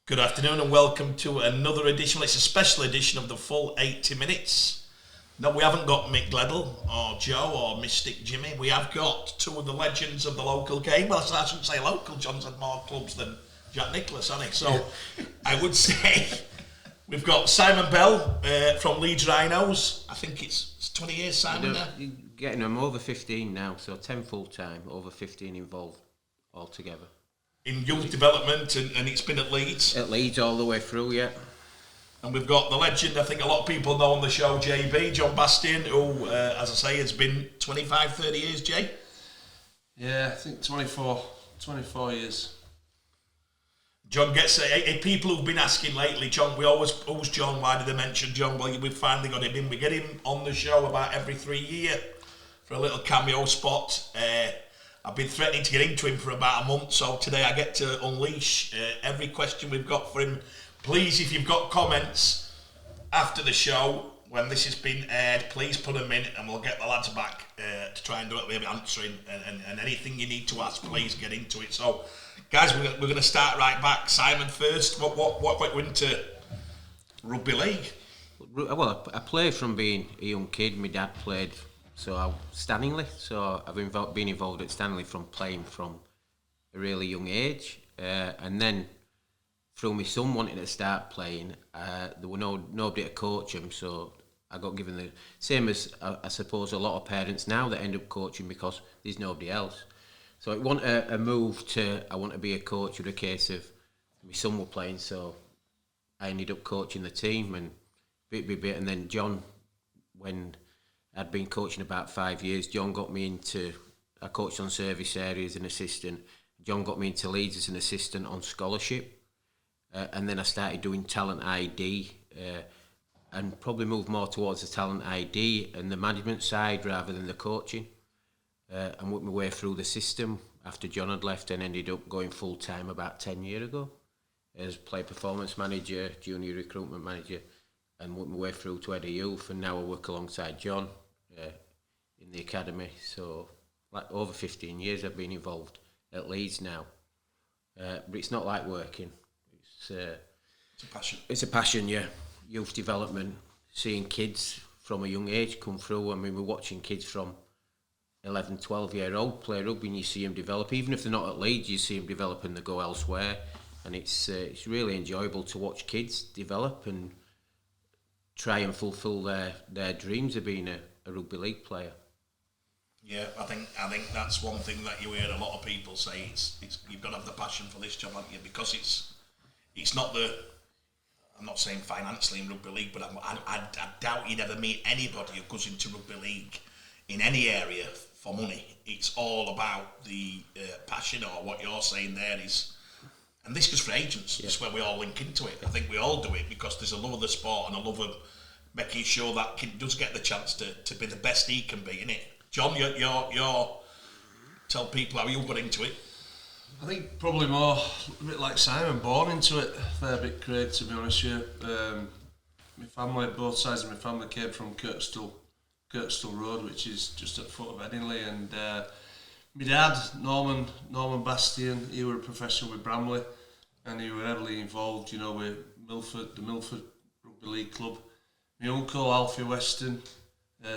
Good afternoon and welcome to another edition. It's a special edition of the full 80 minutes. No, we haven't got Mick Gledell or Joe or Mystic Jimmy. We have got two of the legends of the local game. Well, I shouldn't say local. John's had more clubs than Jack Nicklaus, hasn't he? So I would say we've got Simon Bell from Leeds Rhinos. I think it's 20 years, Simon, there. You're getting them over 15 now, so 10 full-time, over 15 involved altogether. In youth development, and it's been at Leeds. At Leeds all the way through, yeah. And we've got the legend, I think a lot of people know on the show, JB, John Bastian, who, as I say, has been 25, 30 years, Jay? Yeah, I think 24 years. John gets people who've been asking lately, John, who's John, why did they mention John? Well, we've finally got him in. We get him on the show about every 3 years for a little cameo spot. I've been threatening to get into him for about a month, so today I get to unleash every question we've got for him. Please, if you've got comments after the show, when this has been aired, please put them in and we'll get the lads back to try and do it. We'll be answering and anything you need to ask, please get into it. So, guys, we're going to start right back. Simon first. What got you into rugby league? Well, I played from being a young kid. My dad played. So Headingley, so I've been involved at Headingley from playing from a really young age, and then through my son wanting to start playing, there were nobody to coach him, so I got given the same as I suppose a lot of parents now that end up coaching because there's nobody else. So it wasn't a move to I want to be a coach with a case of my son were playing, so I ended up coaching the team and bit by bit, and then John, when I'd been coaching about 5 years. John got me into, I coached on service area as an assistant. John got me into Leeds as an assistant on scholarship. And then I started doing talent ID and probably moved more towards the talent ID and the management side rather than the coaching. And worked my way through the system after John had left and ended up going full-time about 10 years ago as player performance manager, junior recruitment manager, and worked my way through to head of youth, and now I work alongside John in the academy. So like over 15 years I've been involved at Leeds now, but it's not like working. It's a passion. It's a passion, yeah. Youth development, seeing kids from a young age come through. I mean, we're watching kids from 11, 12-year-old play rugby, and you see them develop. Even if they're not at Leeds, you see them develop and they go elsewhere, and it's really enjoyable to watch kids develop and try and fulfil their dreams of being a rugby league player. Yeah, I think that's one thing that you hear a lot of people say. It's you've got to have the passion for this job, haven't you? Because it's not the. I'm not saying financially in rugby league, but I doubt you'd ever meet anybody who goes into rugby league in any area for money. It's all about the passion, or what you're saying there is. And this goes for agents. Yeah. It's where we all link into it. I think we all do it because there's a love of the sport and a love of making sure that kid does get the chance to be the best he can be, innit? John, you're tell people how you got into it. I think probably more a bit like Simon, born into it. A fair bit, Craig, to be honest with you. My family, both sides of my family came from Kirkstall Road, which is just at the foot of Headingley, and my dad, Norman Bastian, he was a professional with Bramley, and he was heavily involved, with the Milford Rugby League Club. My uncle, Alfie Weston,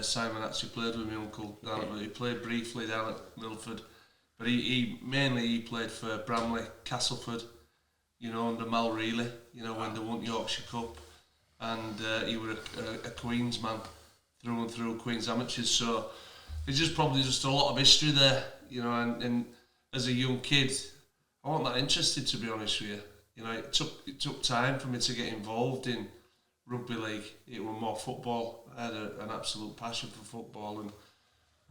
Simon actually played with my uncle down at, he played briefly down at Milford, but he mainly played for Bramley, Castleford, under Mal Reilly, when they won Yorkshire Cup, and he was a Queens man through and through, Queens Amateurs, so there's probably a lot of history there, and as a young kid, I wasn't that interested, to be honest with you. It took time for me to get involved in rugby league. It was more football. I had an absolute passion for football, and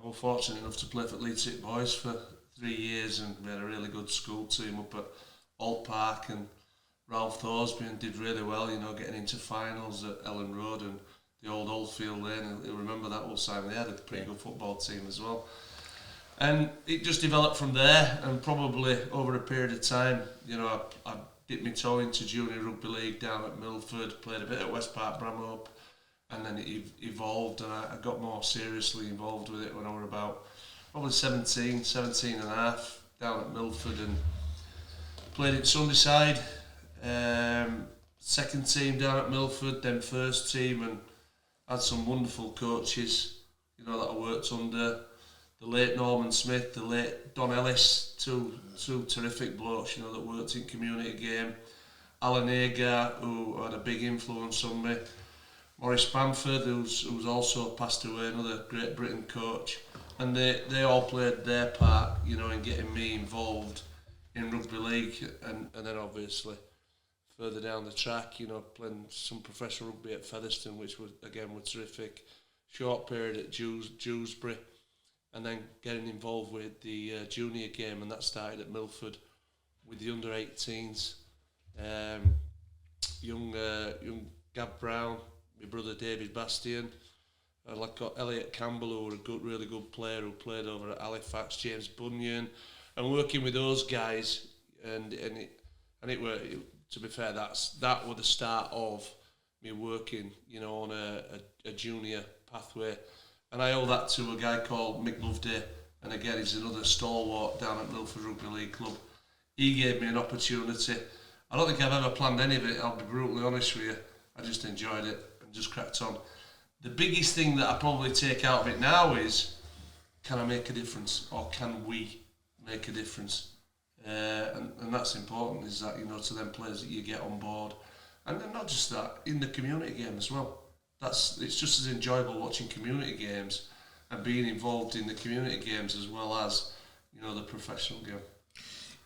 I was fortunate enough to play for Leeds City Boys for 3 years, and we had a really good school team up at Old Park, and Ralph Thorsby did really well, getting into finals at Ellen Road and the old Oldfield Lane. I remember that old Simon. They had a pretty good football team as well. And it just developed from there, and probably over a period of time, I dipped my toe into junior rugby league down at Milford, played a bit at West Park Bramhope, and then it evolved, and I got more seriously involved with it when I was about probably 17 and a half, down at Milford, and played at Sundyside, second team down at Milford, then first team, and had some wonderful coaches, you know, that I worked under. The late Rowan Smith, the late Don Ellis, two terrific blokes, you know, that worked in community game. Alan Agar, who had a big influence on me. Maurice Bamford, who's also passed away, another Great Britain coach. And they all played their part, you know, in getting me involved in rugby league, and then obviously further down the track, you know, playing some professional rugby at Featherstone, which was terrific. Short period at Dewsbury, and then getting involved with the junior game, and that started at Milford with the under-18s. Young Gav Brown, my brother David Bastian. Like got Elliot Campbell, who were a really good player, who played over at Halifax. James Bunyan, and working with those guys, and it were, to be fair, that was the start of me working, you know, on a junior pathway, and I owe that to a guy called Mick Loveday, and again he's another stalwart down at Milford Rugby League Club. He gave me an opportunity. I don't think I've ever planned any of it, I'll be brutally honest with you. I just enjoyed it and just cracked on. The biggest thing that I probably take out of it now is, can I make a difference, or can we make a difference? And that's important, is that, you know, to them players that you get on board, and not just that, in the community game as well. It's just as enjoyable watching community games and being involved in the community games as well as, you know, the professional game.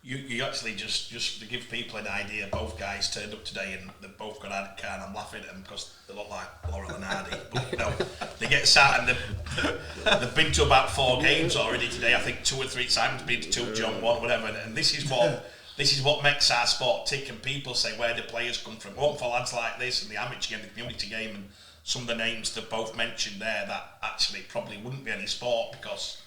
You actually, just to give people an idea, both guys turned up today and they've both got a car, and I'm laughing at them because they look like Laurel and Hardy. But no, they get sat and they've been to about 4 games already today. I think 2 or 3. Simon's been to 2, John 1, whatever. And this is what makes our sport tick. And people say, where do players come from? One for lads like this and the amateur game, the community game, and some of the names they've both mentioned there, that actually probably wouldn't be any sport, because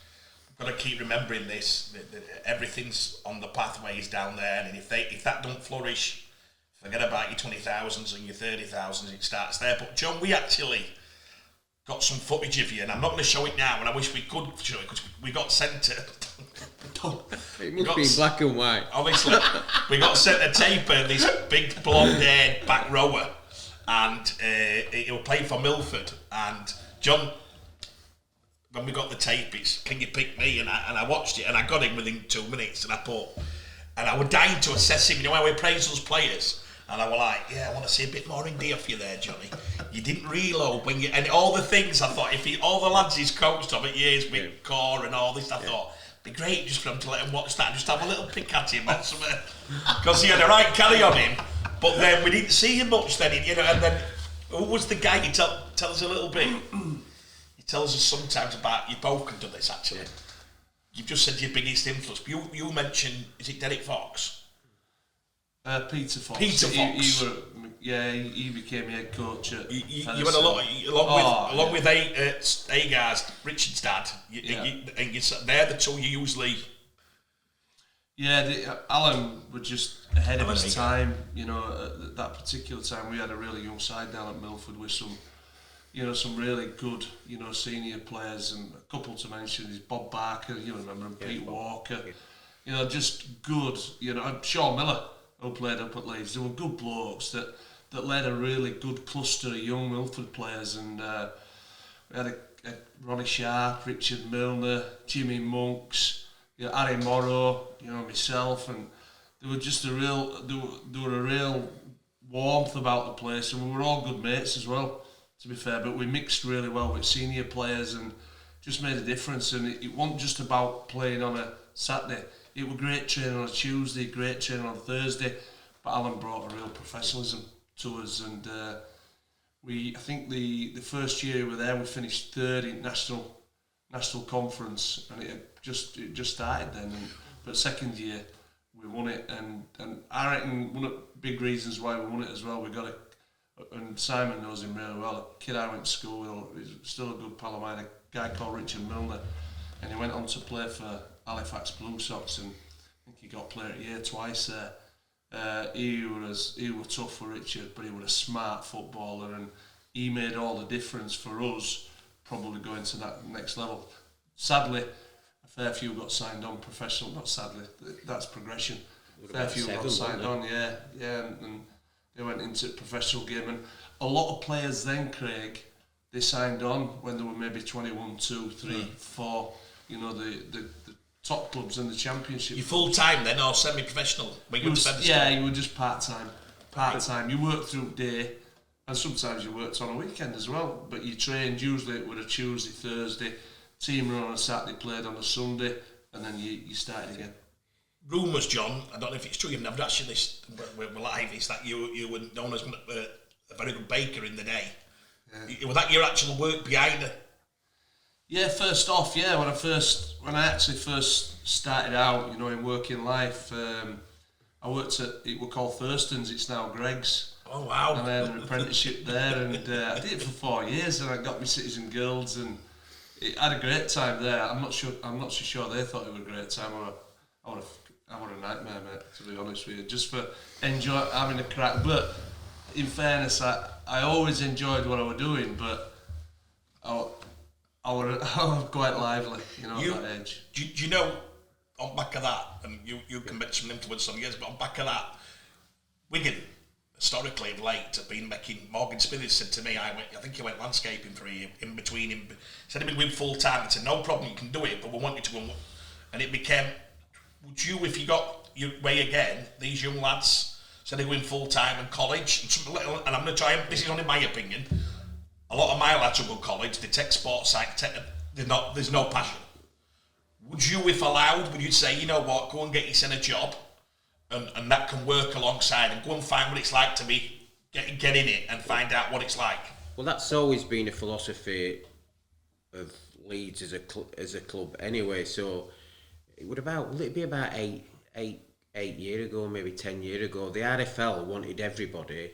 got to keep remembering this, that everything's on the pathways down there, and if that don't flourish, forget about your 20,000s and your 30,000s, it starts there. But John, we actually got some footage of you, and I'm not going to show it now, and I wish we could show it, because we got sent to... It must be in black and white. Obviously, we got sent a tape of this big blonde-haired back rower, and he was playing for Milford, and John... When we got the tape, it's, can you pick me? And I watched it, and I got him within 2 minutes, and I was dying to assess him, you know, how we praise those players. And I was like, yeah, I want to see a bit more in there for you there, Johnny. You didn't reload when you, and all the things, I thought, all the lads he's coached of at years with Core and all this, I thought, it'd be great just for him to let him watch that, just have a little pick at him, because he had a right carry on him, but then we didn't see him much then, you know, and then, who was the guy? You tell us a little bit. Tells us sometimes about, you both can do this actually. You've just said your biggest influence. You mentioned, is it Derek Fox? Peter Fox. Peter Fox. He became head coach at you had a lot, along with Agar's, Richard's dad. They're the two you usually... Yeah, Alan was just ahead of his time. You know, at that particular time, we had a really young side down at Milford with some really good, you know, senior players, and a couple to mention is Bob Barker, you remember him, Pete Walker, you know, just good, you know, and Sean Miller, who played up at Leeds. They were good blokes that led a really good cluster of young Milford players, and we had a Ronnie Sharp, Richard Milner, Jimmy Monks, you know, Harry Morrow, you know, myself, and there were just a real warmth about the place, and we were all good mates as well, to be fair, but we mixed really well with senior players and just made a difference. And it wasn't just about playing on a Saturday. It was great training on a Tuesday, great training on Thursday, but Alan brought a real professionalism to us, and I think the first year we were there, we finished 3rd in national conference, and it just started then. But second year we won it, and I reckon one of the big reasons why we won it as well, we got and Simon knows him really well, a kid I went to school with, he's still a good pal of mine, a guy called Richard Milner, and he went on to play for Halifax Blue Sox, and I think he got player of the year twice there. He was tough for Richard, but he was a smart footballer, and he made all the difference for us probably going to that next level. Sadly, a fair few got signed on professional, not sadly, that's progression. A fair few got signed on, yeah, and they went into professional game, and a lot of players then, Craig, they signed on when they were maybe 21, 2, 3, 4. You know, the top clubs in the championship. You full time then, or semi-professional? You were just part time. You worked through day, and sometimes you worked on a weekend as well. But you trained usually it was a Tuesday, Thursday. Team were on a Saturday, played on a Sunday, and then you started again. Rumours, John, I don't know if it's true, you've never asked this, we're live, is that you were known as a very good baker in the day. Yeah. Was that your actual work behind it? Yeah, first off, when I actually first started out, you know, in working life, I worked at, it was called Thurston's, it's now Greg's. Oh wow. And I had an apprenticeship there, and I did it for 4 years, and I got my Citizen Guilds, and I had a great time there. I'm not so sure they thought it was a great time. I would a nightmare, mate, to be honest with you, just for having a crack. But in fairness, I always enjoyed what I was doing, but I was quite lively, you know, at that age. Do you know, on back of that, and you can mention them towards some years, but on back of that, Wigan, historically of late, have been making, Morgan Smith said to me, I think he went landscaping for a year, in between him, said he'd been doing full time, he said, no problem, you can do it, but we want you to go, and it became, would you, if you got your way again, these young lads said they're going full time in college, and I'm going to try, this is only my opinion, a lot of my lads will go college, they take sports science, there's no passion. Would you, if allowed, would you say, you know what, go and get yourself a job, and that can work alongside, and go and find what it's like to be, get in it and find out what it's like? Well, that's always been a philosophy of Leeds as a club anyway, so will it be about eight years ago, maybe 10 years ago, the RFL wanted everybody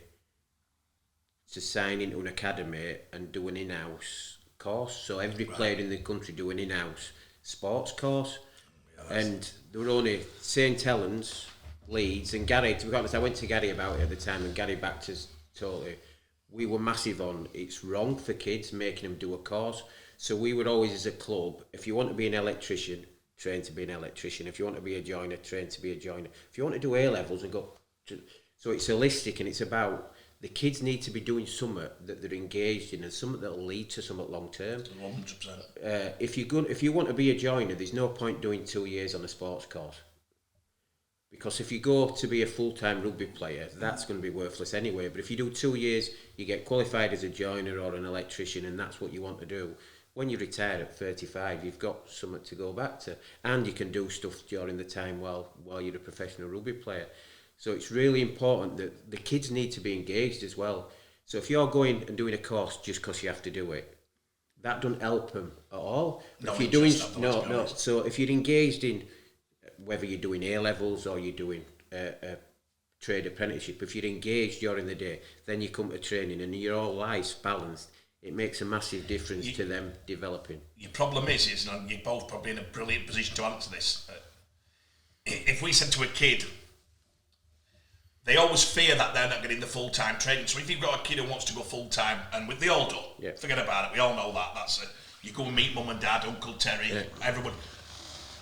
to sign into an academy and do an in-house course. So every player in the country do an in-house sports course. Yeah, and there were only St Helens, Leeds, and Gary, to be honest, I went to Gary about it at the time, and Gary backed us totally. We were massive on, it's wrong for kids making them do a course. So we would always, as a club, if you want to be an electrician, train to be an electrician. If you want to be a joiner, train to be a joiner. If you want to do A-levels and go so it's holistic, and it's about the kids need to be doing something that they're engaged in, and something that will lead to something long term. 100%. If you want to be a joiner, there's no point doing 2 years on a sports course, because if you go to be a full-time rugby player, that's going to be worthless anyway. But if you do 2 years, you get qualified as a joiner or an electrician, and that's what you want to do. When you retire at 35, you've got something to go back to, and you can do stuff during the time while you're a professional rugby player. So it's really important that the kids need to be engaged as well. So if you're going and doing a course just because you have to do it, that doesn't help them at all. No, if you're doing no. So if you're engaged in whether you're doing A-levels or you're doing a trade apprenticeship, if you're engaged during the day, then you come to training and your whole life's balanced. It makes a massive difference to them developing. Your problem is, and you're both probably in a brilliant position to answer this, if we said to a kid, they always fear that they're not getting the full-time training. So if you've got a kid who wants to go full-time, and with the all do, forget about it, we all know that. You go and meet mum and dad, Uncle Terry, everyone.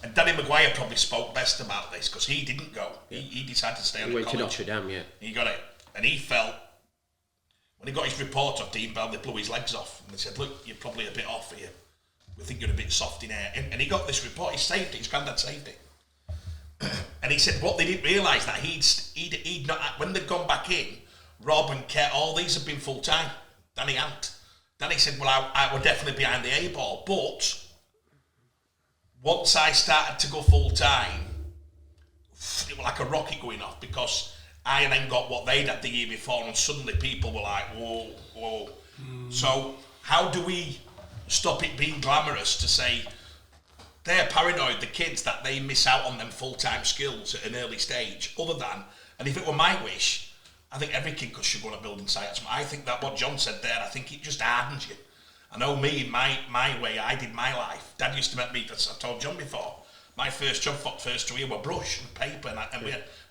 And Danny Maguire probably spoke best about this, because he didn't go. He decided to stay on college. He went to Notre Dame, He got it. And he felt, when he got his report of Dean Bell, they blew his legs off. And they said, look, you're probably a bit off here. We think you're a bit soft in air. And he got this report, he saved it, his granddad saved it. And he said what they didn't realise, that he'd not, when they'd gone back in, Rob and Ket, all these have been full-time. Danny hadn't. Danny said, well, I were definitely behind the A-ball, but once I started to go full-time, it was like a rocket going off, because I then got what they'd had the year before, and suddenly people were like, whoa. So how do we stop it being glamorous to say they're paranoid, the kids, that they miss out on them full-time skills at an early stage, other than, and if it were my wish, I think every kid should go on a building site. I think that what John said there, I think it just hardens you. I know me, my way, I did my life. Dad used to make me, as I told John before, my first job for first 2 years were brush and paper, and we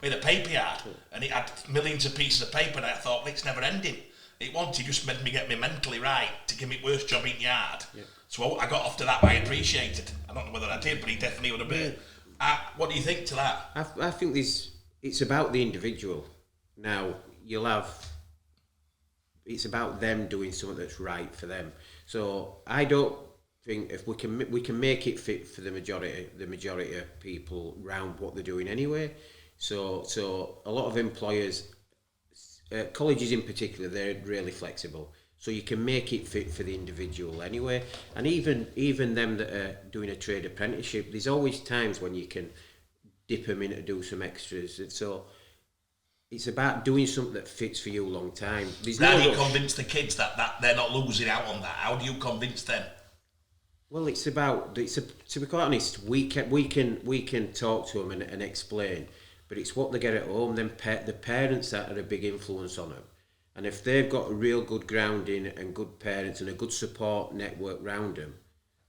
had a paper yard, and it had millions of pieces of paper, and I thought, well, it's never ending. It just made me get me mentally right to give me worst job in yard. Yeah. So I got off to that, but I appreciated. I don't know whether I did, but he definitely would have been. What do you think to that? I think it's about the individual. Now, you'll have. It's about them doing something that's right for them. So I don't think if we can make it fit for the majority of people round what they're doing anyway. So a lot of employers, colleges in particular, they're really flexible. So you can make it fit for the individual anyway. And even them that are doing a trade apprenticeship, there's always times when you can dip them in to do some extras. And so it's about doing something that fits for you a long time. How do you convince the kids that they're not losing out on that? How do you convince them? Well, to be quite honest, we can talk to them and explain, but it's what they get at home. Then the parents that are a big influence on them, and if they've got a real good grounding and good parents and a good support network round them,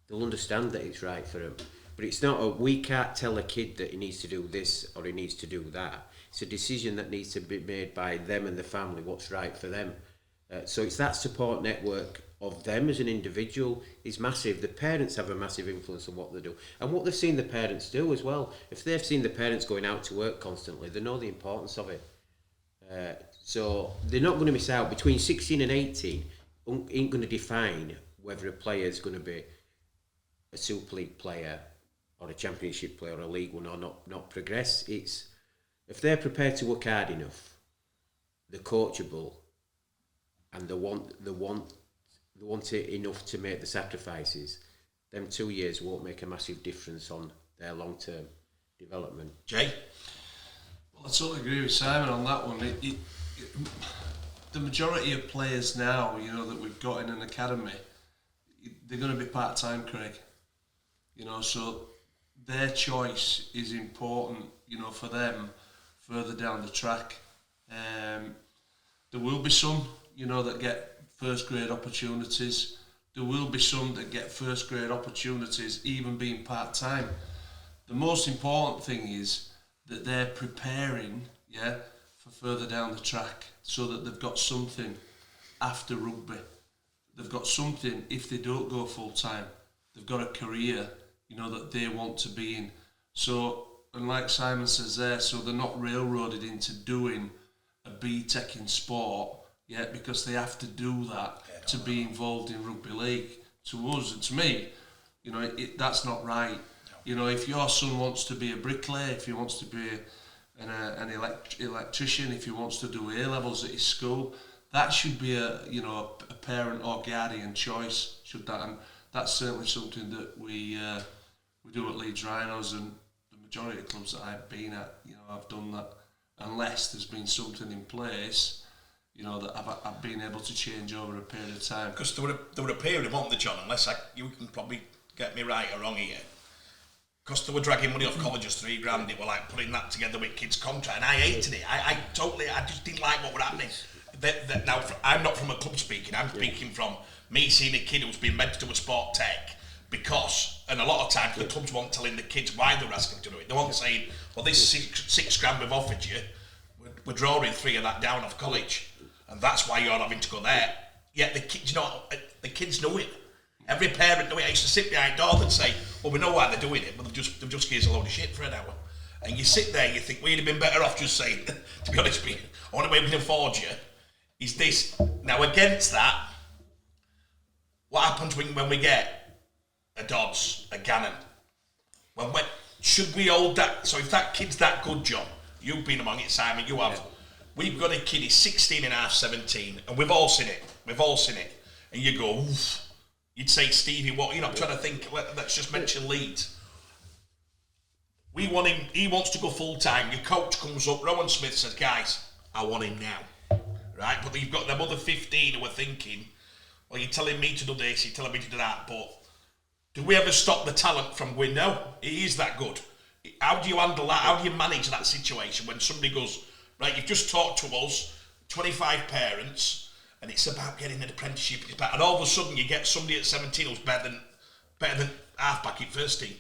they'll understand that it's right for them. But it's not we can't tell a kid that he needs to do this or he needs to do that. It's a decision that needs to be made by them and the family, what's right for them. So it's that support network of them as an individual is massive. The parents have a massive influence on what they do and what they've seen the parents do as well. If they've seen the parents going out to work constantly, they know the importance of it. So they're not going to miss out. Between 16 and 18 ain't going to define whether a player is going to be a Super League player or a Championship player or a League One or not progress. It's if they're prepared to work hard enough, they're coachable, and they want it enough to make the sacrifices, them 2 years won't make a massive difference on their long-term development. Jay? Well, I totally agree with Simon on that one. The majority of players now, that we've got in an academy, they're going to be part-time, Craig. So their choice is important, for them further down the track. There will be some, that get first grade opportunities. There will be some that get first grade opportunities even being part-time. The most important thing is that they're preparing, for further down the track so that they've got something after rugby. They've got something if they don't go full-time. They've got a career, that they want to be in. So, and like Simon says there, so they're not railroaded into doing a B-Tech in sport, because they have to do that to be involved in rugby league. To us and to me, that's not right. If your son wants to be a bricklayer, if he wants to be an electrician, if he wants to do A-levels at his school, that should be a parent or guardian choice. And that's certainly something that we do at Leeds Rhinos, and the majority of clubs that I've been at, I've done that. Unless there's been something in place, that I've been able to change over a period of time. Because there were a period, wasn't there, John? You can probably get me right or wrong here. Because they were dragging money off colleges, $3,000. They were like putting that together with kids' contract, and I hated it. I just didn't like what were happening. Now, I'm not from a club speaking. I'm speaking from me seeing a kid who's been meant to do a sport tech and a lot of times the clubs weren't telling the kids why they were asking to do it. They weren't saying, well, this is $6,000 we've offered you. We're drawing 3 of that down off college, and that's why you're having to go there. Yet the kids know it. Every parent knew it. I used to sit behind doors and say, well, we know why they're doing it, but they've just given us a load of shit for an hour. And you sit there, you think, we'd have been better off just saying, to be honest with you, the only way we can afford you is this. Now, against that, what happens when we get a Dodds, a Gannon? When should we hold that? So if that kid's that good, John, you've been among it, Simon, you have. We've got a kid, he's 16 and a half, 17, and we've all seen it. And you go, oof. You'd say, Stevie, what? I'm trying to think. Let's just mention Leeds. We want him. He wants to go full time. Your coach comes up. Rowan Smith says, "Guys, I want him now." Right? But you've got them other 15 who are thinking, "Well, you're telling me to do this. You're telling me to do that." But do we ever stop the talent from going? No, he is that good. How do you handle that? How do you manage that situation when somebody goes, right? You've just talked to us, 25 parents. And it's about getting an apprenticeship. And all of a sudden you get somebody at 17 who's better than halfback in first team.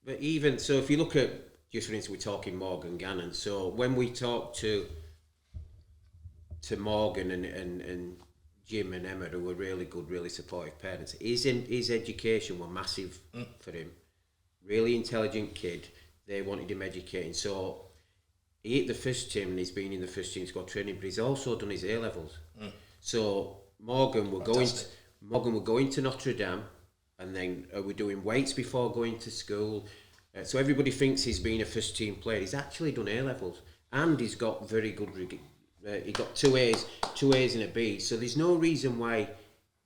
But even so, if you look at, just for instance, we're talking Morgan Gannon. So when we talk to Morgan and Jim and Emma, who were really good, really supportive parents, his education were massive for him. Really intelligent kid. They wanted him educating. So he hit the first team and he's been in the first team squad training, but he's also done his A levels. So Morgan will go into Notre Dame, and then we're doing weights before going to school. So everybody thinks he's been a first team player. He's actually done A levels, and he's got very good. He got two A's and a B. So there's no reason why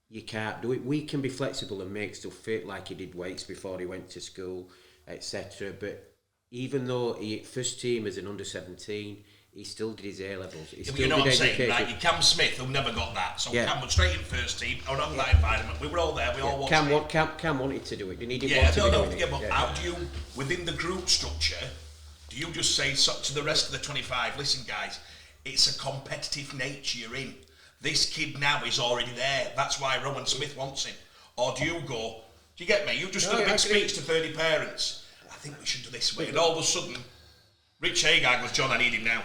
you can't do it. We can be flexible and make stuff fit, like he did weights before he went to school, etc. But even though he hit first team as an under-17, he still did his A levels. He still you know did what I'm saying, education. right? You Cam Smith, who never got that. So Yeah. Cam went straight in first team, out of that environment. We were all there. We all watched it. Cam wanted to do it. He didn't want to be doing it. But how do you, within the group structure, do you just say to the rest of the 25, listen, guys, it's a competitive nature you're in. This kid now is already there. That's why Rowan Smith wants him. Or do you go, do you get me? You just done a big speech to 30 parents. I think we should do this way. And all of a sudden, Rich Hagar goes, John, I need him now.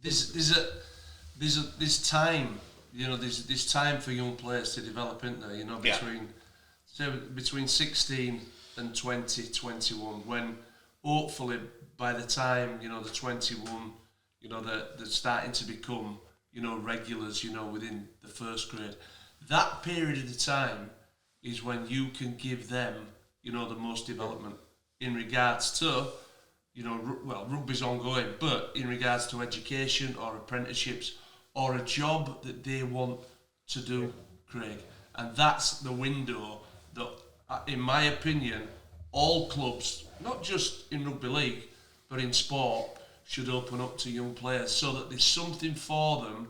There's time, you know, there's time for young players to develop, isn't there? You know, between 16 and 20, 21, when hopefully by the time, you know, the 21, you know, they're starting to become, you know, regulars, you know, within the first grade. That period of the time is when you can give them, you know, the most development in regards to, you know, rugby's ongoing, but in regards to education or apprenticeships or a job that they want to do, Craig. And that's the window that, in my opinion, all clubs, not just in rugby league, but in sport, should open up to young players so that there's something for them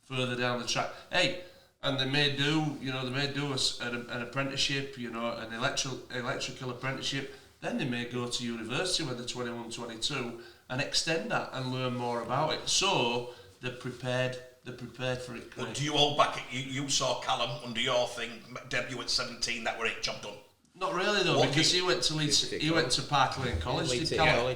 further down the track. Hey, and they may do, you know, an apprenticeship, you know, an electrical apprenticeship. Then they may go to university when they're 21, 22 and extend that and learn more about it. So they're prepared for it. But do you hold back? You saw Callum under your thing, debut at 17, that were it, job done. Not really though, because he went to Leeds, he went to Park Lane College, did Callum?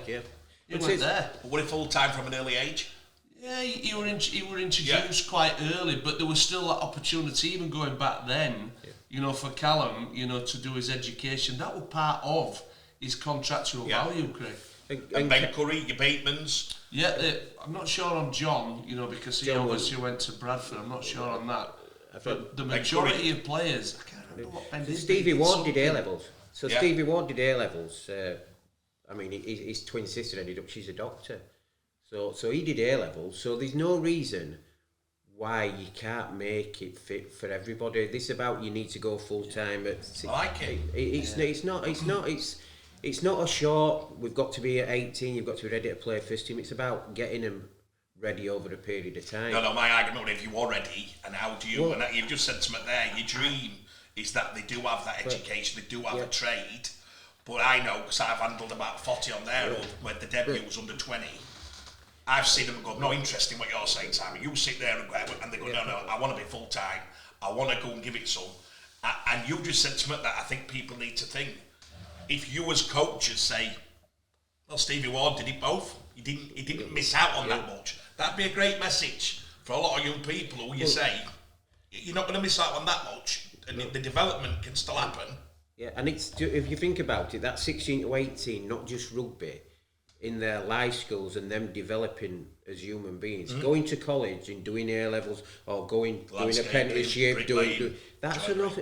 He went there. But were it full time from an early age? Yeah, he were introduced quite early, but there was still that opportunity, even going back then, you know, for Callum, you know, to do his education. That was part of his contractual value, Craig. And Ben Curry, your Batemans. Yeah, I'm not sure on John, you know, because he obviously went to Bradford. I'm not sure on that. But the majority of players, I can't remember what Ben did. Stevie Ward did A levels. So Stevie Ward did A levels. I mean, his twin sister ended up. She's a doctor. So he did A levels. So there's no reason why you can't make it fit for everybody. This about you need to go full time at. I like it. It's not a short. We've got to be at 18. You've got to be ready to play first team. It's about getting them ready over a period of time. No, my argument, if you are ready, and how do you? And you've just said something there. Your dream is that they do have that education, they do have a trade. But I know, because I've handled about 40 on their own, when the debut was under 20. I've seen them go, no interest in what you're saying, Simon. You sit there and they go, no, I want to be full time. I want to go and give it some. And you just said something that I think people need to think. If you as coaches say, well, Stevie Ward did it both. He didn't miss out on that much. That'd be a great message for a lot of young people who you say, you're not going to miss out on that much. And the development can still happen. Yeah, and it's, if you think about it, that's 16 to 18, not just rugby, in their life skills and them developing as human beings. Going to college and doing A levels or doing apprenticeship, that's enough.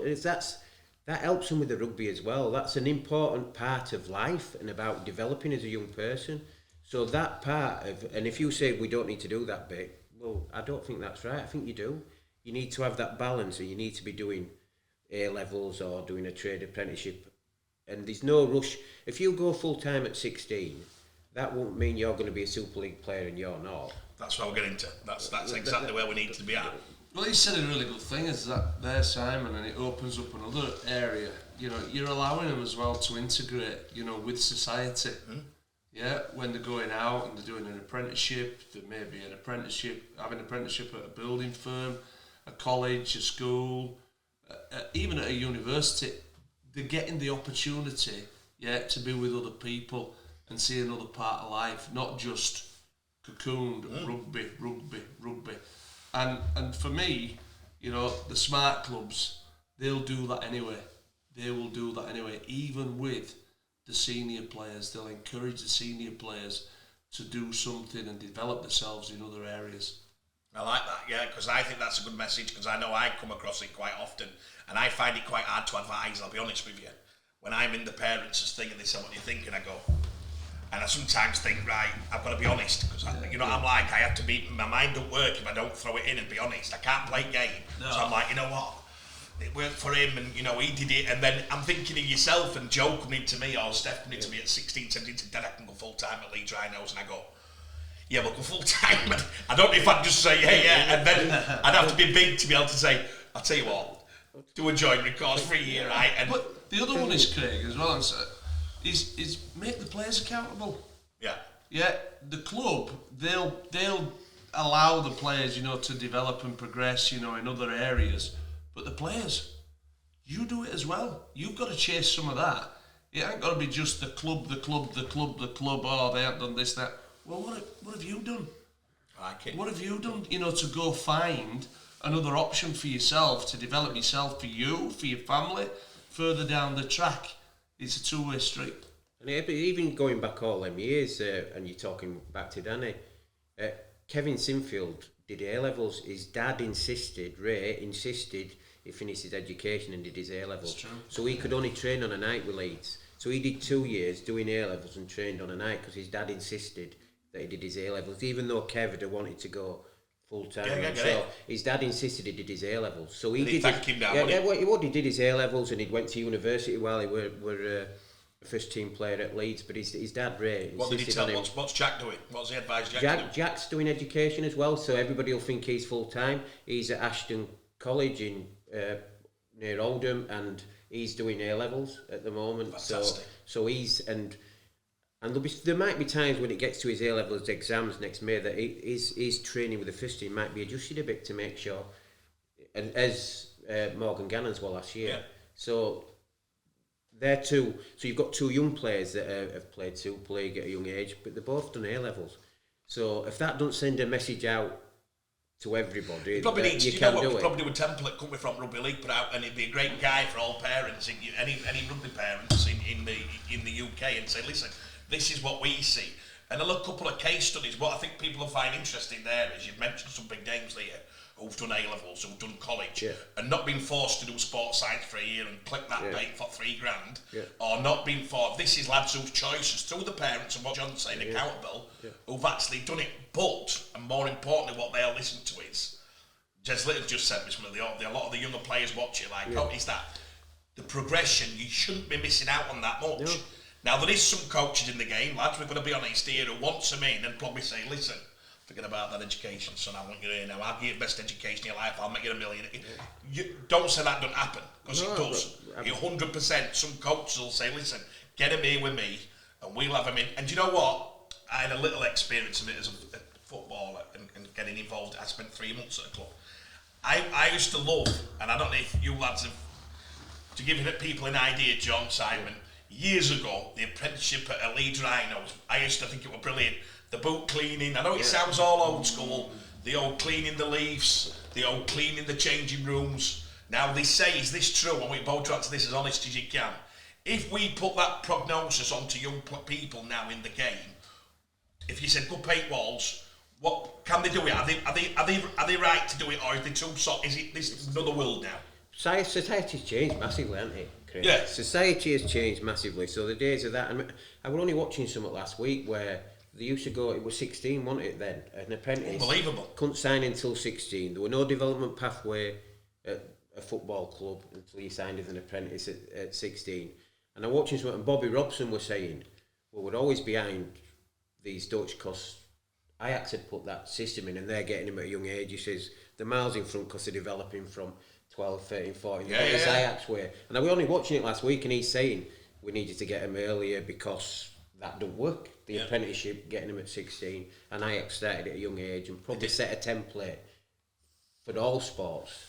That helps them with the rugby as well. That's an important part of life and about developing as a young person. So that part of, and if you say we don't need to do that bit, well, I don't think that's right. I think you do. You need to have that balance, and you need to be doing A levels or doing a trade apprenticeship. And there's no rush. If you go full time at 16, that won't mean you're going to be a Super League player and you're not. That's what we're getting to. That's exactly where we need to be at. Well, he said a really good thing, is that there, Simon, and it opens up another area. You know, you're allowing them as well to integrate, you know, with society. Yeah, when they're going out and they're doing an apprenticeship, there may be having an apprenticeship at a building firm, a college, a school, even at a university. They're getting the opportunity, to be with other people and see another part of life, not just cocooned rugby. And for me, you know, the smart clubs, they'll do that anyway. They will do that anyway, even with the senior players. They'll encourage the senior players to do something and develop themselves in other areas. I like that, yeah, because I think that's a good message, because I know I come across it quite often, and I find it quite hard to advise, I'll be honest with you. When I'm in the parents' thing and they say, what do you think? And I go, and I sometimes think, right, I've got to be honest, because you know what I'm like, I have to be, my mind don't work if I don't throw it in and be honest. I can't play game. No. So I'm like, you know what, it worked for him, and you know, he did it, and then I'm thinking of yourself, and Joe coming to me, or Steph coming to me at 16, 17, said, Dad, I can go full-time at Leeds Rhinos, and I go, yeah, we'll go full-time. I don't know if I'd just say, yeah, and then I'd have to be big to be able to say, I'll tell you what, do a joinery course for a year, right? And but the other one is, Craig, as well, is make the players accountable. Yeah. Yeah, the club, they'll allow the players, you know, to develop and progress, you know, in other areas. But the players, you do it as well. You've got to chase some of that. It ain't got to be just the club, oh, they haven't done this, that. Well, what have you done? What have you done, you know, to go find another option for yourself, to develop yourself, for you, for your family, further down the track? It's a two-way street. And even going back all them years, and you're talking back to Danny, Kevin Sinfield did A-levels. His dad Ray insisted he finished his education and did his A-levels. So he could only train on a night with Leeds. So he did 2 years doing A-levels and trained on a night because his dad insisted that he did his A-levels, even though Kev had wanted to go full-time. So his dad insisted he did his A-levels. So he did him down, he did his A-levels, and he went to university while he were a first-team player at Leeds, but his dad, Ray, what did he tell him? What's Jack doing? What's he advised Jack to do? Jack's doing education as well, so everybody will think he's full-time. He's at Ashton College in near Oldham, and he's doing A-levels at the moment. Fantastic. So he's... And there might be times when it gets to his A-levels exams next May that his training with the first team might be adjusted a bit to make sure, and as Morgan Gannon's well last year. Yeah. So they're two. So you've got two young players that have played Super League at a young age, but they've both done A-levels. So if that don't send a message out to everybody, probably that needs, you you can know what, do we it. probably do a template, couldn't we, from Rugby League put out, and it'd be a great guide for all parents, any rugby parents in the UK, and say, listen, this is what we see. And a couple of case studies. What I think people will find interesting there is you've mentioned some big names there who've done A-levels, who've done college, and not been forced to do sports science for a year and click that bait for $3,000, or not been forced. This is lads whose choices, through the parents and what John's saying, accountable, who've actually done it. But, and more importantly, what they'll listen to is, Jez Little just said this, a lot of the younger players watch it like, oh, is that the progression? You shouldn't be missing out on that much. No. Now, there is some coaches in the game, lads, we're going to be honest here, who want some in and probably say, listen, forget about that education, son, I want you here now, I'll give you the best education in your life, I'll make you $1 million. You don't say that don't happen, because it does. 100%, some coaches will say, listen, get him here with me, and we'll have him in. And you know what? I had a little experience of it as a footballer and getting involved. I spent 3 months at a club. I used to love, and I don't know if you lads have, to give people an idea, John, Simon, years ago, the apprenticeship at Leeds Rhinos, I used to think it was brilliant. The boot cleaning, I know it sounds all old school, the old cleaning the leaves, the old cleaning the changing rooms. Now they say, is this true? And we both answer this as honest as you can. If we put that prognosis onto young people now in the game, if you said go paint walls, what can they do it? Are they right to do it, or is they too soft? Is it this another world now? Society's changed massively, hasn't it, Chris? Yeah. Society has changed massively. So the days of that, I was only watching something last week where they used to go, it was 16, wasn't it then? An apprentice. Unbelievable. Couldn't sign until 16. There were no development pathway at a football club until you signed as an apprentice at 16. And I'm watching something, and Bobby Robson was saying, well, we're always behind these Dutch, because Ajax had put that system in and they're getting him at a young age. He says, they're miles in front because they're developing from 12, 13, 14. It's Ajax way. And I was only watching it last week, and he's saying, we needed to get him earlier because that don't work. The apprenticeship, getting him at 16, and Ajax started at a young age and probably set a template for all sports.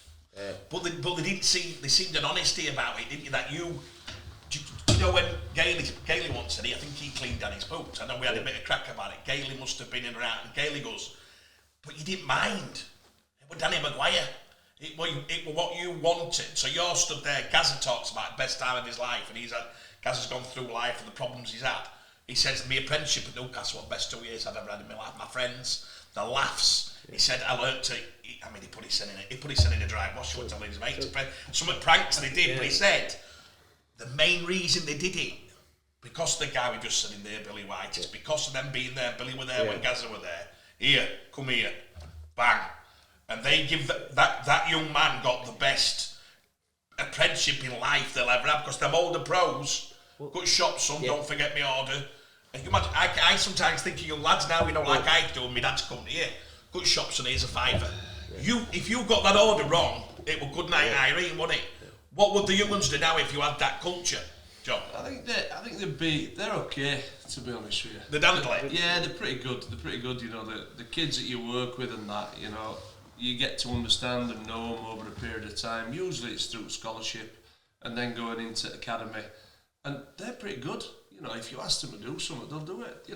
But they didn't seem, they seemed an honesty about it, didn't you? That you know, when Gailey once said, I think he cleaned Danny's boots. I know we had a bit of crack about it. Gailey must have been in and out, and Gailey goes, but you didn't mind. It was Danny Maguire. It was what you wanted. So you're stood there. Gazza talks about the best time of his life, and Gazza's gone through life and the problems he's had. He says, my apprenticeship at Newcastle was the best 2 years I've ever had in my life. My friends, the laughs. He said, I learnt to, he put his son in it. He put his son in a dry wash, was telling his mates. Some pranks they did, but he said, the main reason they did it, because the guy we just said in there, Billy White, is because of them being there. Billy were there when Gazza were there. Here, come here, bang. And they give that young man got the best apprenticeship in life they'll ever have, because them older pros, good shop, son, don't forget me order. And you imagine, I sometimes think of young lads now, like I do, and my dad's come here, good shop, son, here's a fiver. If you got that order wrong, it was good night Irene, wasn't it? What would the young ones do now if you had that culture, John? I think they're okay, to be honest with you. They'd handle it? Yeah, they're pretty good. The kids that you work with and that, you get to understand and know them over a period of time. Usually it's through scholarship and then going into academy. And they're pretty good. If you ask them to do something, they'll do it.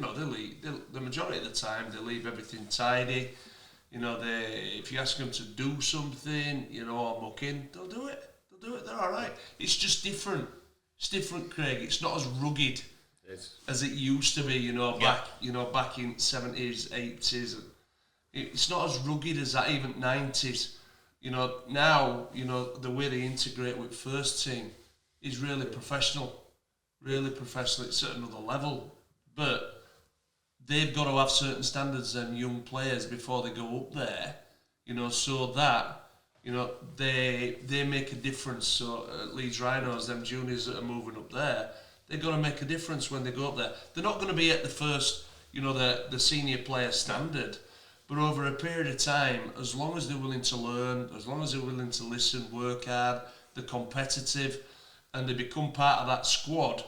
The majority of the time, they leave everything tidy. If you ask them to do something, or muck in, they'll do it. They're all right. It's just different. It's different, Craig. It's not as rugged as it used to be. Back in 70s, 80s. It's not as rugged as that. Even 90s. Now the way they integrate with first team is really professional. Really professional. It's at another level, but they've got to have certain standards and young players before they go up there. So that. They make a difference. So Leeds Rhinos, them juniors that are moving up there, they're going to make a difference when they go up there. They're not going to be at the first, the senior player standard, but over a period of time, as long as they're willing to learn, as long as they're willing to listen, work hard, they're competitive, and they become part of that squad,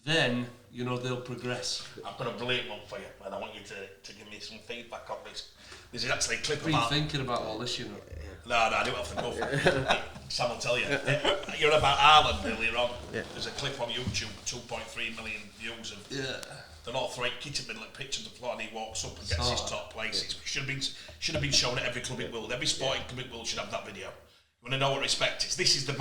then they'll progress. I've got a brilliant one for you, and I want you to give me some feedback on this. There's actually a clip about... What are you thinking about all this, No, I do it off the cuff. Sam will tell you. You're about Ireland earlier on. Yeah. There's a clip on YouTube, 2.3 million views of the North Rate kit in the middle of pitch on the floor, and he walks up and gets his top place. It should have been shown at every club in the world. Every sporting club in the world should have that video. You want to know what respect is? This is the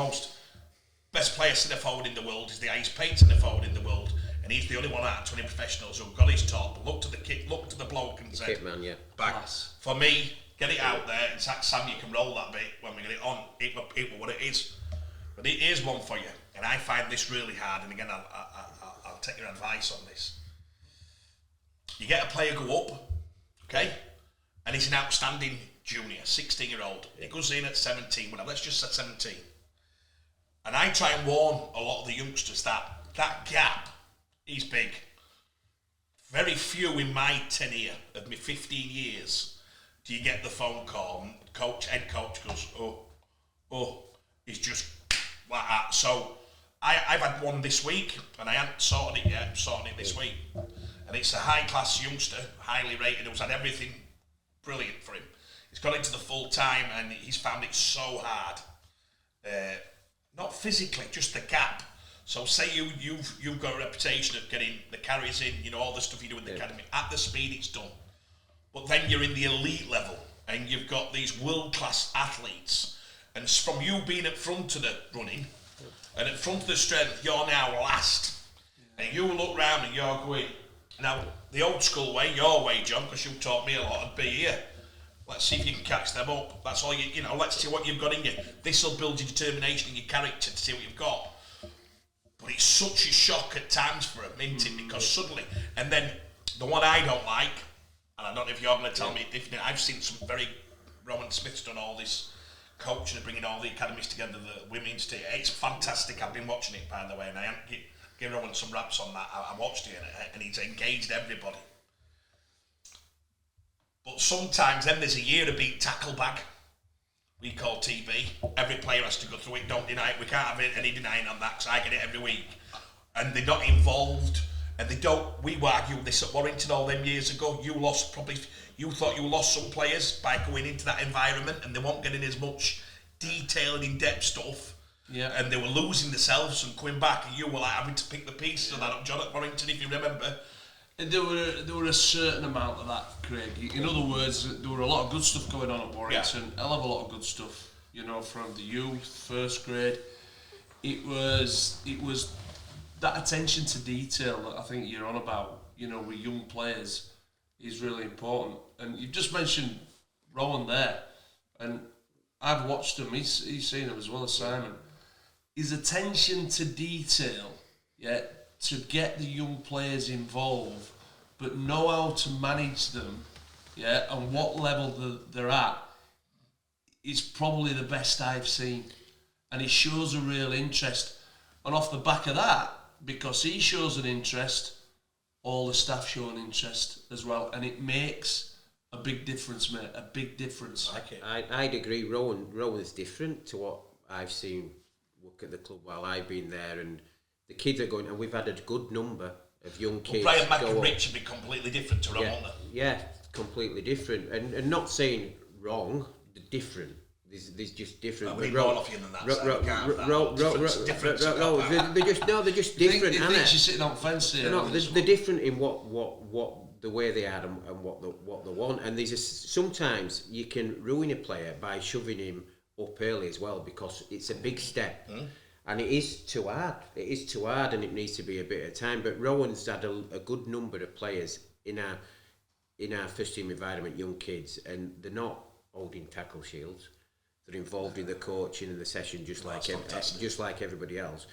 best player centre forward in the world. He's the highest paid centre forward in the world, and he's the only one out of 20 professionals who got his top, looked at the kit, looked at the bloke and said, back. For me, get it out there, and Sam, you can roll that bit when we get it on. It will what it is. But it is one for you, and I find this really hard, and again, I'll take your advice on this. You get a player go up, okay, and he's an outstanding junior, 16-year-old. He goes in at 17, whatever, let's just say 17. And I try and warn a lot of the youngsters that gap is big. Very few in my tenure of my 15 years do you get the phone call and head coach goes, oh, he's just like that. So I've had one this week, and I haven't sorted it yet. I'm sorting it this week. And it's a high-class youngster, highly rated, who's had everything brilliant for him. He's got into the full time, and he's found it so hard. Not physically, just the gap. So say you've got a reputation of getting the carries in, all the stuff you do in the academy. At the speed it's done. But then you're in the elite level, and you've got these world-class athletes. And from you being at front of the running, and at front of the strength, you're now last. And you look round and you're going, now, the old school way, your way, John, because you taught me a lot, and be here. Let's see if you can catch them up. That's all let's see what you've got in you. This will build your determination and your character to see what you've got. But it's such a shock at times for them, isn't it? Because suddenly, and then the one I don't like, and I don't know if you're going to tell me different, I've seen some Rowan Smith's done all this coaching and bringing all the academies together, the women's team. It's fantastic. I've been watching it, by the way, and I haven't given Rowan some raps on that. I watched it, and he's engaged everybody. But sometimes then there's a year to beat tackle bag, we call TB. Every player has to go through it, don't deny it. We can't have any denying on that, because I get it every week. And they're not involved, and they don't. We argued this at Warrington all them years ago. You thought you lost some players by going into that environment, and they weren't getting as much detail and in-depth stuff. Yeah. And they were losing themselves and coming back, and you were like having to pick the pieces of that up, John, at Warrington, if you remember. There were a certain amount of that, Craig. In other words, there were a lot of good stuff going on at Warrington. Yeah. Hell of a lot of good stuff. From the youth, first grade. It was that attention to detail that I think you're on about, you know, with young players is really important. And you've just mentioned Rowan there, and I've watched him, he's seen him as well as Simon. His attention to detail, to get the young players involved, but know how to manage them, and what level they're at, is probably the best I've seen. And he shows a real interest. And off the back of that, because he shows an interest, all the staff show an interest as well. And it makes a big difference, mate, a big difference. I'd agree. Rowan's different to what I've seen work at the club while I've been there. And the kids are going, and we've had a good number of young kids. Brian Mack and Rich would be completely different to Rowan. Yeah, completely different. And not saying wrong, different. There's just different. We're more off you than that. They're just different. He thinks you're sitting on fence here. They're different in what the way they are and what they want. And sometimes you can ruin a player by shoving him up early as well, because it's a big step. And it is too hard. It is too hard, and it needs to be a bit of time. But Rowan's had a good number of players in our first team environment, young kids, and they're not holding tackle shields. They're involved in the coaching and the session just like everybody else.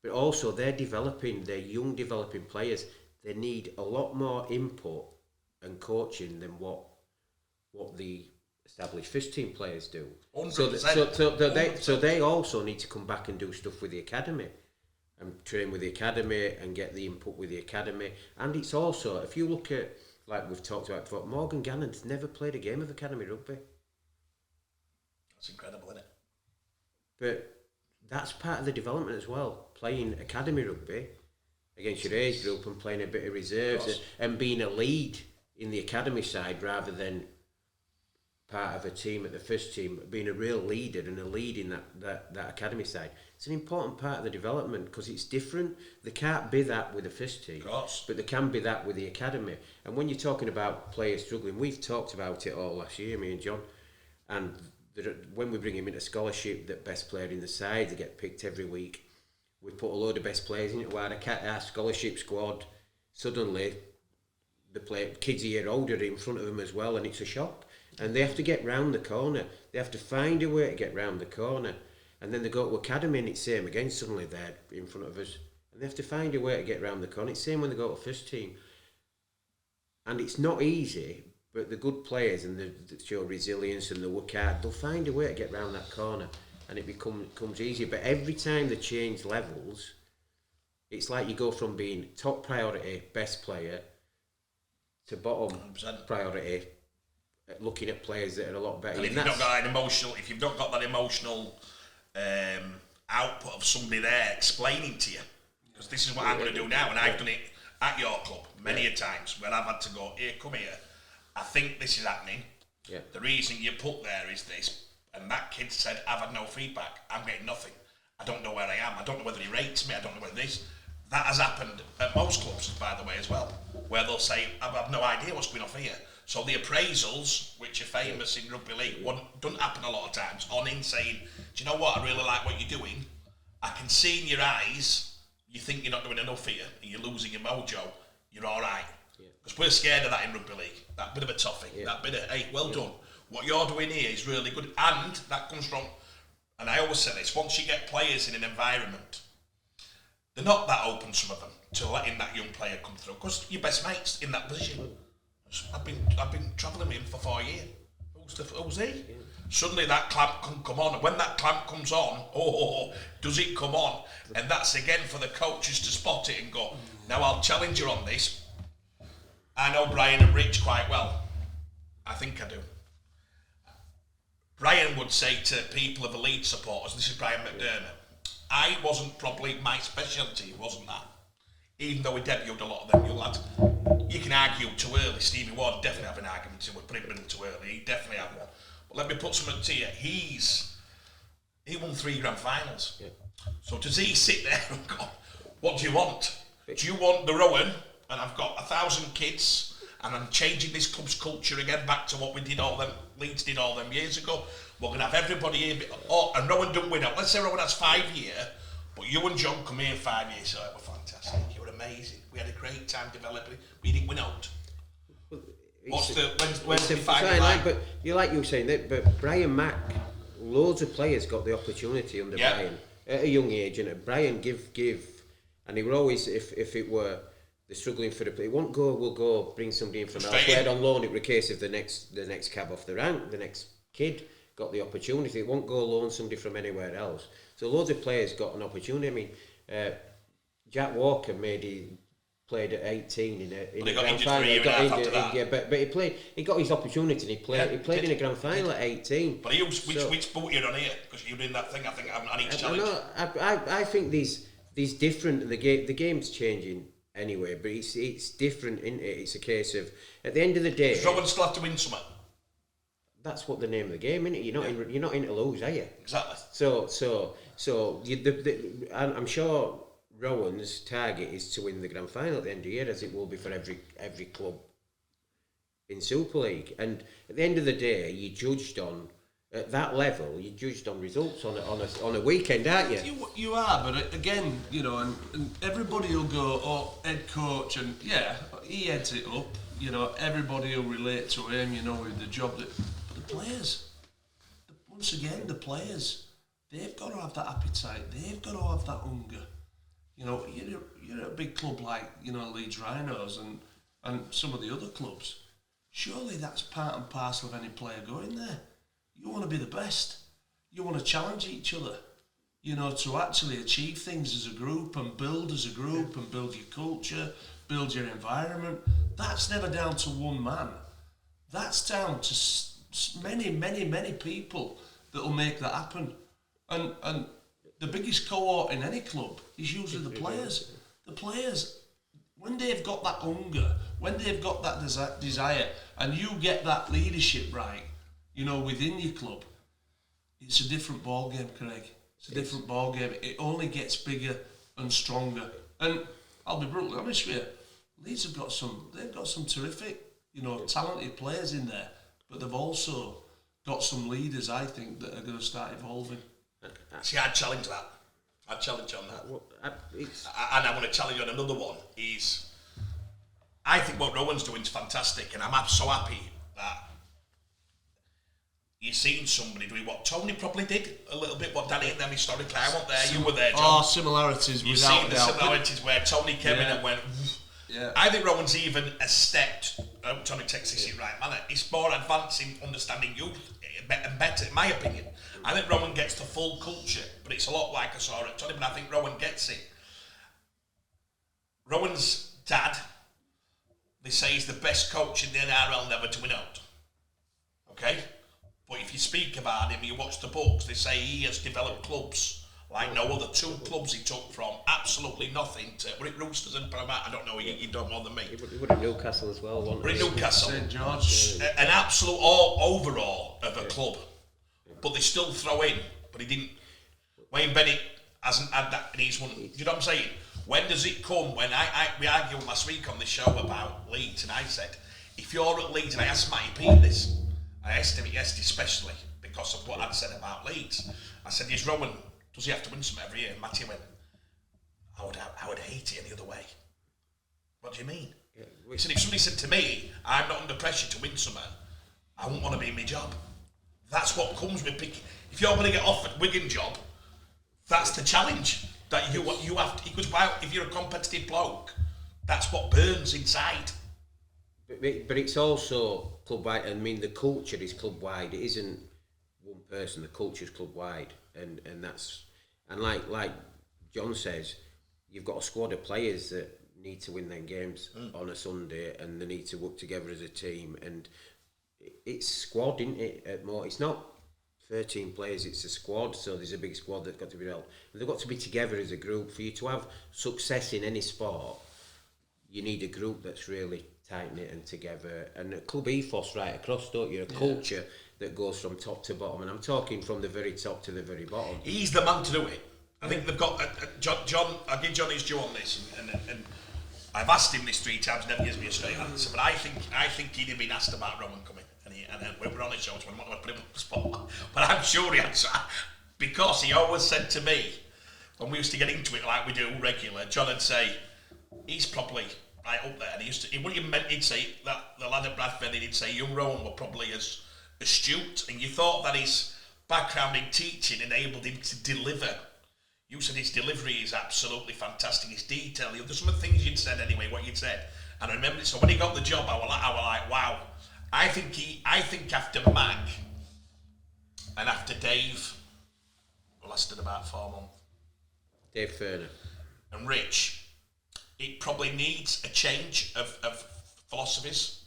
But also they're young developing players. They need a lot more input and coaching than what the established first team players do. 100%. So they also need to come back and do stuff with the academy and train with the academy and get the input with the academy. And it's also, if you look at, like we've talked about before, Morgan Gannon's never played a game of academy rugby. That's incredible, isn't it? But that's part of the development as well. Playing academy rugby against your age group and playing a bit of reserves and being a lead in the academy side rather than part of a team at the first team, being a real leader and a lead in that academy side. It's an important part of the development because it's different. They can't be that with the first team, but they can be that with the academy. And when you're talking about players struggling, we've talked about it all last year, me and John, and when we bring him into scholarship, that best player in the side, they get picked every week. We put a load of best players into our scholarship squad. Suddenly, the kids a year older in front of them as well, and it's a shock. And they have to get round the corner. They have to find a way to get round the corner. And then they go to academy and it's the same again. Suddenly they're in front of us. And they have to find a way to get round the corner. It's the same when they go to first team. And it's not easy, but the good players and the show resilience and the work hard, they'll find a way to get round that corner. And it becomes easier. But every time they change levels, it's like you go from being top priority, best player, to bottom 100%. priority, looking at players that are a lot better. And if you've not got that emotional output of somebody there explaining to you, because this is what I'm going to do now, and I've done it at your club many a times where I've had to go, here, come here, I think this is happening. Yeah. The reason you put there is this, and that kid said, I've had no feedback, I'm getting nothing. I don't know where I am, I don't know whether he rates me, I don't know whether this. That has happened at most clubs, by the way, as well, where they'll say, I've no idea what's going on here. So the appraisals, which are famous in rugby league, don't happen a lot of times, on in saying, do you know what, I really like what you're doing. I can see in your eyes, you think you're not doing enough here, and you're losing your mojo, you're all right. Because we're scared of that in rugby league, that bit of a toffee, that bit of, hey, well done. What you're doing here is really good, and that comes from, and I always say this, once you get players in an environment, they're not that open, some of them, to letting that young player come through, because your best mate's in that position. I've been travelling with him for 4 years. Who's he? Yeah. Suddenly that clamp can come on, and when that clamp comes on, does it come on? And that's again for the coaches to spot it and go, now I'll challenge you on this. I know Brian and Rich quite well. I think I do. Brian would say to people of the Leeds supporters, this is Brian McDermott, I wasn't probably my specialty, wasn't that? Even though we debuted a lot of them young lads. You can argue too early. Stevie Ward definitely have an argument to put him too early. He definitely have one. But let me put something to you. He won 3 grand finals. Yeah. So does he sit there and go, what do you want? Do you want the Rowan? And I've got 1,000 kids and I'm changing this club's culture again back to what we did Leeds did all them years ago. We're going to have everybody here. And Rowan don't win out. Let's say Rowan has 5 years, but you and John come here 5 years ago. It was fantastic. You were amazing. We had a great time developing. We didn't win out. When's the final line? But you were saying that. But Brian Mack, loads of players got the opportunity under Brian at a young age, and Brian give, and he would always, if it were they're struggling for the play, won't go. We'll go bring somebody in from elsewhere on loan. It was a case of the next cab off the rank, the next kid got the opportunity. It won't go loan somebody from anywhere else. So loads of players got an opportunity. I mean, Jack Walker played at 18 in a grand final. He got injured for a year and a half after that. But he played. He got his opportunity. And he played in a grand final at 18. But which boat you're on here? Because you're in that thing. I think I need to challenge. I think these different. The game's changing anyway, but it's different, isn't it? It's a case of at the end of the day. Does Rowan still have to win something? That's what the name of the game, isn't it? You're not in to lose, are you? Exactly. So I'm sure Rowan's target is to win the grand final at the end of the year, as it will be for every club in Super League. And at the end of the day, you judged on at that level. You judged on results on a weekend, aren't you? You are, but again, and everybody will go, oh, head coach, and he heads it up. Everybody will relate to him. With the job that. The players, once again, the players, they've got to have that appetite. They've got to have that hunger. You're a big club like Leeds Rhinos and some of the other clubs. Surely that's part and parcel of any player going there. You want to be the best. You want to challenge each other. To actually achieve things as a group and build as a group and build your culture, build your environment. That's never down to one man. That's down to many people that will make that happen, and the biggest cohort in any club is usually the players. The players, when they've got that hunger, when they've got that desire, and you get that leadership right, within your club, it's a different ball game, Craig. It's a different ball game. It only gets bigger and stronger. And I'll be brutally honest with you, Leeds have got some terrific, talented players in there. But they've also got some leaders, I think, that are going to start evolving. See, I'd challenge that. I'd challenge on that. And I want to challenge on another one. I think what Rowan's doing is fantastic, and I'm so happy that you've seen somebody doing what Tony probably did a little bit, what Danny and them historically. I wasn't there, you were there, John. Oh, similarities You've without seen the similarities where Tony came in and went... Yeah. I think Rowan's even a step. Tony takes this in right manner. He's more advanced in understanding youth and better, in my opinion. I think Rowan gets the full culture, but it's a lot like I saw at Tony. But I think Rowan gets it. Rowan's dad, they say, he's the best coach in the NRL never to win out. Okay, but if you speak about him, you watch the books. They say he has developed clubs like no other. 2 clubs he took from absolutely nothing to, were it Roosters and Paramount? I don't know, you don't more than me. He would at Newcastle as well, wasn't he? Newcastle. St George. An absolute overall of a club. But they still throw in, but he didn't. Wayne Bennett hasn't had that, and he's won. Do you know what I'm saying? When does it come? When we argued last week on this show about Leeds, and I said, if you're at Leeds, and I asked Matty Pete this, I asked him especially because of what I'd said about Leeds. I said, is Rowan, does he have to win something every year? And Matty went, I would hate it any other way. What do you mean? He said, if somebody said to me, I'm not under pressure to win something, I wouldn't want to be in my job. That's what comes with picking. If you're going to get offered Wigan job, that's the challenge that you have to. Because if you're a competitive bloke, that's what burns inside. But it's also club wide. I mean, the culture is club wide. It isn't one person. The culture's club wide, and like John says, you've got a squad of players that need to win their games on a Sunday, and they need to work together as a team. And it's squad, isn't it? It's not 13 players, it's a squad, so there's a big squad that's got to be held. They've got to be together as a group. For you to have success in any sport, you need a group that's really tight-knit and together, and a club ethos right across, don't you? A culture that goes from top to bottom, and I'm talking from the very top to the very bottom. He's the man to do it. I think they've got... John, I'll give John his due on this, and I've asked him this 3 times, never gives me a straight answer, but I think he'd have been asked about Rowan coming. And when we're on the show, so I'm not going to put him on the spot. But I'm sure he answered, because he always said to me, when we used to get into it like we do regular, John would say, he's probably right up there. And he wouldn't even meant, he'd say, that the lad at Bradford, he'd say, young Rowan were probably as astute. And you thought that his background in teaching enabled him to deliver. You said his delivery is absolutely fantastic, his detail. There's some of the things you'd said anyway, what you'd said. And I remember, so when he got the job, I was like, wow. I think after Mac and after Dave, who lasted about 4 months. Dave Ferner. And Rich, it probably needs a change of philosophies.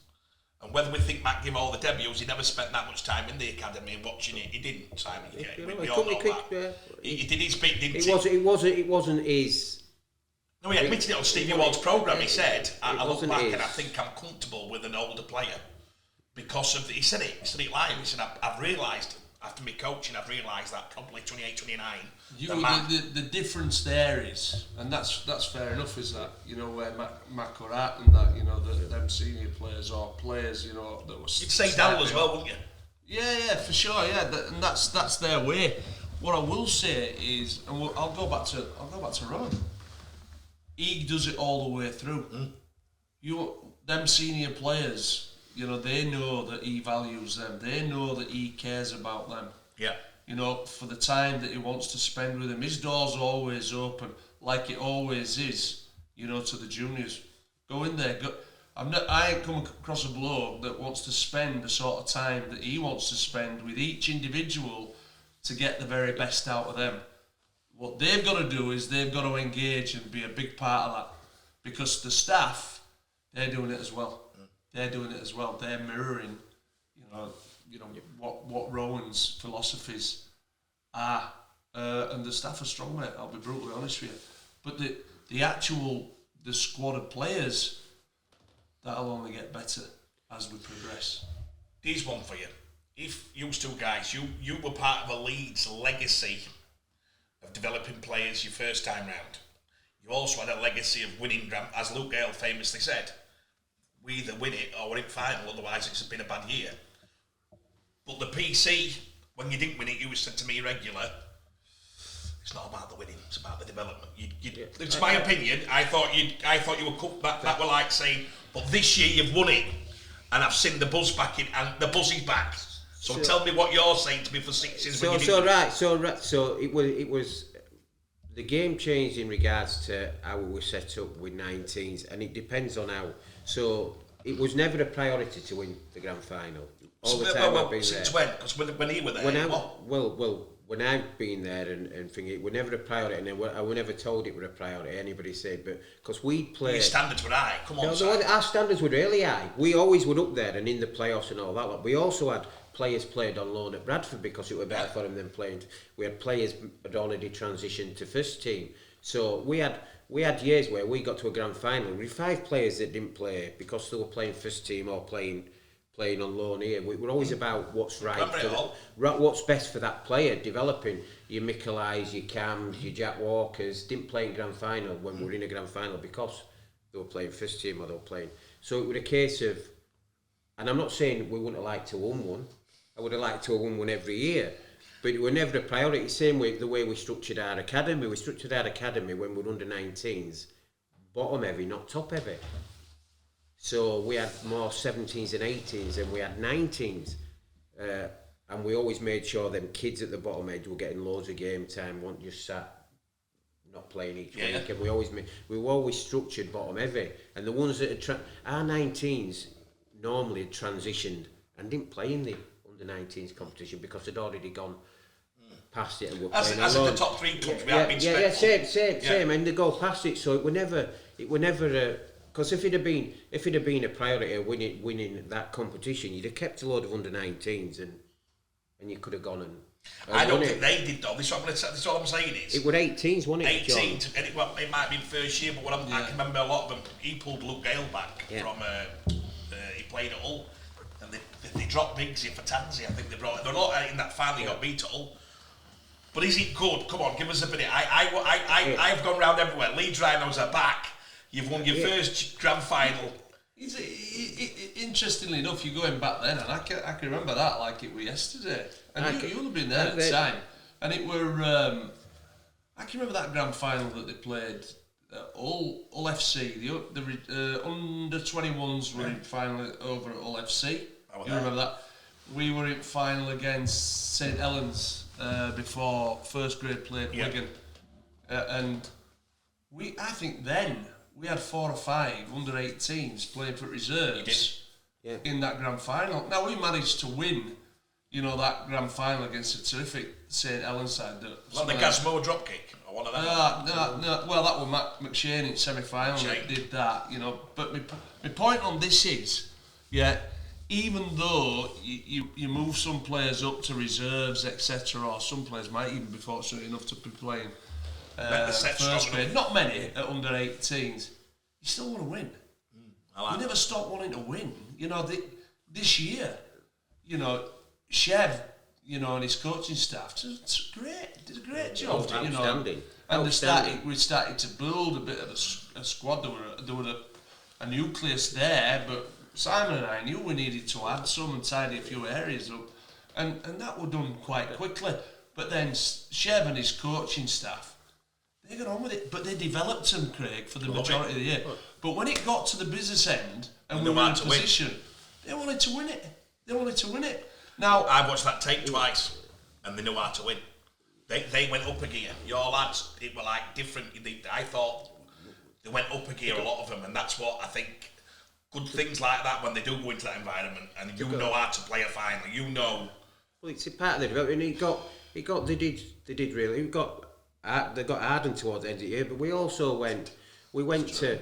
And whether we think Mac gave all the debuts, he never spent that much time in the academy and watching it. He didn't, Simon. We all know that. He did his bit, didn't he? It wasn't his. No, he admitted it on Stevie Ward's programme. He said, I look back and I think I'm comfortable with an older player because of he said it live. He said, I've realised, after me coaching, I've realised that probably 28, 29. The difference there is, and that's fair enough, is that, where Mac or Art and that, them senior players or players, that was... You'd say Dal as well, wouldn't you? Yeah, for sure, yeah, and that's their way. What I will say is, and I'll go back to Rowan. He does it all the way through. Them senior players, they know that he values them. They know that he cares about them. Yeah. For the time that he wants to spend with them. His door's always open, like it always is, to the juniors. Go in there. I ain't come across a bloke that wants to spend the sort of time that he wants to spend with each individual to get the very best out of them. What they've got to do is they've got to engage and be a big part of that, because the staff, they're doing it as well. They're doing it as well. They're mirroring, what Rowan's philosophies are, and the staff are strong, mate. I'll be brutally honest with you. But the squad of players, that'll only get better as we progress. Here's one for you. If you two guys, you were part of a Leeds legacy of developing players your first time round. You also had a legacy of winning, as Luke Gale famously said, we either win it or we're in final, otherwise it's been a bad year. But the PC, when you didn't win it, you said to me regular, it's not about the winning, it's about the development. It's my opinion. I thought you were cooked that were like saying, but this year you've won it, and I've seen the buzz back in, and the buzz is back. So tell me what you're saying to me for sixes. So it was the game changed in regards to how we were set up with 19s, and it depends on how. So it was never a priority to win the grand final. All the time I've been since there. Since when? Because when he were there. When I've been there and thinking it was never a priority, and I was never told it was a priority. Anybody said, but because we played, your standards were high. Come on, our standards were really high. We always were up there and in the playoffs and all that. But we also had players played on loan at Bradford because it was better for them than playing. We had players had already transitioned to first team, so we had years where we got to a grand final with 5 players that didn't play because they were playing first team or playing on loan here. We were always about what's right, what's best for that player, developing your Mikelais, your Cams, your Jack Walkers. Didn't play in grand final when we were in a grand final because they were playing first team or they were playing. So it was a case of, and I'm not saying we wouldn't have liked to win one. I would have liked to have won one every year, but it was never a priority. Same way the way we structured our academy. We structured our academy when we were under 19s, bottom heavy, not top heavy. So we had more 17s and 18s and we had 19s. And we always made sure them kids at the bottom edge were getting loads of game time, weren't just sat not playing each week. And we were always structured bottom heavy. And the ones that had our 19s normally had transitioned and didn't play in the under 19s competition because they'd already gone past it and were playing as in the top 3 clubs. Same, and they go past it. So it were never because if it had been a priority of winning that competition, you'd have kept a load of under 19s and you could have gone and. I don't think they did though. This is what I'm saying is. It were 18s, wasn't it? 18s, and it might be the first year, but I can remember a lot of them. He pulled Luke Gale back from. He played at Hull, and they dropped Biggsy for Tansy. I think they brought. They're not in that final. They got beat at Hull. But is it good? Come on, give us a minute. I've gone round everywhere. Leeds Rhinos are back. You've won your first grand final. Interestingly enough, you're going back then, and I can remember that like it was yesterday. And you would have been there at the time. And it were, I can remember that grand final that they played. Hull FC, the under 21s were in final over at Hull FC. You remember that? We were in final against St Helens before first grade played Wigan, and I think then we had 4 or 5 under 18s playing for reserves in that grand final. Now we managed to win, that grand final against a terrific St Helens side. Like the Gazmo dropkick. One of them. No. Well, that was Matt McShane in semi-final that did that, But my point on this is, even though you move some players up to reserves, etc., or some players might even be fortunate enough to be playing first grade, not many at under 18s, you still want to win. You never stop wanting to win. This year, Chev, and his coaching staff, it's great. Did a great job. Outstanding. And we started to build a bit of a squad. There were a nucleus there, but Simon and I knew we needed to add some and tidy a few areas up, and that was done quite quickly. But then Chev and his coaching staff, they got on with it, but they developed them, Craig, for the majority of the year. But when it got to the business end and we were in position, they wanted to win it. Now I watched that tape twice, and they knew how to win. They went up a gear. Your lads, it were like different. I thought they went up a gear, a lot of them, and that's what I think. Good things like that when they do go into that environment, and you know how to play a final. Well, it's a part of the development. They did really. They got Arden towards the end of the year, but we also went to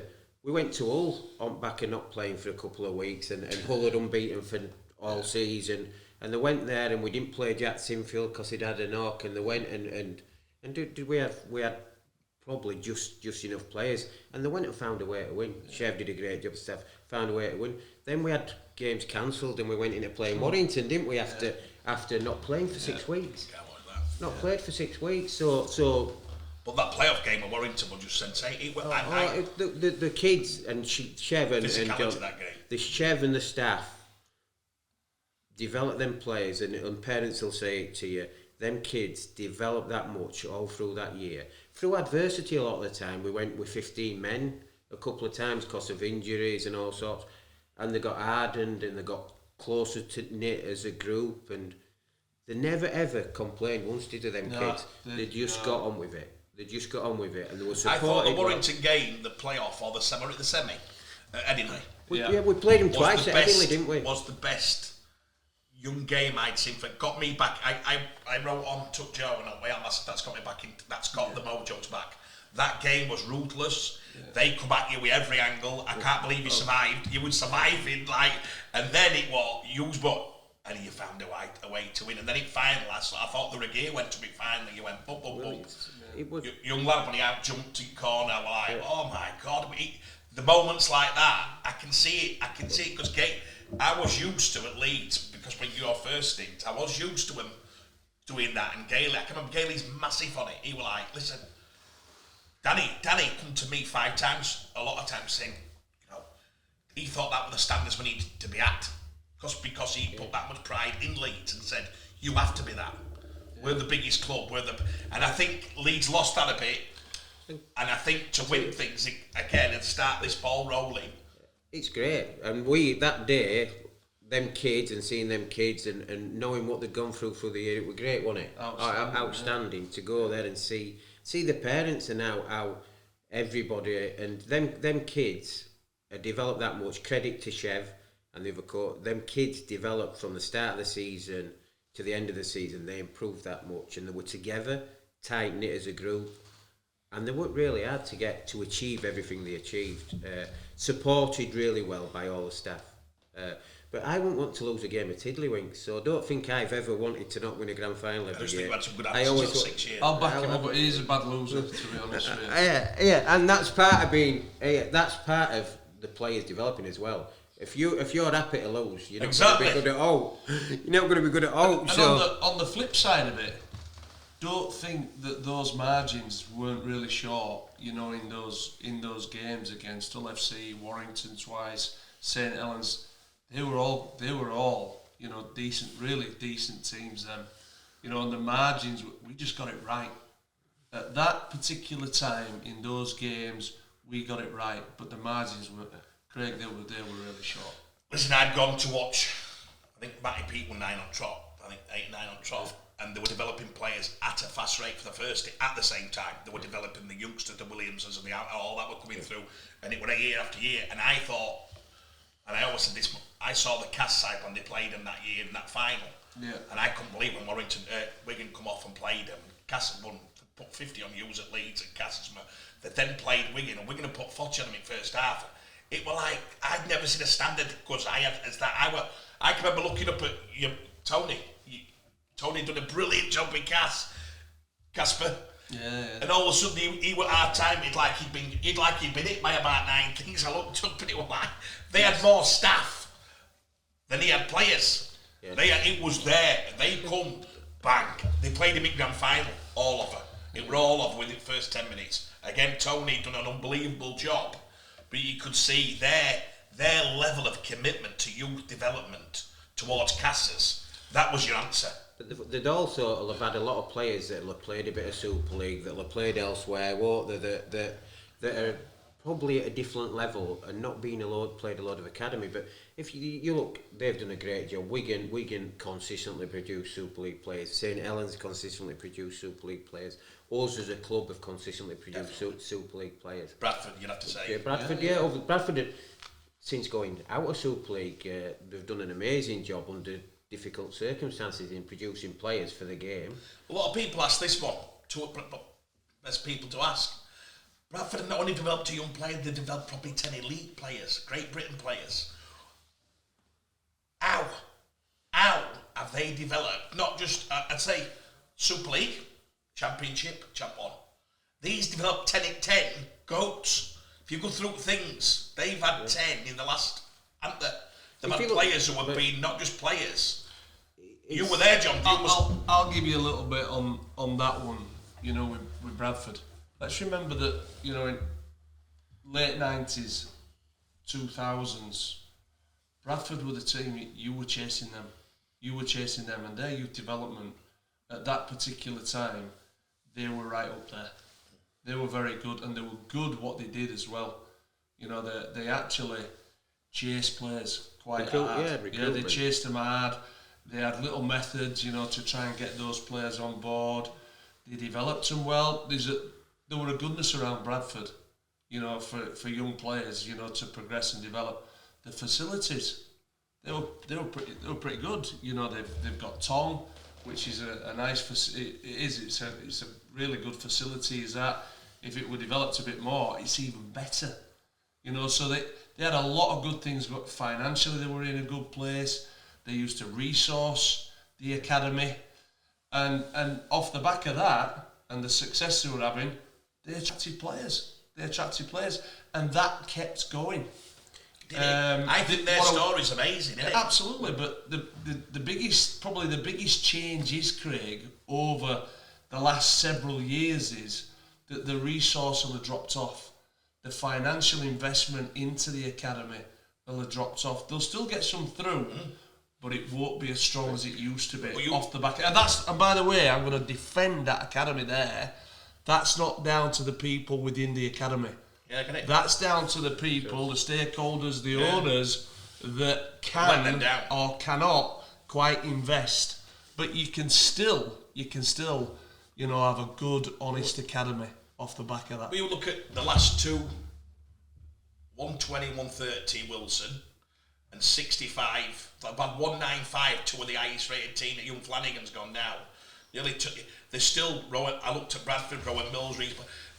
Hull on back and not playing for a couple of weeks, and Hull had unbeaten for all season. And they went there, and we didn't play Jack Sinfield because he'd had a knock. And they went and we had probably just enough players, and they went and found a way to win. Chev did a great job, Steph found a way to win. Then we had games cancelled, and we went into playing Warrington, didn't we? After not playing for 6 weeks, played for 6 weeks. So. But that playoff game at Warrington was just sensational. The kids and Chev and John, the Chev and the staff. Develop them players, and parents will say it to you, them kids develop that much all through that year. Through adversity a lot of the time, we went with 15 men a couple of times because of injuries and all sorts, and they got hardened and they got closer to knit as a group, and they never ever complained once, did they, them kids? They just got on with it. And they were supported. I thought the Warrington game, the playoff or the semi at Headingley. We played them twice at Headingley, didn't we? Was the best young game I'd seen. For got me back. I wrote on Tuck Joe and that's got me back in. That's got the mojo's back. That game was ruthless. They come at you with every angle. I can't believe you survived. You were surviving and then it was used, and you found a way to win. And then it finally, I thought the Regeer went to it finally. You went boom, boom, boom. Young lad when he out jumped in corner, oh my God. The moments like that, I can see it because I was used to at Leeds, because when your first stint, I was used to him doing that. And Gailey, I can remember Gailey's massive on it. He was like, listen, Danny come to me 5 times, a lot of times saying, he thought that were the standards we needed to be at. Because he put that much pride in Leeds and said, you have to be that. We're the biggest club. And I think Leeds lost that a bit. And I think to win things again and start this ball rolling, it's great. And that day, them kids and seeing them kids and knowing what they'd gone through the year, it was great, wasn't it? Outstanding to go there and see the parents and how everybody and them kids developed that much. Credit to Chev and the other coach. Them kids developed from the start of the season to the end of the season. They improved that much, and they were together, tight knit as a group. And they worked really hard to achieve everything they achieved. Supported really well by all the staff. But I wouldn't want to lose a game at Tiddlywinks, so I don't think I've ever wanted to not win a grand final every year. I always 6 years. I'll back him up, but he is a bad loser, to be honest with you. Yeah, and that's part of the players developing as well. If you're happy to lose, you're not going to be good at all. You're not going to be good at all. And on the flip side of it, don't think that those margins weren't really short. In those games against Hull FC, Warrington twice, St Helens, they were all decent, really decent teams. Then, and the margins, we just got it right. At that particular time in those games, we got it right, but the margins were, Craig, they were really short. Listen, I'd gone to watch, I think Matty Peake were 9 on trot, I think 8, 9 on trot, and they were developing players at a fast rate for the first, at the same time. They were developing the youngsters, the Williamses, and all that were coming through, and it were year after year, and I thought, and I always said this, I saw the Cass side when they played them that year in that final, and I couldn't believe when Wigan come off and played them. Cass had won, put 50 on Hughes at Leeds, and Cass they then played Wigan, and Wigan had put 40 on them in first half. It were like, I'd never seen a standard, because I can remember looking up at Tony. Tony done a brilliant job with Casper. Yeah. And all of a sudden he were our time. He'd like he'd been hit by about 9 things. I looked up and it was like they had more staff than he had players. Yeah. It was there. They come bang. They played him in grand final, all of it. It were all over within the first 10 minutes. Again, Tony done an unbelievable job, but you could see their level of commitment to youth development towards Cassers. That was your answer. But they'd also have had a lot of players that have played a bit of Super League, that have played elsewhere, won't they, that are probably at a different level and not being played a lot of academy. But if you look, they've done a great job. Wigan consistently produce Super League players. St Helens consistently produce Super League players. Us as a club have consistently produced Super League players. Bradford, you'd have to say. Yeah, Bradford, Bradford, since going out of Super League, they've done an amazing job under difficult circumstances in producing players for the game. A lot of people ask this one, best people to ask. Bradford have not only developed a young player, they've developed probably 10 elite players, Great Britain players. How have they developed, not just, I'd say, Super League, Championship, Champ 1. These developed 10 goats. If you go through things, they've had 10 in the last, haven't they? They've had players who have been not just players. You were there, John. I'll give you a little bit on that one, with Bradford. Let's remember that, in late 90s, 2000s, Bradford were the team, you were chasing them. And their youth development at that particular time, they were right up there. They were very good, and they were good what they did as well. They actually chased players quite hard. Yeah, they chased them hard. They had little methods, to try and get those players on board. They developed them well. There were a goodness around Bradford, for young players, to progress and develop. The facilities, they were pretty good. They've got Tong, which is a nice facility. It's a really good facility. Is that if it were developed a bit more, it's even better. So they had a lot of good things, but financially they were in a good place. They used to resource the academy, and off the back of that and the success they were having, they attracted players, and that kept going. I think their story's amazing, isn't it? Absolutely, but the biggest changes, Craig, over the last several years is that the resource will have dropped off. The financial investment into the academy will have dropped off. They'll still get some through, but it won't be as strong as it used to be off the back. And by the way, I'm going to defend that academy there. That's not down to the people within the academy. Yeah, that's down to the people, the stakeholders, the owners that can or cannot quite invest. But you can still, have a good, honest academy off the back of that. We look at the last two, 120, 130 Wilson, and 65. About 195, two of the highest rated team at Young Flanagan's gone now. They're still Rowan. I looked at Bradford, Rowan Mills,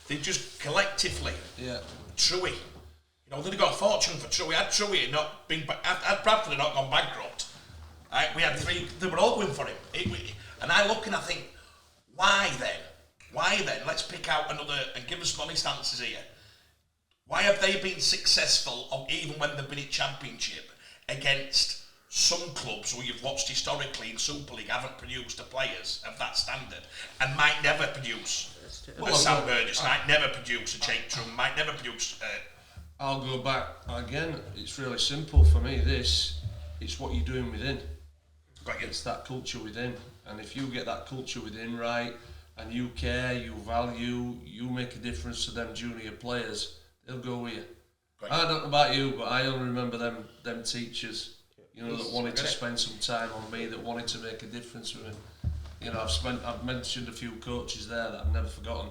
they just collectively. Yeah. Truey. They've got a fortune for Truey. Had Truey not been, had Bradford not gone bankrupt, we had 3. They were all going for him. And I look and I think, why then? Let's pick out another and give us some honest answers here. Why have they been successful, even when they've been in Championship, against some clubs who you've watched historically in Super League haven't produced the players of that standard and might never produce a Sam Burgess, might never produce a Jake Trum, might never produce... I'll go back again. It's really simple for me. It's what you're doing within. It's that culture within. And if you get that culture within right, and you care, you value, you make a difference to them junior players, they'll go with you. Great. I don't know about you, but I only remember them teachers, that wanted to spend some time on me, that wanted to make a difference with me. I've mentioned a few coaches there that I've never forgotten.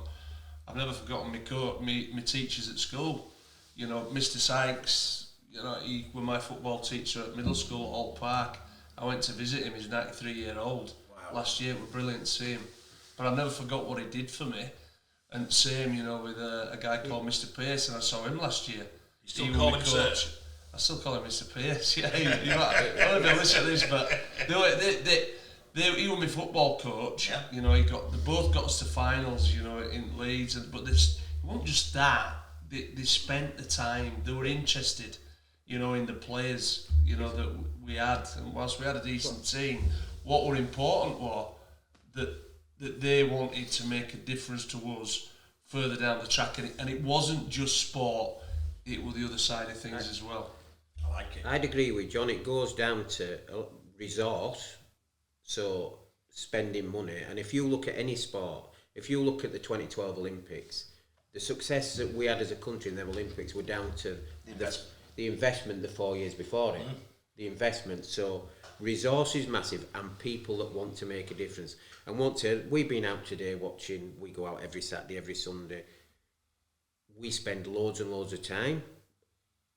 I've never forgotten my teachers at school. Mr. Sykes, he was my football teacher at middle school at Holt Park. I went to visit him, he's 93-year-old. Wow. Last year, it was brilliant to see him. But I never forgot what he did for me. And same, with a guy called Mr. Pearce, and I saw him last year. You still call him sir? I still call him Mr. Pearce. Yeah, I don't know if you listen to this, but he was my football coach. Yeah. They both got us to finals, in Leeds, but it wasn't just that. They spent the time. They were interested, in the players, that we had. And whilst we had a decent team, what were important was that they wanted to make a difference to us further down the track, and it wasn't just sport. It was the other side of things as well. I like it. I'd agree with John. It goes down to resource, so spending money. And if you look at any sport, if you look at the 2012 Olympics, the success that we had as a country in the Olympics were down to the investment the 4 years before it. The investment. So resource is massive, and people that want to make a difference. And we've been out today watching, we go out every Saturday, every Sunday. We spend loads and loads of time,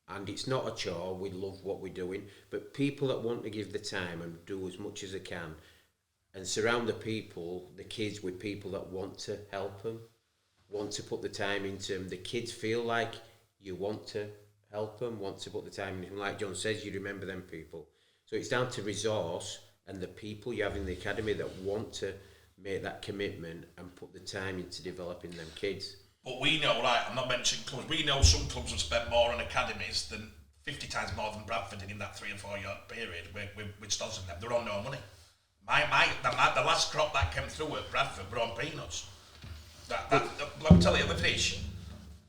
and it's not a chore. We love what we're doing, but people that want to give the time and do as much as they can, and surround the kids with people that want to help them, want to put the time into them. The kids feel like you want to help them, want to put the time in. And like John says, you remember them people. So it's down to resource and the people you have in the academy that want to make that commitment and put the time into developing them kids. But we know, I'm not mentioning clubs, we know some clubs have spent more on academies than 50 times more than Bradford did in that 3 or 4 year period with Stods and them. They're on no money. The last crop that came through at Bradford were on peanuts. Let me tell you the fish.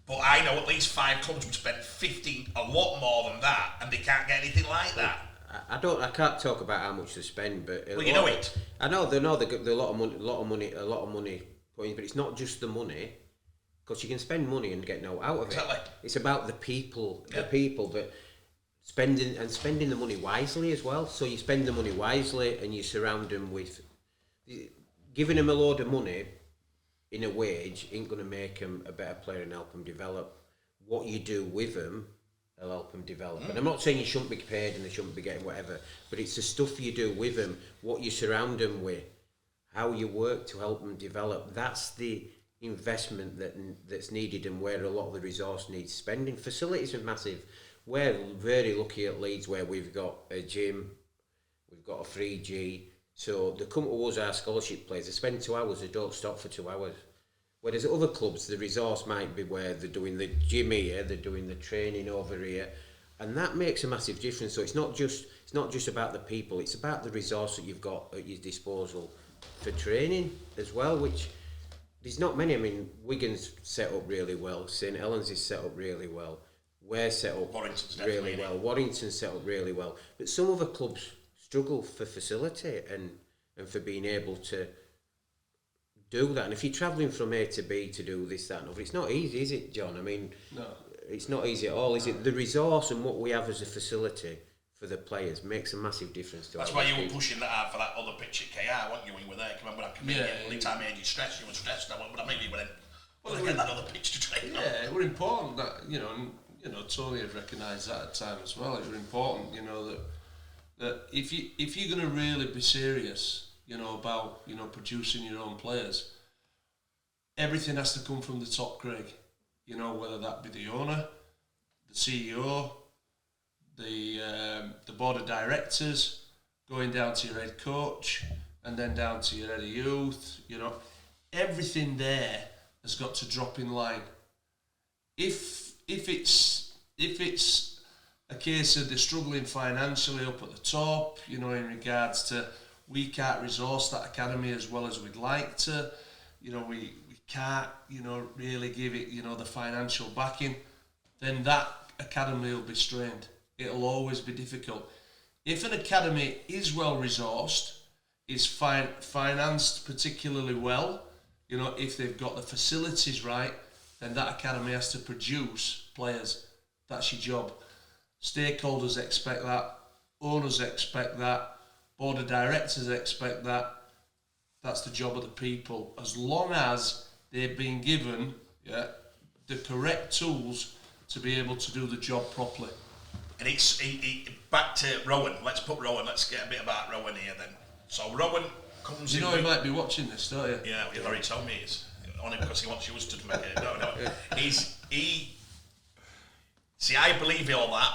But I know at least 5 clubs would spend 15, a lot more than that, and they can't get anything like that. I can't talk about how much they spend, but well, you know it. I know they get a lot of money put in, but it's not just the money, because you can spend money and get no out of exactly. it. It's about the people, that spending the money wisely as well. So you spend the money wisely, and you surround them with giving them a load of money in a wage ain't going to make them a better player and help them develop. What you do with them will help them develop. And I'm not saying you shouldn't be paid and they shouldn't be getting whatever, but it's the stuff you do with them, what you surround them with, how you work to help them develop. That's the investment that's needed, and where a lot of the resource needs spending. Facilities are massive. We're very lucky at Leeds where we've got a gym, we've got a 3G. So they come to us, our scholarship players, they spend 2 hours, they don't stop for 2 hours. Whereas at other clubs, the resource might be where they're doing the gym here, they're doing the training over here, and that makes a massive difference. So it's not just about the people, it's about the resource that you've got at your disposal for training as well, which there's not many. I mean, Wigan's set up really well, St Helens is set up really well, we're set up really well, Warrington's set up really well, but some other clubs struggle for facility and for being able to do that. And if you're travelling from A to B to do this, that and other, it's not easy, is it, John? I mean, no, it's not easy at all, is it? The resource and what we have as a facility for the players makes a massive difference to us. That's why you were pushing that hard for that other pitch at KR, weren't you, when you were there? Remember that committee? Every time I made you stressed, you were stressed. But I maybe you were then, well, get that other pitch to train on. Yeah, it was important that, Tony had recognised that at the time as well. It was important, that if you're going to really be serious, about producing your own players, everything has to come from the top, Craig. Whether that be the owner, the CEO, the board of directors, going down to your head coach, and then down to your head of youth. Everything there has got to drop in line. If it's a case of they're struggling financially up at the top, in regards to we can't resource that academy as well as we'd like to, we can't, really give it, the financial backing, then that academy will be strained. It'll always be difficult. If an academy is well resourced, is financed particularly well, You know, if they've got the facilities right, then that academy has to produce players. That's your job. Stakeholders expect that. Owners expect that. Board of directors expect that. That's the job of the people. As long as they've been given the correct tools to be able to do the job properly. And it's back to Rowan. Let's put Rowan. Let's get a bit about Rowan here then. So Rowan comes in. You know he might be watching this, don't you? Yeah, he's already told me he is. Only because he wants us to make it. No. See, I believe all that.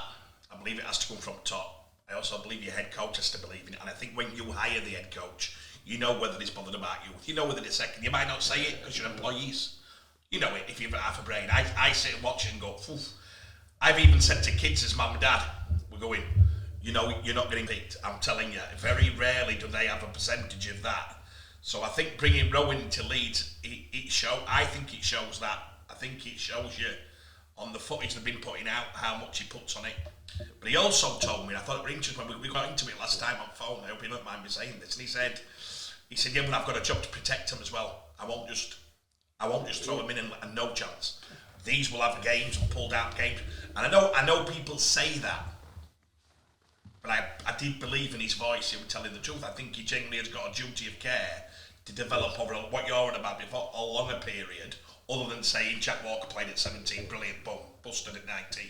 I believe it has to come from top. I also believe your head coach has to believe in it. And I think when you hire the head coach, you know whether he's bothered about you. You know whether they're second. You might not say it because you're employees. You know it if you've got half a brain. I sit and watch it and go, Poof. I've even said to kids as mum and dad, we're going, you know, you're not getting picked. I'm telling you, very rarely do they have a percentage of that. So I think bringing Rowan to Leeds, I think it shows that. I think it shows you on the footage they've been putting out how much he puts on it. But he also told me, and I thought it was interesting when we got into it last time on phone, I hope you don't mind me saying this, and he said, yeah, but I've got a job to protect them as well. I won't just throw them in and no chance. These will have games and pulled out games. And I know people say that, but I did believe in his voice. He was telling the truth. I think he genuinely has got a duty of care to develop over what you're on about before a longer period, other than saying Jack Walker played at 17, brilliant, boom, busted at 19.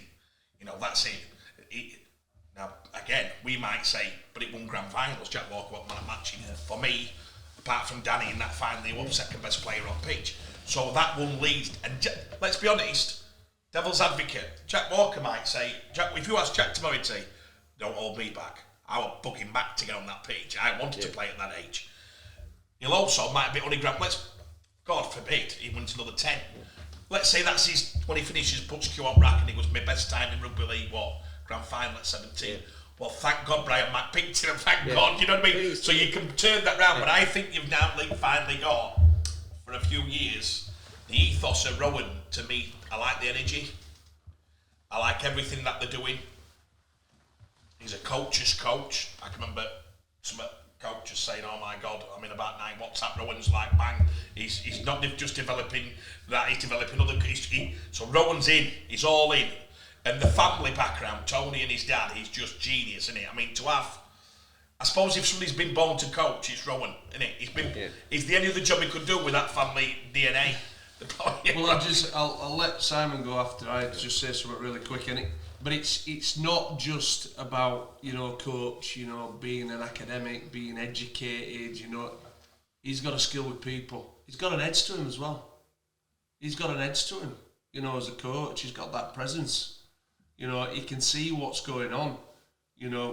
You know, that's it. Now, again, we might say, but it won grand finals. Jack Walker wasn't man at matching. For me, apart from Danny in that final, he was second best player on pitch. So that one leads, and let's be honest, devil's advocate, Jack Walker might say, if you ask Jack tomorrow, he'd say, don't hold me back. I will bug him back to get on that pitch. I wanted to play at that age. He'll also might be only grand, God forbid, he wins another 10. Let's say that's when he finishes, puts Q on rack and he was my best time in rugby league, grand final at 17. Yeah. Well, thank God Brian Mack picked him, thank God, you know what I mean? So you can turn that round, but I think you've now finally got, for a few years, the ethos of Rowan, to me, I like the energy. I like everything that they're doing. He's a coach's coach. I can remember some coaches saying, oh my God, I'm in about 9, what's that? Rowan's like, bang. He's not just developing that, he's developing other... So Rowan's in, he's all in. And the family background, Tony and his dad, he's just genius, isn't it? I mean, to have... I suppose if somebody's been born to coach, it's Rowan, isn't it? He's the only other job he could do with that family DNA. Well, I'll let Simon go after I just say something really quick, innit? But it's not just about, coach, being an academic, being educated, he's got a skill with people. He's got an edge to him as well. He's got an edge to him, as a coach. He's got that presence. He can see what's going on,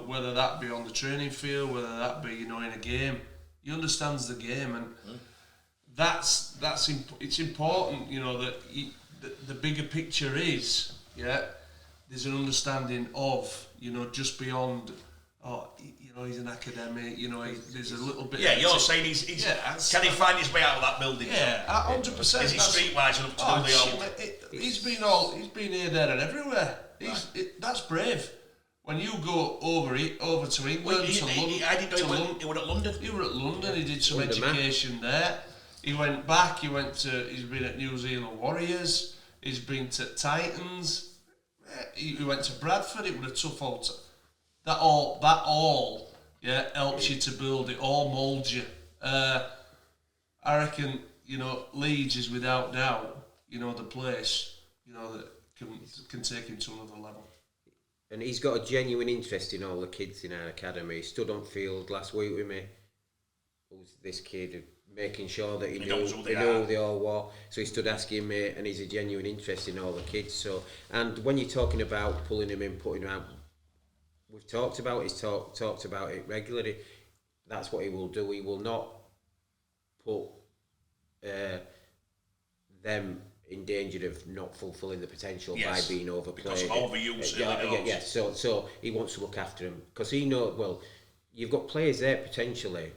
whether that be on the training field, whether that be, in a game. He understands the game, and it's important, that the bigger picture is, there's an understanding of, just beyond, he's an academic, there's a little bit... Yeah, you're saying he's can he find his way out of that building? Yeah, 100%. Is he streetwise enough to do the old... He's been here, there and everywhere. That's brave. When you go over to England, he were at London. He were at London, he did some education there. He went back, he's been at New Zealand Warriors, he's been to Titans, he went to Bradford, it was a tough old time. That all helps you to build, it all moulds you. I reckon, Leeds is without doubt, the place, that can take him to another level. And he's got a genuine interest in all the kids in our academy. He stood on field last week with me. Who's this kid? Making sure that he knew who they all were. So he stood asking me, and he's a genuine interest in all the kids. So, and when you're talking about pulling him in, putting him out, we've talked about it. He's talked about it regularly. That's what he will do. He will not put them in danger of not fulfilling the potential by being overplayed. Because of overuse. Yeah. So he wants to look after them because he knows. Well, you've got players there potentially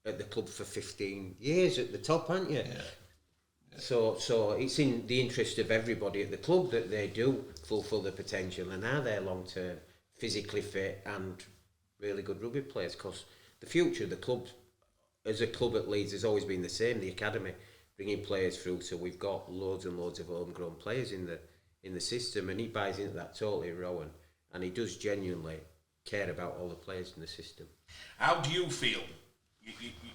at the club for 15 years at the top, aren't you? Yeah. So it's in the interest of everybody at the club that they do fulfil the potential, and are they long term, physically fit and really good rugby players. Because the future of the club, as a club at Leeds, has always been the same. The academy, bringing players through. So we've got loads and loads of homegrown players in the system, and he buys into that totally, Rowan, and he does genuinely care about all the players in the system. How do you feel? You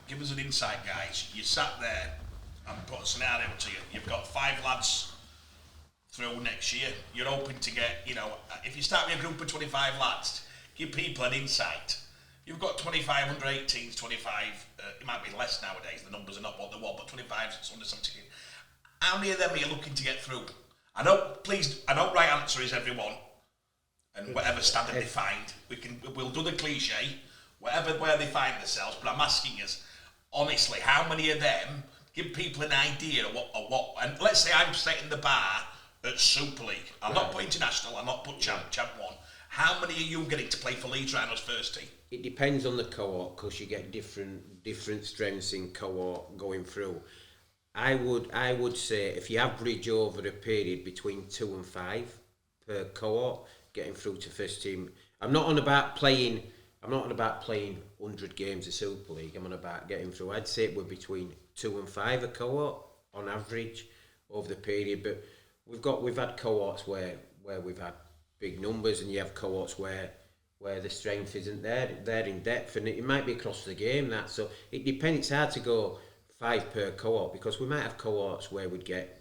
give us an insight, guys. You sat there and put a scenario to you. You've got 5 lads through next year. You're hoping to get, if you start with a group of 25 lads, give people an insight. You've got 25 under 18s, 25, it might be less nowadays, the numbers are not what they want, but 25 under 17. How many of them are you looking to get through? I know right answer is everyone, and whatever standard they find, we'll do the cliche, where they find themselves, but I'm asking us, honestly, how many of them, give people an idea of what, and let's say I'm setting the bar at Super League. I'll not put international, I'll not put champ 1. How many are you getting to play for Leeds Rhinos first team? It depends on the cohort, because you get different strengths in cohort going through. I would say if you average over a period between 2 and 5 per cohort, getting through to first team. I'm not on about playing 100 games of Super League. I'm on about getting through. I'd say it would between 2 and 5 a cohort on average over the period. But we've had cohorts where we've had big numbers, and you have cohorts where the strength isn't there. They're in depth, and it might be across the game. That so it depends. It's hard to go 5 per cohort, because we might have cohorts where we'd get.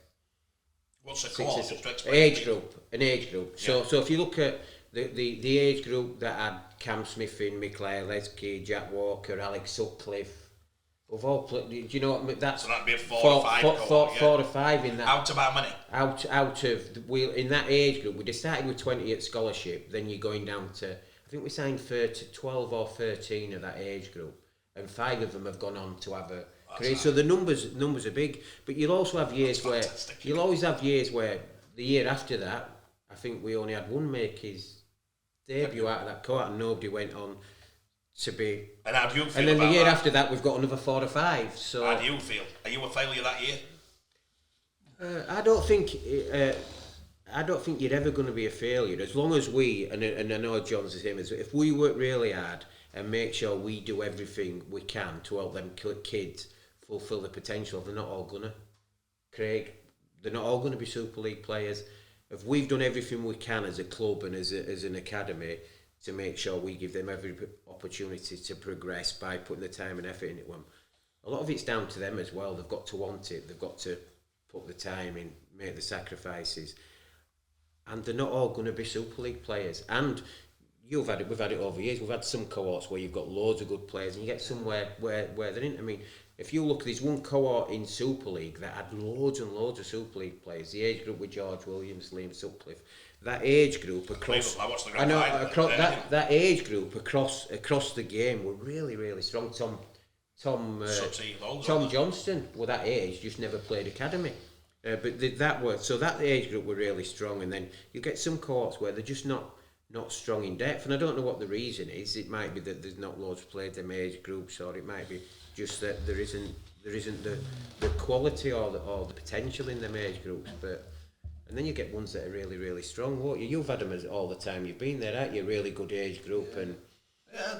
What's a cohort? An age group. Yeah. So if you look at the age group that had Cam Smith in, Michael Lesky, Jack Walker, Alex Sutcliffe, we've all played. Do you know what I mean? That's so that'd be a 4 or 5 cohort, 4 or 5 in that. Out of how many? Out of in that age group, we started with 20 at scholarship. Then you're going down to, I think we signed 12 or 13 of that age group, and 5 of them have gone on to have a career. So the numbers are big, but you'll also have years where you'll always have years where the year after that, I think we only had one make his debut out of that cohort, and nobody went on to be. And how do you feel? And then about the year that? after that, we've got another 4 or 5. So how do you feel? Are you a failure that year? I don't think you're ever going to be a failure, as long as we, and I know John's the same, as if we work really hard and make sure we do everything we can to help them kids fulfil the potential. They're not all gonna, Craig. They're not all going to be Super League players. If we've done everything we can as a club and as an academy to make sure we give them every opportunity to progress by putting the time and effort into them, a lot of it's down to them as well. They've got to want it. They've got to put the time in, make the sacrifices, and they're not all going to be Super League players. And we've had it over years. We've had some cohorts where you've got loads of good players, and you get somewhere where they're in. I mean, if you look, there's one cohort in Super League that had loads and loads of Super League players. The age group with George Williams, Liam Sutcliffe. That age group across, that age group across the game were really, really strong. Tom Johnston, well, that age just never played academy, but that age group were really strong. And then you get some cohorts where they're just not strong in depth, and I don't know what the reason is. It might be that there's not loads played them age groups, or it might be just that there isn't the quality or the potential in them age groups. And then you get ones that are really, really strong, won't you? You've had them all the time you've been there, haven't you? Really good age group. And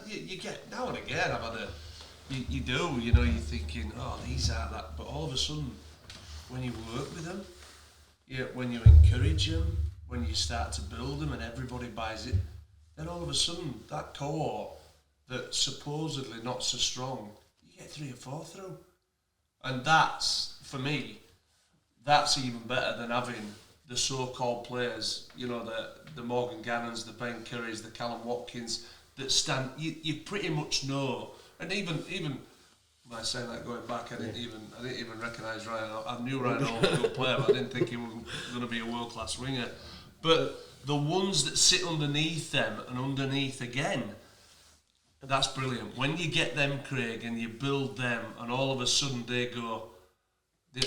you get, now and again, I've had you do, you're thinking, oh, these aren't that, but all of a sudden, when you work with them, when you encourage them, when you start to build them and everybody buys it, then all of a sudden, that cohort that's supposedly not so strong, you get 3 or 4 through. And that's, for me, that's even better than having the so-called players, the Morgan Gannons, the Ben Currys, the Callum Watkins, that stand, you pretty much know. And even when I say that going back, I didn't even recognise Ryan. I knew Ryan was a good player, but I didn't think he was going to be a world-class winger. But the ones that sit underneath them and underneath again, that's brilliant. When you get them, Craig, and you build them, and all of a sudden they go,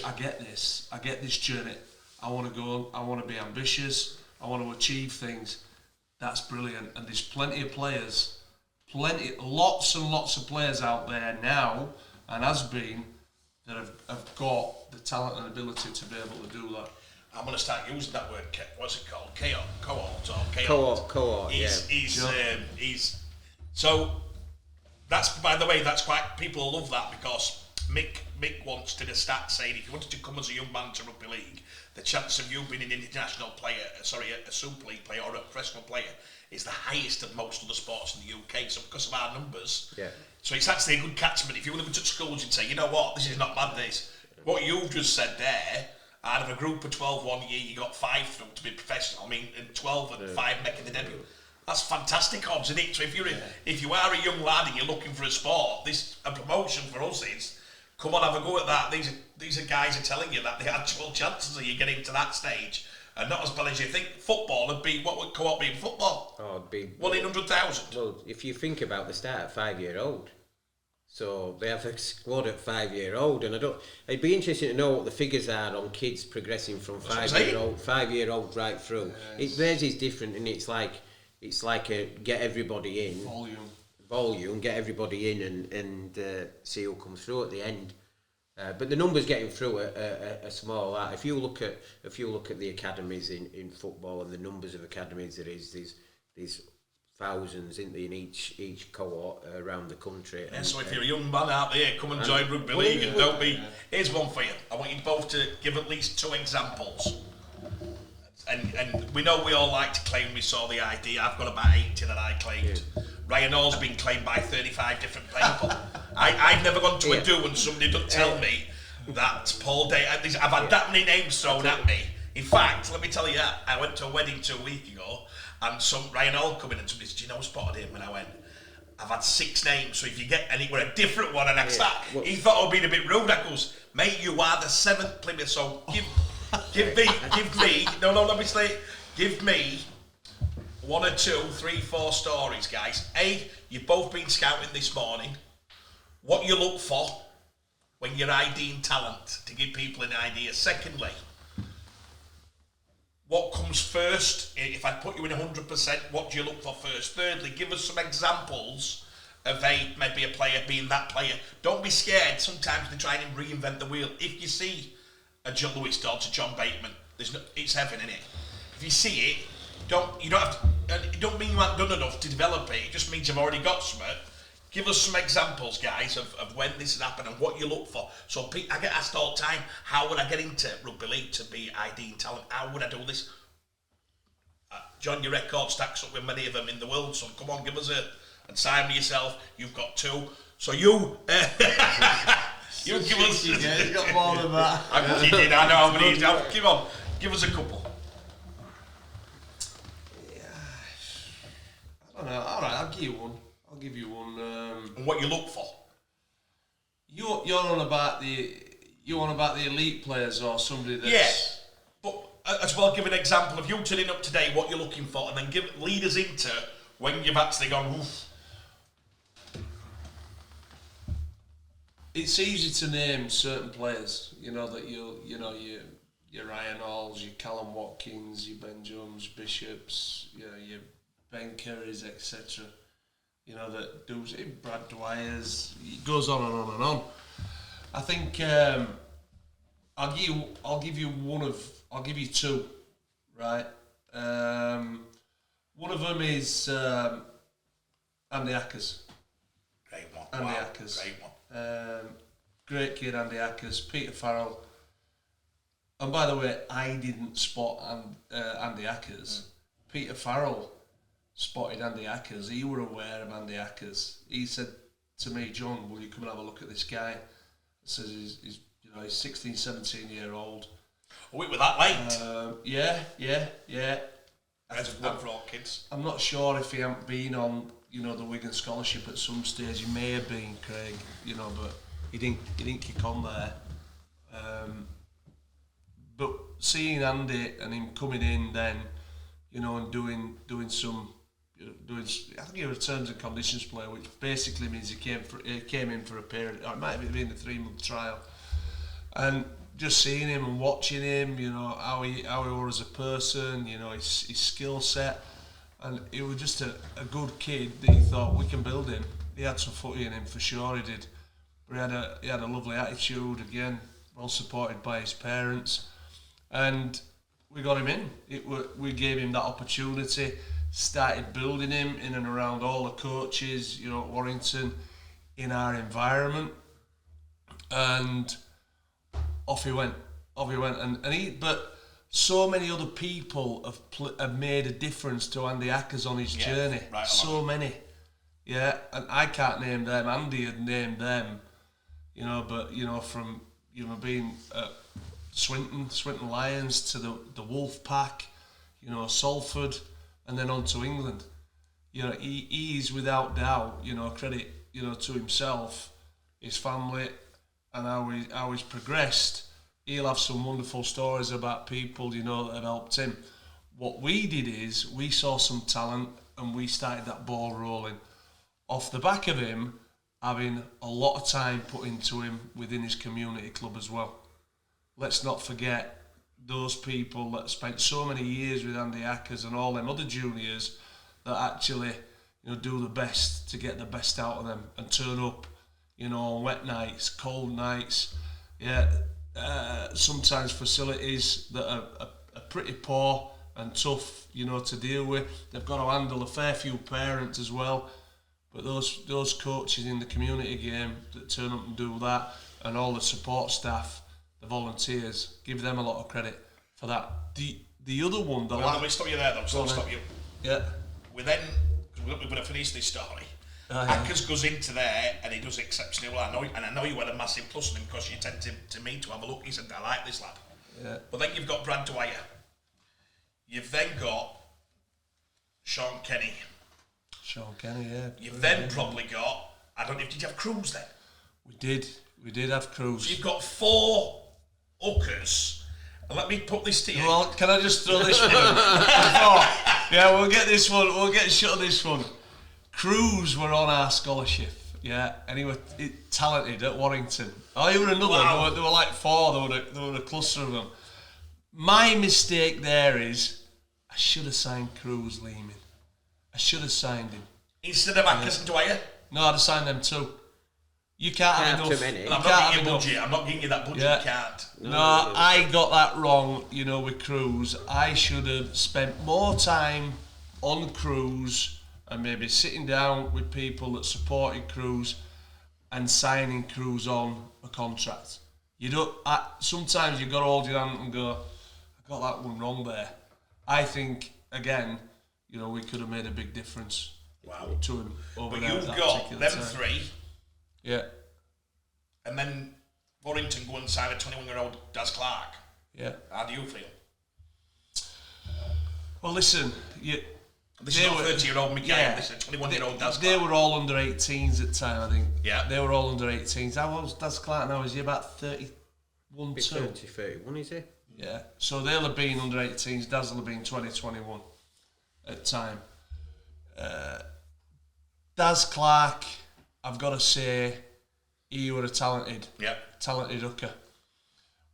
I get this journey. I want to go, I want to be ambitious, I want to achieve things. That's brilliant. And there's plenty of players, lots and lots of players out there now, and has been, that have got the talent and ability to be able to do that. I'm going to start using that word. What's it called? Cohort. So that's, by the way, that's quite, people love that, because Mick once did a stat saying if you wanted to come as a young man to rugby league, the chance of you being an international player, a Super League player or a professional player is the highest of most other sports in the UK. So because of our numbers, so it's actually a good catchment. If you want to go to schools and say, you know what, this is not bad this. What you've just said there, out of a group of 12 one year, you got 5 through to be professional. I mean, and 12 and 5 making the debut. That's fantastic odds, isn't it? So if you are a young lad and you're looking for a sport, a promotion for us is, come on, have a go at that. These are guys are telling you that the actual chances of you getting to that stage are not as bad as you think. Football would be, what would co-op be in football? Oh, it'd be 1 in 100,000. Well, if you think about the start at 5-year-old, so they have a squad at 5-year-old, and it'd be interesting to know what the figures are on kids progressing from 5-year-old right through. Theirs is different, and it's like a get everybody in volume, get everybody in, and see who comes through at the end. But the numbers getting through are small. If you look at the academies in football and the numbers of academies there's thousands in each cohort around the country. Yeah, so if you're a young man out there, come and join rugby league, and don't be. Here's one for you. I want you both to give at least 2 examples. And we know we all like to claim we saw the ID. I've got about 80 that I claimed. Yeah. Ryan Hall's been claimed by 35 different people. I've never gone to a do and somebody doesn't tell me that Paul Day. I've had that many names thrown at me. In fact, let me tell you, I went to a wedding 2 weeks ago, and Ryan Hall come in and somebody said, "Do you know who spotted him?" And I went, "I've had 6 names, so if you get any, we're a different one." And he thought I was being a bit rude. I goes, "Mate, you are the 7th Plymouth, so give me, no, let me say it. Give me 1 or 2, 3, 4 stories, guys. A, you've both been scouting this morning. What you look for when you're IDing talent, to give people an idea. Secondly, what comes first? If I put you in 100%, what do you look for first? Thirdly, give us some examples of maybe a player being that player. Don't be scared. Sometimes they try and reinvent the wheel. If you see a John Lewis Dodds, a John Bateman, it's heaven, innit? If you see it, you don't have to, and it don't mean you haven't done enough to develop it. It just means you've already got something. Give us some examples, guys, of when this has happened and what you look for. So I get asked all the time, how would I get into rugby league to be IDing talent? How would I do this? John, your record stacks up with many of them in the world, so come on, give us and sign with yourself. You've got 2. So you give us... You've got more than that. I'm kidding, I know how many. Come on, give us a couple. I don't know. All right, I'll give you one. And what you look for? You're on about the elite players or somebody that's... Yes, but as well, give an example of you turning up today, what you're looking for, and then lead us into when you've actually gone, oof. It's easy to name certain players, that your Ryan Halls, your Callum Watkins, your Ben Jones, Bishops, your Ben Kerrys, etc. That do it. Brad Dwyer's. It goes on and on and on. I think I'll give you 2, right? One of them is Andy Ackers. Great one. Andy Ackers. Great one. Great kid, Andy Ackers. Peter Farrell. And by the way, I didn't spot Andy Ackers. Peter Farrell spotted Andy Ackers. He were aware of Andy Ackers. He said to me, "John, will you come and have a look at this guy?" He says he's 16, 17 year old. Oh, we were that late? Yeah. That's one for all kids. I'm not sure if he hadn't been on, the Wigan scholarship at some stage. He may have been, Craig, but he didn't kick on there. But seeing Andy and him coming in then, and doing some, I think he was a terms and conditions player, which basically means he came in for a period. Or it might have been a 3-month trial, and just seeing him and watching him, how he was as a person, his skill set, and he was just a good kid that he thought we can build him. He had some footy in him for sure, he did, but he had a lovely attitude, again, well supported by his parents, and we got him in. We gave him that opportunity, started building him in and around all the coaches, at Warrington, in our environment. and off he went. But so many other people have made a difference to Andy Ackers on his journey. Right, so many. Yeah, and I can't name them. Andy had named them, but from being at Swinton Lions to the Wolf Pack, Salford, and then on to England. He is without doubt, credit, to himself, his family, and how he's progressed. He'll have some wonderful stories about people, that have helped him. What we did is we saw some talent and we started that ball rolling. Off the back of him having a lot of time put into him within his community club as well. Let's not forget those people that spent so many years with Andy Ackers and all them other juniors that actually, do the best to get the best out of them and turn up, on wet nights, cold nights, sometimes facilities that are pretty poor and tough, to deal with. They've got to handle a fair few parents as well. But those coaches in the community game that turn up and do that, and all the support staff, the volunteers, give them a lot of credit for that. The other one, let me stop you there though. Stop you. Yeah. We're going to finish this story. Ackers goes into there and he does exceptionally well. I know you had a massive plus on him because you tend to me to have a look. He said, I like this lad. Yeah. But then you've got Brad Dwyer. You've then got Sean Kenny. Yeah. You've then probably got, I don't know, did you have Cruz then? We did have Cruz. So you've got 4 hookers. And let me put this to you. Well, can I just throw this one? We'll get this one. We'll get shut of this one. Cruz were on our scholarship, and he was talented at Warrington. Oh, he were another. Wow. There were like 4. There were a cluster of them. My mistake there is I should have signed Cruz Lehman. I should have signed him. Instead of Ackers and Dwyer? No, I'd have signed them too. You can't have enough. Too many. I'm not giving you budget. I'm not giving you that budget. You can't. No, I got that wrong, with Cruz. I should have spent more time on Cruz and maybe sitting down with people that supported Cruz and signing Cruz on a contract. You don't. Sometimes you've got to hold your hand and go, I got that one wrong there. I think, again, we could have made a big difference to him over there. But you've got them time. 3. Yeah. And then Warrington go and sign a 21-year-old Daz Clark. Yeah. How do you feel? Well, listen, this is not 30-year-old Mikael, this is a 21-year-old Daz Clark. They were all under 18s at the time, I think. Yeah. They were all under 18s. How old was Daz Clark now? Is he about 31, 2? 31, is he? Yeah. So they'll have been under 18s. Daz will have been 20, 21 at the time. Daz Clark, I've got to say, he were a talented hooker.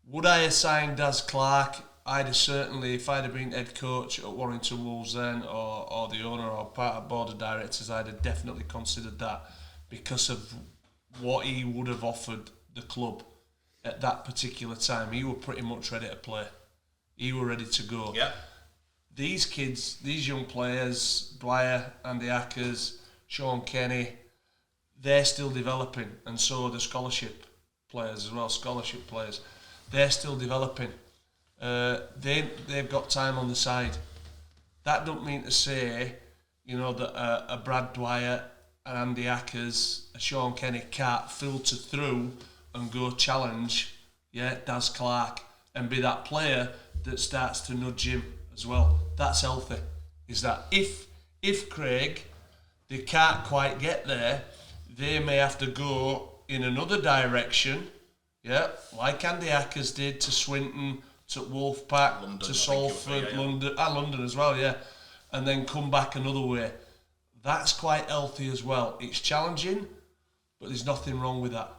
Would I have signed Daz Clark? I'd have certainly, if I'd have been head coach at Warrington Wolves then, or the owner or part of board of directors, I'd have definitely considered that because of what he would have offered the club at that particular time. He were pretty much ready to play. He were ready to go. Yeah. These kids, these young players, Dwyer, Andy Ackers, Sean Kenny, they're still developing, and so are the scholarship players as well, they're still developing. They've got time on the side. That don't mean to say, that a Brad Dwyer, an Andy Ackers, a Sean Kenny can't filter through and go challenge, Daz Clark, and be that player that starts to nudge him as well. That's healthy. Is that if Craig, they can't quite get there, they may have to go in another direction, like Andy Ackers did to Swinton, to Wolfpack, London, to Salford, London as well, and then come back another way. That's quite healthy as well. It's challenging, but there's nothing wrong with that.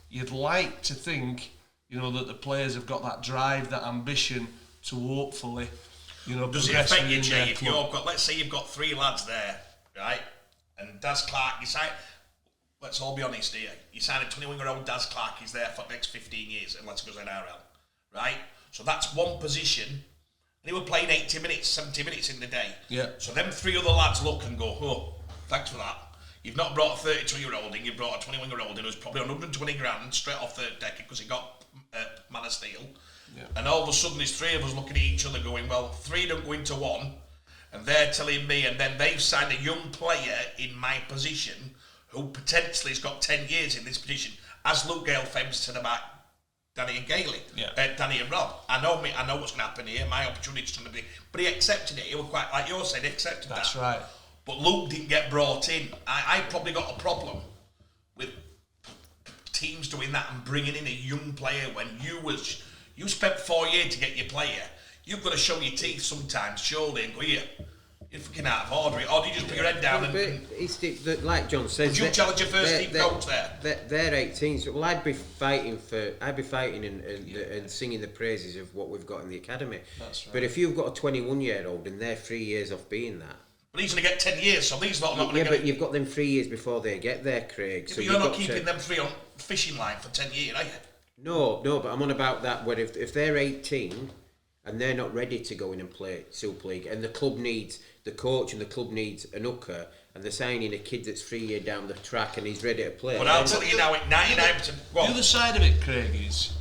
You'd like to think, that the players have got that drive, that ambition to hopefully, does it progress affect you, within Jay, their if club. let's say you've got 3 lads there, right? And Daz Clark, let's all be honest here, you sign a 21-year-old Daz Clark, he's there for the next 15 years, unless he goes NRL, right? So that's one position, and he were playing 80 minutes, 70 minutes in the day. Yeah. So them 3 other lads look and go, oh, thanks for that. You've not brought a 32-year-old in, you've brought a 21-year-old in who's probably on 120 grand straight off third decade because he got Man of Steel. Yeah. And all of a sudden there's three of us looking at each other going, well, three don't go into one, and they're telling me, and then they've signed a young player in my position who potentially has got 10 years in this position, as Luke Gale famous said about Danny and Gailey, Danny and Rob. I know what's going to happen here. My opportunity's going to be, but he accepted it. He was quite like you said, he accepted that. That's right. But Luke didn't get brought in. I probably got a problem with teams doing that and bringing in a young player when you spent 4 years to get your player. You've got to show your teeth sometimes, surely, and go here. You're fucking out of order, or do you just put your head down and like John says, would you challenge your first team coach there? They're 18, so I'd be fighting and singing the praises of what we've got in the academy. That's right. But if you've got a 21-year-old and they're 3 years off being that, but he's going to get 10 years, so these lot not going to get. Yeah, but you've got them 3 years before they get there, Craig. Yeah, so but you're not keeping them free on fishing line for 10 years, are you? No, but I'm on about that where if they're 18 and they're not ready to go in and play Super League, and the club needs the coach and the club needs an hooker, and they're signing a kid that's 3 years down the track and he's ready to play. But I'll tell you now, 99%. The other side of it, Craig, is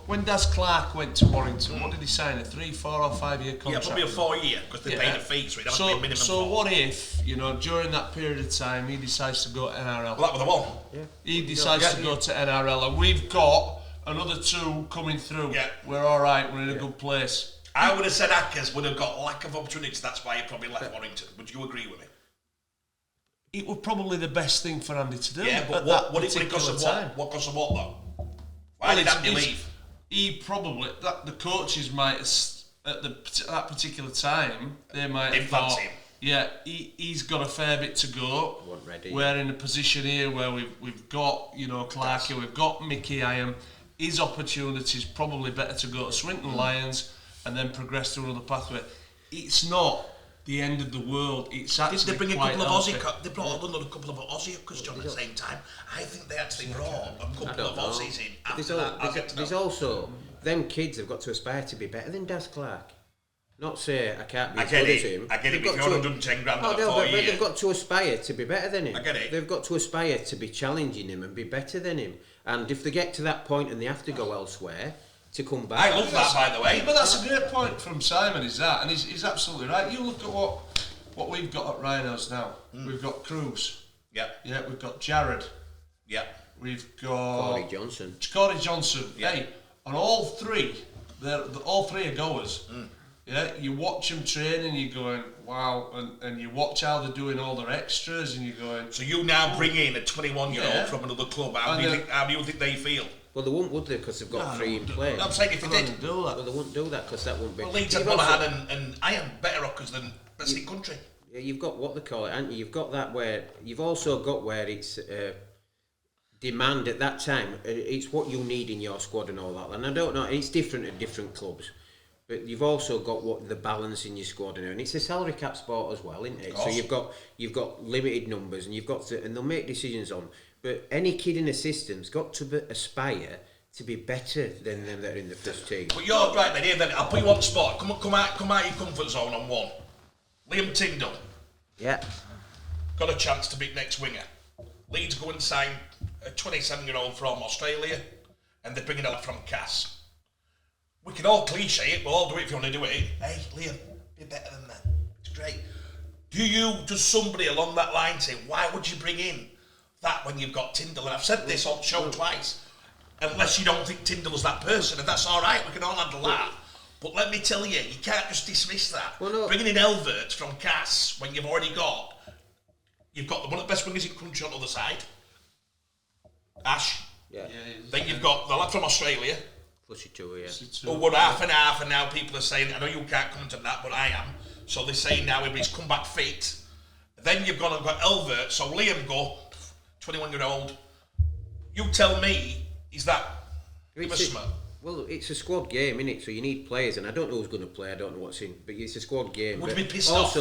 when Daz Clark went to Warrington, what did he sign? A 3, 4 or 5 year contract? Yeah, probably a 4 year because they paid a fee, so it has to be a minimum. So what if during that period of time he decides to go to NRL? Well, that was the one. Yeah. He decides to go to NRL, and we've got another 2 coming through. Yeah. We're all right. We're in a good place. I would have said Ackers would have got lack of opportunities. That's why he probably left Warrington. Would you agree with me? It was probably the best thing for Andy to do. Yeah, but what did it cost of what? What cost of what though? Why did Andy leave? He probably the coaches might at that particular time they might have thought, yeah, he's got a fair bit to go. We're in a position here where we've got Clarkey, we've got Mickey Iron. His opportunity is probably better to go to Swinton Lions and then progress to another pathway. It's not the end of the world. It's actually Did they bring a couple of Aussie? They brought another couple of Aussie hookers, John, at the same time. I think they actually brought a couple of Aussies in. There's also them kids have got to aspire to be better than Daz Clark. Not say I can't be as good as him. I get it. If you're 110 grand for 4 years, they've got to aspire to be better than him. I get it. They've got to aspire to be challenging him and be better than him. And if they get to that point and they have to go elsewhere to come back, I love that, by the way. But that's a great point from Simon. Is that, and he's absolutely right. You look at what we've got at Rhinos now. We've got Cruz. Yeah. Yeah. We've got Jared. Yeah. We've got Corey Johnson. Yeah. Hey, and all three are goers. Yeah, you watch them train and you're going, wow, and you watch how they're doing all their extras and you're going... So you now bring in a 21-year-old from another club, how do you think they feel? Well, they won't, would they, because they've got 3 in play. I'm saying if they did. Do that. Well, they wouldn't do that because that wouldn't be... Well, Leeds have Monaghan and I am better hookers than the same country. Yeah, you've got what they call it, haven't you? You've got that where... You've also got where it's... demand at that time, it's what you need in your squad and all that. And I don't know, it's different at different clubs. But you've also got what the balance in your squad and it's a salary cap sport as well, isn't it? So you've got limited numbers and you've got to, and they'll make decisions on. But any kid in the system's got to aspire to be better than them that are in the first team. But you're right then, I'll put you on the spot. Come out your comfort zone on one. Liam Tyndall. Yeah. Got a chance to be next winger. Leeds go and sign a 27-year-old from Australia and they're bringing a lad from Cass. We can all cliche it, we'll all do it if you want to do it. Hey, Liam, be better than that. It's great. Does somebody along that line say, why would you bring in that when you've got Tyndall? And I've said this on show twice. Unless you don't think Tyndall's that person, and that's all right, we can all handle that. But let me tell you can't just dismiss that. Well, no. Bringing in Elvert from Cass when you've got one of the best wingers in the country on the other side. Ash. Yeah. Then you've got the lad from Australia. Plus you two, yeah. But we're half and now people are saying, I know you can't comment on that, but I am. So they're saying now he's come back fit. Then you've gone and got Elvert, so Liam go, 21-year-old. You tell me, is that Well, it's a squad game, isn't it? So you need players, and I don't know who's going to play, I don't know what's in, but it's a squad game. Would you be pissed off?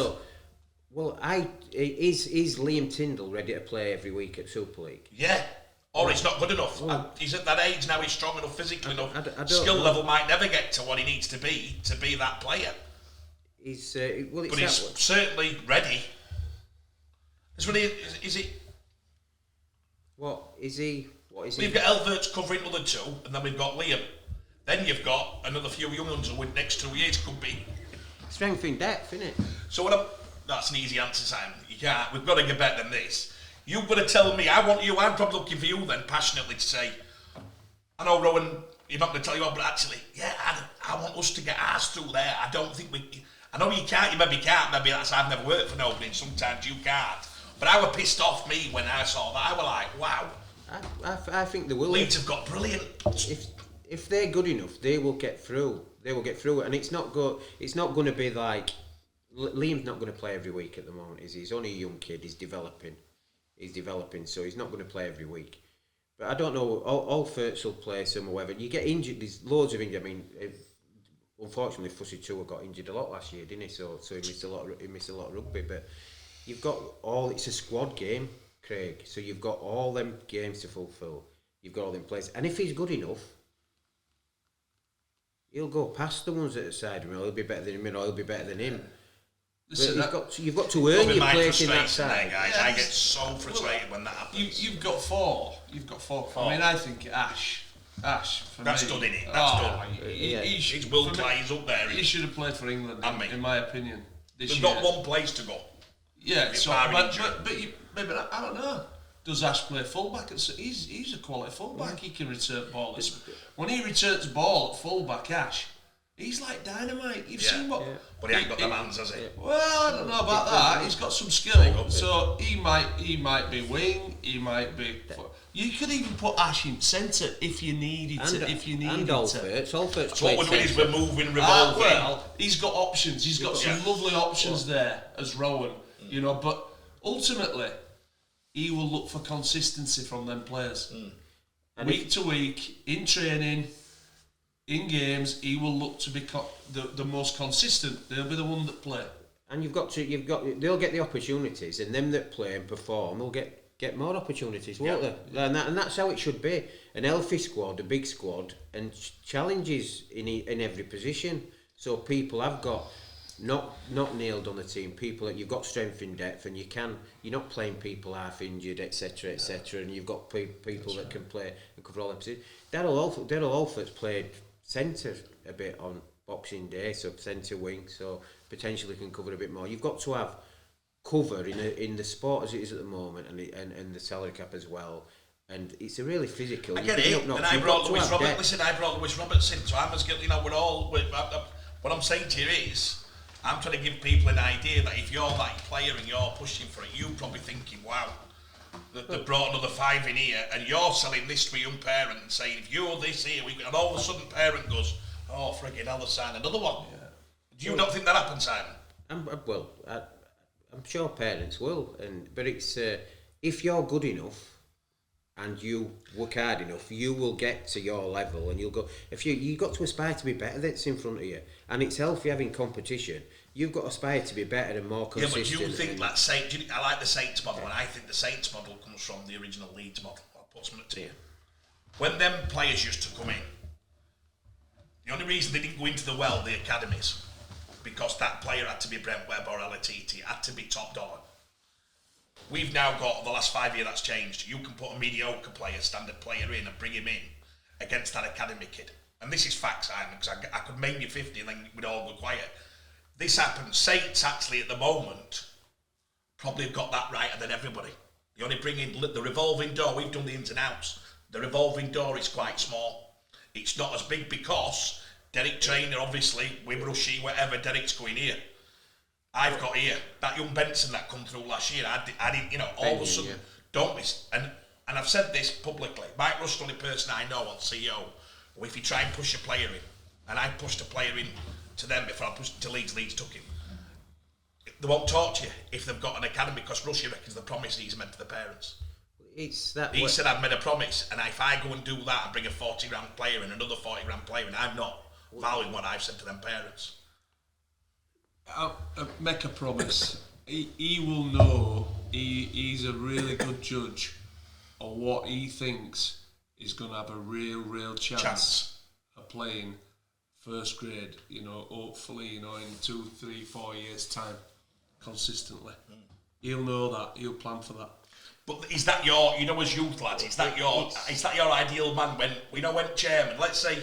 Well, is Liam Tyndall ready to play every week at Super League? Yeah. Or he's not good enough. He's at that age now, he's strong enough, physically enough. Skill level might never get to what he needs to be that player. He's certainly ready. Is it? What is he? We've got Elverts covering other two, and then we've got Liam. Then you've got another few young ones who with next 2 years could be. Strength in depth, isn't it? So that's an easy answer, Simon. You can't. We've got to get better than this. You've got to tell me. I'm probably looking for you then, passionately, to say, I know, Rowan, you're not going to tell you what, but actually, yeah, I want us to get ours through there. I don't think I know you can't, you maybe can't, maybe that's, I've never worked for nobody, and sometimes you can't. But I was pissed off me when I saw that. I was like, wow. I think they will. Leeds have got brilliant. If they're good enough, they will get through. They will get through it, and it's not going to be like Liam's not going to play every week at the moment. He's only a young kid. He's developing, so he's not going to play every week. But I don't know. All Ferts will play some or whatever. You get injured. There's loads of injury. I mean, unfortunately, Fussy Tua got injured a lot last year, didn't he? So he missed a lot. He missed a lot of rugby. But you've got it's a squad game, Craig. So you've got all them games to fulfil. You've got all them players, and if he's good enough, he'll go past the ones at the side of him. He'll be better than him, or he'll be better than him. Listen, you've got to earn your place in that side. Guys. Yeah, I get so frustrated when that happens. You've got four. I mean, I think Ash for that's me. Done, isn't it? That's done. He's Will Clyde's up there. He should have played for England, in my opinion. They've got one place to go. Yeah, so, but I don't know. Does Ash play fullback? He's a quality fullback. He can return ball. When he returns ball at fullback, Ash, he's like dynamite. You've seen what? Yeah. But he ain't got the hands, has he? Well, I don't know about that. He's got some skill. So he might be wing. He might be. You could even put Ash in centre if you needed to. And Alford. So what we're doing is we're moving, revolving. Well, he's got options. He's got some lovely options there as Rowan. You know, but ultimately, he will look for consistency from them players. Week to week, in training, in games, he will look to be the most consistent. They'll be the one that play. And they'll get the opportunities, and them that play and perform will get more opportunities, won't they? And that's how it should be. An healthy squad, a big squad, and challenges in every position. So people have got not nailed on the team. People that you've got strength in depth, and you're not playing people half injured, etc., and you've got people that can play and cover all them positions. Daryl Alford's played centre a bit on Boxing Day, so centre wing, so potentially can cover a bit more. You've got to have cover in the sport as it is at the moment, and the salary cap as well. And it's a really physical. I get it. And I brought Lewis Robertson. Listen, I brought Lewis Robertson, so I'm as guilty. We're all. What I'm saying to you is, I'm trying to give people an idea that if you're that player and you're pushing for it, you're probably thinking, wow, they've brought another 5 in here, and you're selling this to a young parent and saying, if you're this here, and all of a sudden parent goes, oh, friggin' hell, they'll sign another one. Yeah. Do you not think that happens, Simon? I'm sure parents will, but it's if you're good enough and you work hard enough, you will get to your level, and you'll go. If you've got to aspire to be better, that's in front of you, and it's healthy having competition. You've got to aspire to be better and more consistent. Yeah, but you think that I like the Saints model, and I think the Saints model comes from the original Leeds model. I'll put something to you. When them players used to come in, the only reason they didn't go into the academies, because that player had to be Brent Webb or LTT, had to be top dollar. We've now got, the last 5 years that's changed. You can put a mediocre player, standard player in and bring him in against that academy kid. And this is facts, Simon, because I could name you 50 and then we'd all go quiet. This happens. Saints actually at the moment probably have got that righter than everybody. You only bring in the revolving door. We've done the ins and outs. The revolving door is quite small. It's not as big because Derek Trainer, obviously, with Rushy, whatever, Derek's going here. I've got here that young Benson that come through last year. I didn't, all of a sudden, don't miss. And I've said this publicly. Mike Rush, the only person I know on CEO, or if you try and push a player in, and I pushed a player in to them before I pushed to Leeds took him. They won't talk to you if they've got an academy, because Rushy reckons the promise he's meant to the parents. He said I've made a promise, and if I go and do that and bring a 40-grand player and another 40-grand player, and I'm not valuing what I've said to them parents. I'll make a promise. He will know. He's a really good judge of what he thinks is going to have a real chance of playing first grade. Hopefully, in 2, 3, 4 years' time, consistently. he'll know that. He'll plan for that. But is that your, you know, as youth lads, is that your ideal man when, you know, when chairman, let's say,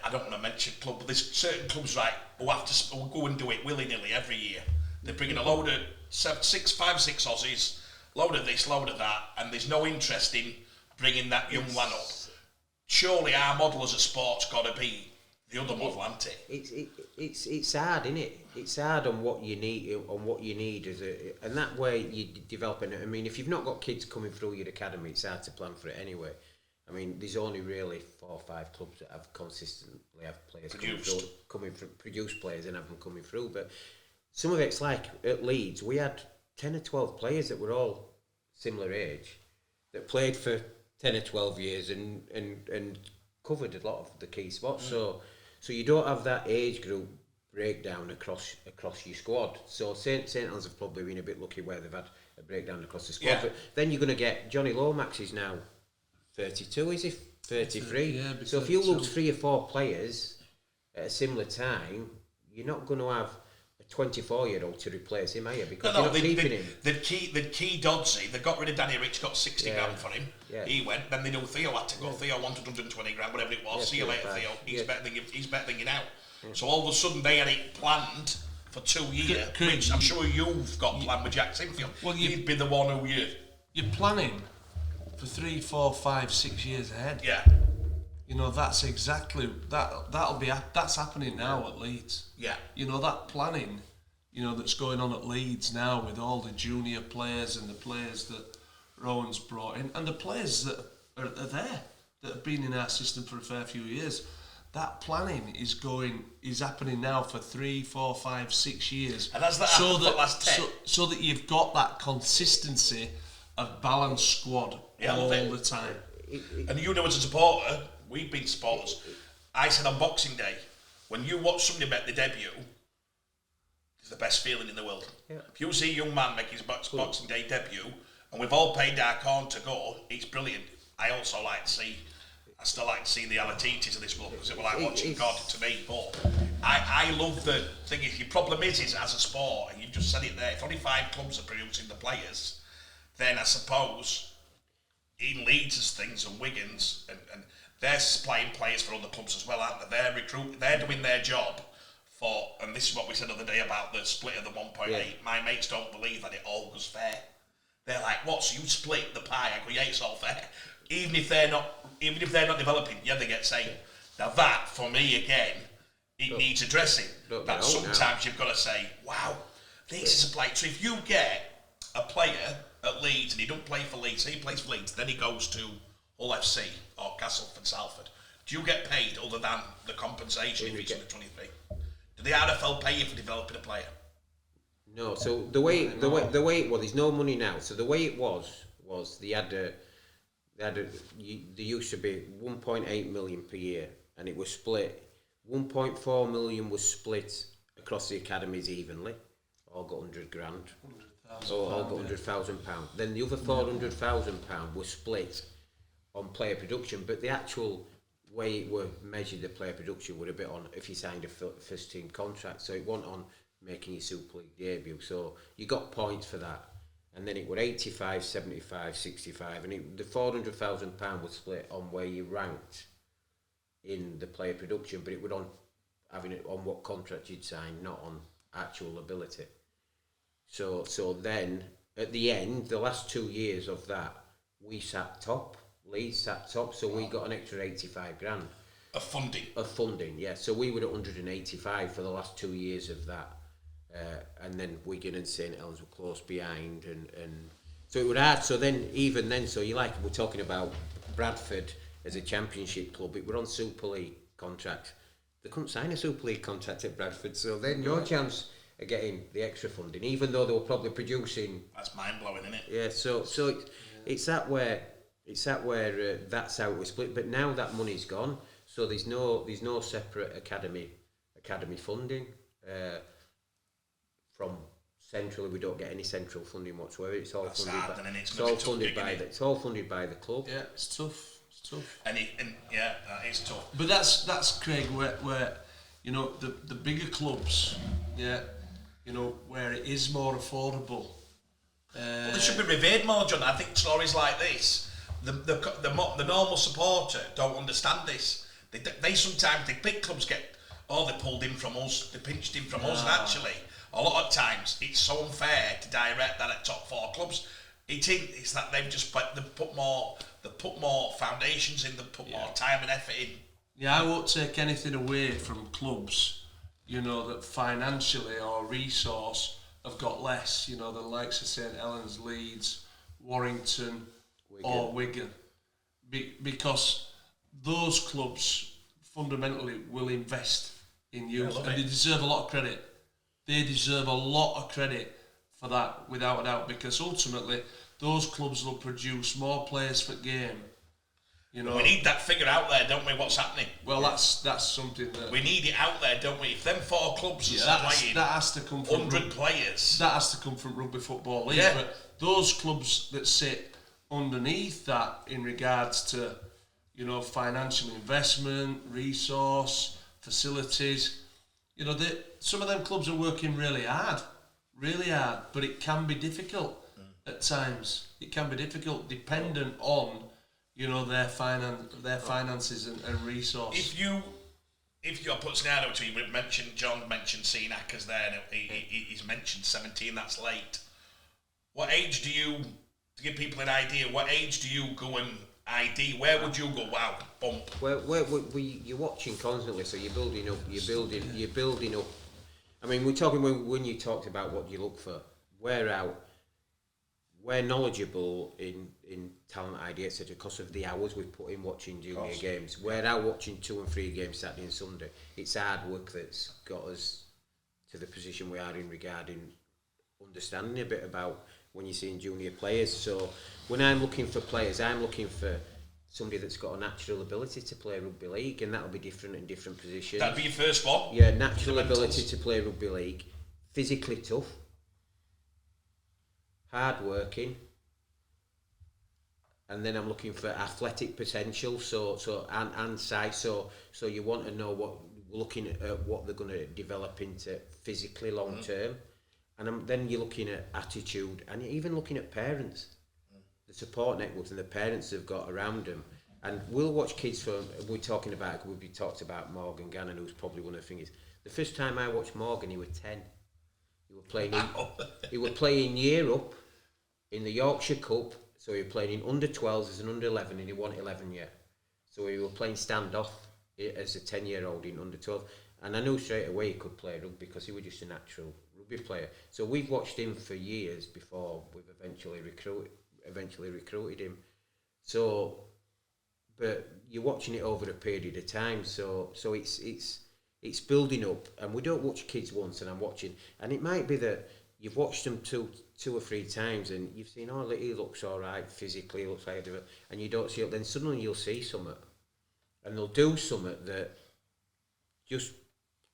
I don't want to mention club, but there's certain clubs, right, who have to go and do it willy-nilly every year. They're bringing a load of 5, 6 Aussies, load of this, load of that, and there's no interest in bringing that young lad up. Surely our model as a sport's got to be the other model, hasn't it? It's hard, isn't it? It's hard on what you need as a, and that way you develop it. I mean, if you've not got kids coming through your academy, it's hard to plan for it anyway. I mean, there's only really 4 or 5 clubs that have consistently have players produce players and have them coming through. But some of it's like at Leeds, we had 10 or 12 players that were all similar age that played for 10 or 12 years and covered a lot of the key spots. So you don't have that age group breakdown across your squad. So St Helens have probably been a bit lucky where they've had a breakdown across the squad. Yeah. But then you're going to get Johnny Lomax is now 32, is he? 33. Yeah, so if you look 3 or 4 players at a similar time, you're not going to have a 24-year-old to replace him, are you? Because you're not keeping him. The key Dodsey, they got rid of Danny Rich, got 60 grand for him. Yeah. He went. Then they knew Theo had to go. Theo wanted 120 grand, whatever it was. See you later, Theo. He's better than you now. Yeah. So all of a sudden they had it planned for 2 years, which I'm sure you've got planned with Jack Sinfield. Well, you'd be the one who you're planning for 3, 4, 5, 6 years ahead. Yeah. You know, that's exactly that's happening now at Leeds. Yeah. You know, that planning, you know, that's going on at Leeds now with all the junior players and the players that Rowan's brought in and the players that are there that have been in our system for a fair few years. That planning is happening now for 3, 4, 5, 6 years. And has that happened for the last 10? So that you've got that consistency of balanced squad all the time. And you know, as a supporter, we've been supporters. I said on Boxing Day, when you watch somebody make the debut, it's the best feeling in the world. Yeah. If you see a young man make his Boxing Day debut, and we've all paid our corn to go, it's brilliant. I still like to see the Alatitis of this world because it was like watching God to me. But I love the thing. Your problem is as a sport, and you just said it there, if only 5 clubs are producing the players, then I suppose in Leeds' things and Wigan's, and they're supplying players for other clubs as well, aren't they? They're doing their job for, and this is what we said the other day about the split of the 1.8. Yeah. My mates don't believe that it all goes fair. They're like, what? So you split the pie? I go, yeah, it's all fair. Even if they're not developing, yeah, they get say. Now that, for me, again, it needs addressing. That sometimes you've got to say, wow, this is a player. So if you get a player at Leeds and he don't play for Leeds, he plays for Leeds, then he goes to Hull FC or Castleford, Salford. Do you get paid other than the compensation if he's under 23? Do the RFL pay you for developing a player? No. So the way it was, there's no money now. So the way it was there used to be 1.8 million per year, and it was split. 1.4 million was split across the academies evenly. All got 100 grand. All got £100,000. Then the other £400,000 was split on player production, but the actual way it were measured, the player production would have been on if you signed a first team contract. So it wasn't on making your Super League debut. So you got points for that. And then it were 85, 75, 65, and the £400,000 was split on where you ranked in the player production, but it would on having it on what contract you'd signed, not on actual ability. So then at the end, the last 2 years of that, we sat top. Leeds sat top, so we got an extra 85 grand of funding. Yeah. So we were at 185 for the last 2 years of that. And then Wigan and St Helens were close behind, and so it would hard. So then, even then, so we're talking about Bradford as a championship club. It were on Super League contract. They couldn't sign a Super League contract at Bradford. So then your chance of getting the extra funding, even though they were probably producing. That's mind blowing, isn't it? Yeah. So it's that where that's how it was split. But now that money's gone, so there's no separate academy funding. From centrally, we don't get any central funding whatsoever. It's all funded by the club. Yeah, it's tough. And that is tough. But that's Craig, where you know the bigger clubs, yeah, where it is more affordable. Well, they should be revered more, John. I think stories like this, the normal supporter don't understand this. They sometimes, the big clubs they pulled in from us, they pinched in from us, and actually, a lot of times, it's so unfair to direct that at top 4 clubs. It's that they put more foundations in, they put more time and effort in. Yeah, I won't take anything away from clubs, that financially or resource have got less, the likes of St Helens, Leeds, Warrington, or Wigan. Because those clubs fundamentally will invest in youth, and they deserve a lot of credit. They deserve a lot of credit for that, without a doubt, because ultimately those clubs will produce more players per game. We need that figure out there, don't we? What's happening? Well, that's something that we need it out there, don't we? If them 4 clubs are playing, that has to come from 100 players. That has to come from Rugby Football League. Yeah. But those clubs that sit underneath that, in regards to financial investment, resource, facilities, some of them clubs are working really hard, but it can be difficult at times. It can be difficult, dependent on their finances and resource. If you're put scenario to you, John mentioned Senakers there, and he's mentioned 17. That's late. What age do you, to give people an idea? What age do you go and ID? Where would you go? Wow, bump. You're watching constantly, so you're building up. I mean, we're talking when you talked about what you look for. We're knowledgeable in talent ID, etc. because of the hours we put in watching junior games. We're out watching 2 and 3 games Saturday and Sunday. It's hard work that's got us to the position we are in regarding understanding a bit about when you're seeing junior players. So when I'm looking for players, I'm looking for somebody that's got a natural ability to play rugby league, and that'll be different in different positions. That'd be your first one. Yeah, natural ability to play rugby league, physically tough, hard working, and then I'm looking for athletic potential. And size. So you want to know looking at what they're going to develop into physically long term, and then you're looking at attitude, and you're even looking at parents, the support networks and the parents they've got around them. And we'll watch kids we talked about Morgan Gannon, who's probably one of the things. The first time I watched Morgan, he was 10. He was playing year up in the Yorkshire Cup, so he was playing in under 12s as an under 11, and he won 11 year. So he was playing standoff as a 10-year-old in under 12, and I knew straight away he could play rugby because he was just a natural rugby player. So we've watched him for years before we've eventually recruited him. So, but you're watching it over a period of time. So it's building up, and we don't watch kids once, and I'm watching, and it might be that you've watched them two or 3 times, and you've seen, he looks all right physically, looks like it, and you don't see it. Then suddenly you'll see something, and they'll do something that just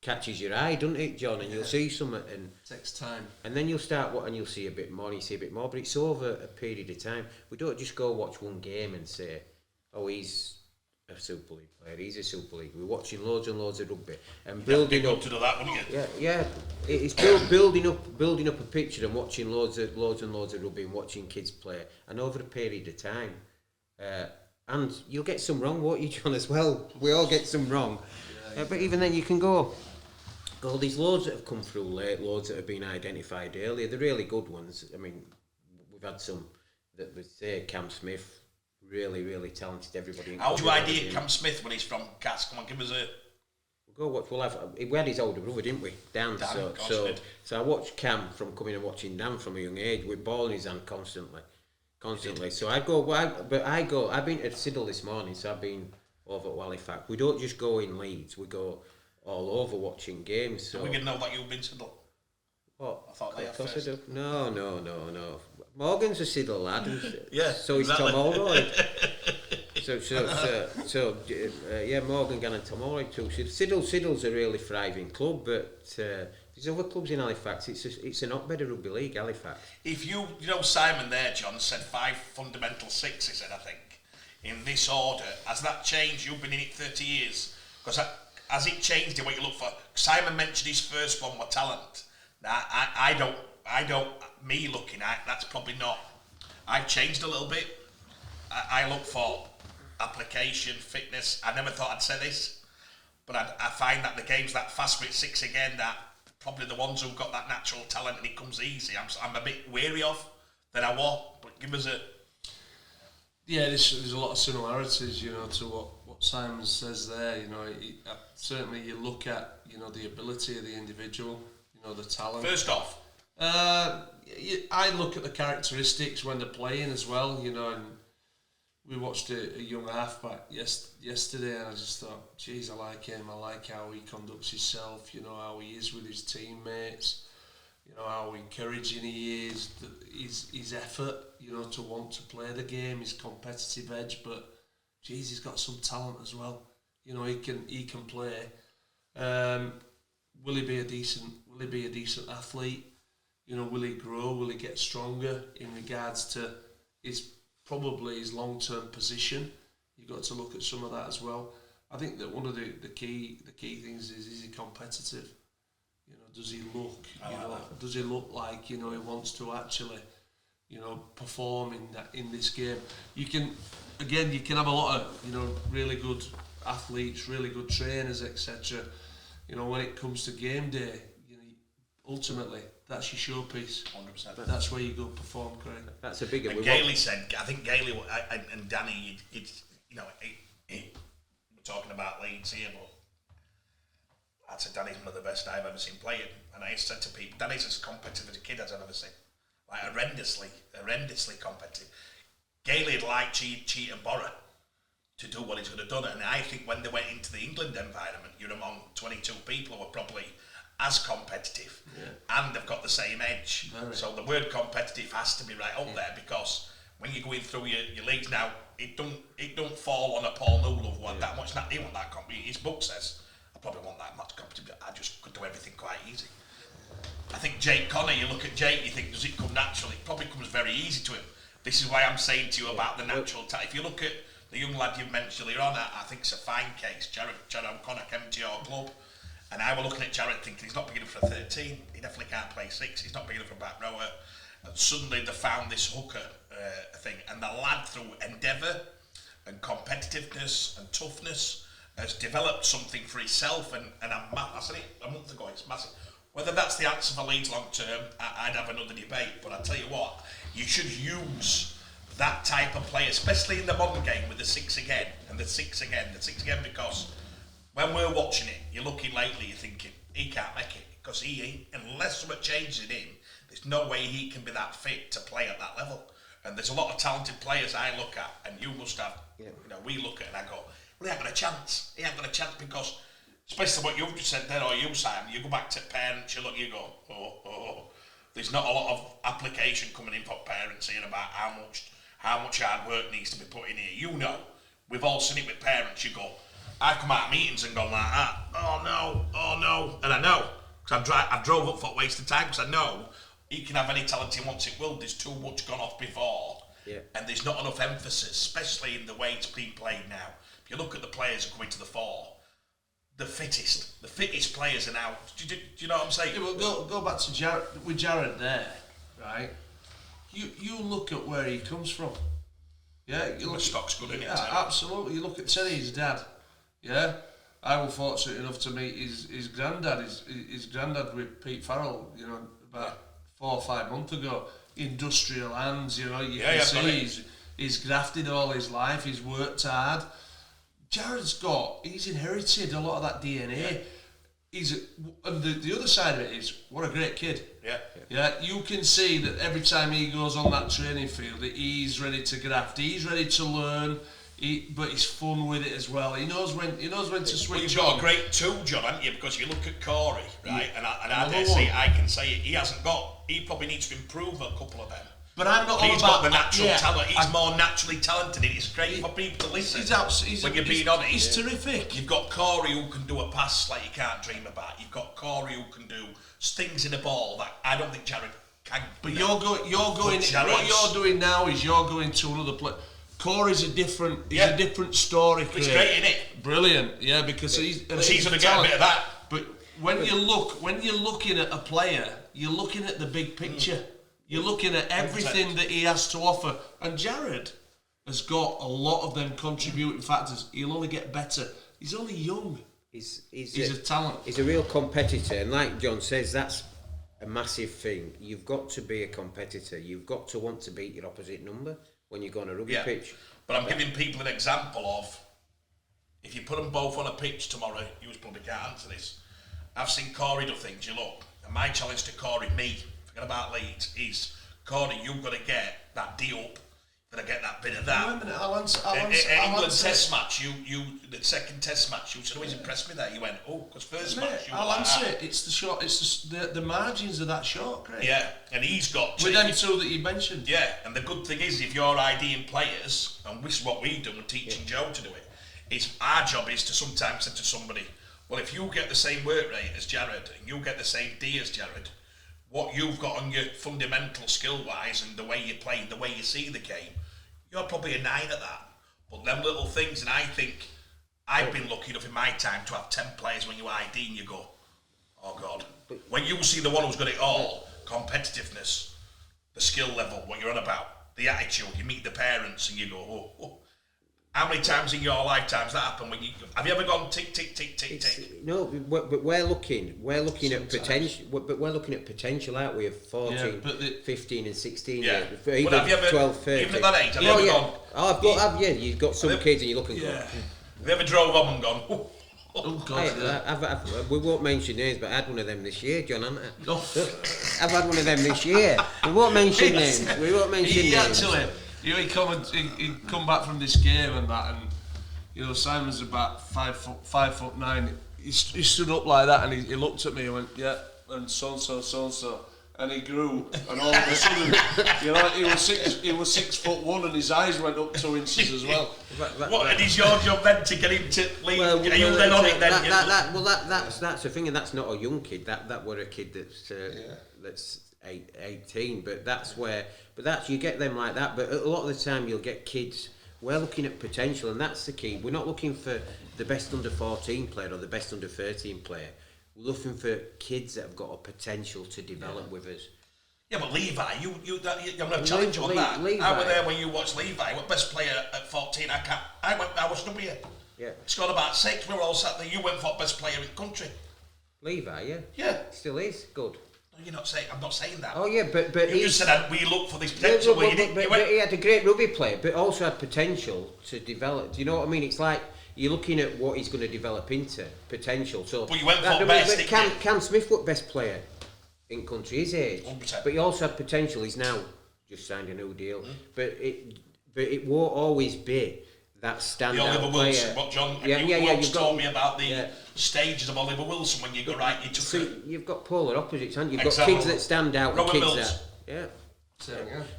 catches your eye, doesn't it, John? And you'll see something, and it takes time, and then you'll start and you'll see a bit more, and you see a bit more. But it's over a period of time. We don't just go watch one game and say, he's a Super League player. He's a Super League. We're watching loads and loads of rugby and building up to do that, wouldn't you? Yeah. It's building up a picture and watching loads and loads of rugby and watching kids play, and over a period of time. And you'll get some wrong, won't you, John? As well, we all get some wrong. But even then, you can go. There's loads that have come through late, loads that have been identified earlier. The really good ones. I mean, we've had some that would say Cam Smith. Really, really talented. Everybody. How do you ID Cam Smith when he's from Cass? Come on, give us a. We'll go watch. We'll have. We had his older brother, didn't we? Dan. So I watched Cam from coming and watching Dan from a young age with ball in his hand constantly. So I go. I've been at Siddle this morning, so I've been over at Halifax. We don't just go in Leeds. We go all over watching games. So we can know that you've been Siddle. What? I thought they had first. No. Morgan's a Siddle lad. Yeah. So he's Tom Allroyd. Morgan Gann and Tom Allroyd too. Siddle's a really thriving club, but there's other clubs in Halifax. It's an hotbed of rugby league, Halifax. If you Simon there, John, said 5 fundamental 6, he said, I think, in this order. Has that changed? You've been in it 30 years. Because has it changed in what you look for? Simon mentioned his first one was talent. I don't. Me looking at that's probably not. I've changed a little bit. I look for application, fitness. I never thought I'd say this, but I find that the games that fast with 6 again, that probably the ones who've got that natural talent and it comes easy, I'm a bit wary of than I was. But give us a... Yeah, there's a lot of similarities, to what Simon says there. Certainly you look at, the ability of the individual, the talent. First off, I look at the characteristics when they're playing as well, and we watched a young halfback yesterday, and I just thought, geez, I like him. I like how he conducts himself. How he is with his teammates. How encouraging he is. His effort. To want to play the game. His competitive edge, but geez, he's got some talent as well. He can play. Will he be a decent athlete? Will he grow? Will he get stronger in regards to his long-term position? You've got to look at some of that as well. I think that one of the key things is he competitive? Does he look? Does he look like he wants to actually, perform in this game? You can have a lot of really good athletes, really good trainers, etc. When it comes to game day, ultimately that's your showpiece. 100%. That's where you go perform, Craig. That's a bigger. And Gailey said, I think Gailey and Danny, we're talking about Leeds here, but I'd say Danny's one of the best I've ever seen playing. And I said to people, Danny's as competitive as a kid as I've ever seen. Like horrendously competitive. Gailey'd like cheat and borrow to do what he's going to do. And I think when they went into the England environment, you're among 22 people who are probably as competitive, and they've got the same edge. Very. So the word competitive has to be right up there, because when you're going through your leagues now, it don't fall on a Paul Newell who that much. He want that competitive. His book says, I probably want that much competitive. I just could do everything quite easy. I think Jake Connor, you look at Jake, you think, does it come naturally? It probably comes very easy to him. This is why I'm saying to you about the natural talent. If you look at the young lad you mentioned earlier on, I think it's a fine case. Jared O'Connor came to your club, and I were looking at Jared thinking he's not big enough for a 13. He definitely can't play 6. He's not big enough for a back rower. And suddenly they found this hooker thing, and the lad, through endeavour and competitiveness and toughness, has developed something for himself. And I said it a month ago, it's massive. Whether that's the answer for Leeds long term, I'd have another debate. But I tell you what, you should use that type of player, especially in the modern game with the 6 again, because when we're watching it, you're looking lately, you're thinking, he can't make it, because he ain't, unless something changes in him, there's no way he can be that fit to play at that level. And there's a lot of talented players I look at, and you must have, we look at and I go, well, he ain't got a chance. He ain't got a chance because, especially what you've just said there, or you, Simon, you go back to parents, you go, there's not a lot of application coming in for parents here about how much hard work needs to be put in here. We've all seen it with parents. You go, I come out of meetings and go like that, oh no, and I know, because I've drove up for a waste of time, because I know he can have any talent he wants. It will. There's too much gone off before, and there's not enough emphasis, especially in the way it's being played now. If you look at the players who come into the fore, the fittest players are now. Do you know what I'm saying? Yeah, well, go back to Jared there, right? You look at where he comes from. Yeah, you look. Stock's good, isn't it? Yeah, absolutely. You look at Terry, his dad. Yeah, I was fortunate enough to meet his granddad. His granddad with Pete Farrell. About 4 or 5 months ago. Industrial hands. You can see he's grafted all his life. He's worked hard. He's inherited a lot of that DNA. And the other side of it is, what a great kid. Yeah, you can see that every time he goes on that training field, that he's ready to graft, he's ready to learn, but he's fun with it as well. He knows when to switch on. You've got a great tool, John, haven't you? Because you look at Corey, right? And I can say it. He probably needs to improve a couple of them. But I'm not. He's got the natural talent. He's more naturally talented. It's great for people to listen. When you're being honest, he's terrific. You've got Corey who can do a pass like you can't dream about. You've got Corey who can do things in a ball that I don't think Jared can. But you're going. What you're doing now is you're going to another place. Corey's a different story. It's great, isn't it? Brilliant, yeah, because he's going to get a bit of that. But when you're looking at a player, you're looking at the big picture. You're looking at everything that he has to offer. And Jared has got a lot of them contributing factors. He'll only get better. He's only young. He's a talent. He's a real competitor, and like John says, that's a massive thing. You've got to be a competitor. You've got to want to beat your opposite number when you go on a rugby pitch. But I'm giving people an example of, if you put them both on a pitch tomorrow, you probably can't answer this. I've seen Corey do things, you look, and my challenge to Corey, forget about Leeds, is, Corey, you've got to get that D up, you've got to get that bit of that. I'll answer. England test match, the second test match, you said, always impressed me there. You went, because first match, you were I'll like answer that. it. It's the shot. It's the margins of that shot, Craig. Yeah, and he's got... With them two that you mentioned. Yeah, and the good thing is, if you're IDing players, and this is what we do, and teaching Joe to do it, it's our job is to sometimes say to somebody, well, if you get the same work rate as Jared, and you get the same D as Jared, what you've got on your fundamental skill-wise and the way you play, the way you see the game, you're probably a 9 at that. But them little things, and I think I've been lucky enough in my time to have 10 players when you ID and you go, oh God. When you see the one who's got it all, competitiveness, the skill level, what you're on about, the attitude, you meet the parents and you go, oh. How many times in your lifetimes that happened? Have you ever gone tick, tick, tick, tick, tick? No, but we're looking at potential. But we're looking at potential, aren't we? Of 14, 15 and 16. Yeah. Even But have you ever, 12, 13. even at that age, have you ever gone? You've got some kids and you look and go. Have you ever drove home and gone, Oh God, we won't mention names, but I had one of them this year, John, haven't I? No. I've had one of them this year. We won't mention names. Actually, he come back from this game and that, and Simon's about 5'9". He stood up like that and he looked at me and went, yeah, and so and so, and he grew, and all of a sudden, he was 6'1", and his eyes went up 2 inches as well. And is your job then to get him to leave? Are you then on it then? That's the thing, and that's not a young kid. That were a kid that's 18, but that's you get them like that. But a lot of the time you'll get kids. We're looking at potential, and that's the key. We're not looking for the best under 14 player or the best under 13 player. We're looking for kids that have got a potential to develop with us. Yeah, but Levi, I'm going to challenge you on that. Levi. I was there when you watched Levi. What best player at 14? I was number here. Yeah. Scored about 6. We were all sat there. You went for best player in the country. Levi, yeah. Yeah. Still is good. No, you're not saying. I'm not saying that. Oh yeah, but you just said we look for this potential. But he had a great rugby player, but also had potential to develop. Do you know what I mean? It's like you're looking at what he's going to develop into potential. So, but you went for best. Cam Smith was best player in country, his age, 100%. but he also had potential. He's now just signed a new deal, but it won't always be that standout Oliver player. Wilson, what John? You've told me about the stages of Oliver Wilson when you go right. You took you've got polar opposites, haven't you? You've got kids that stand out and kids that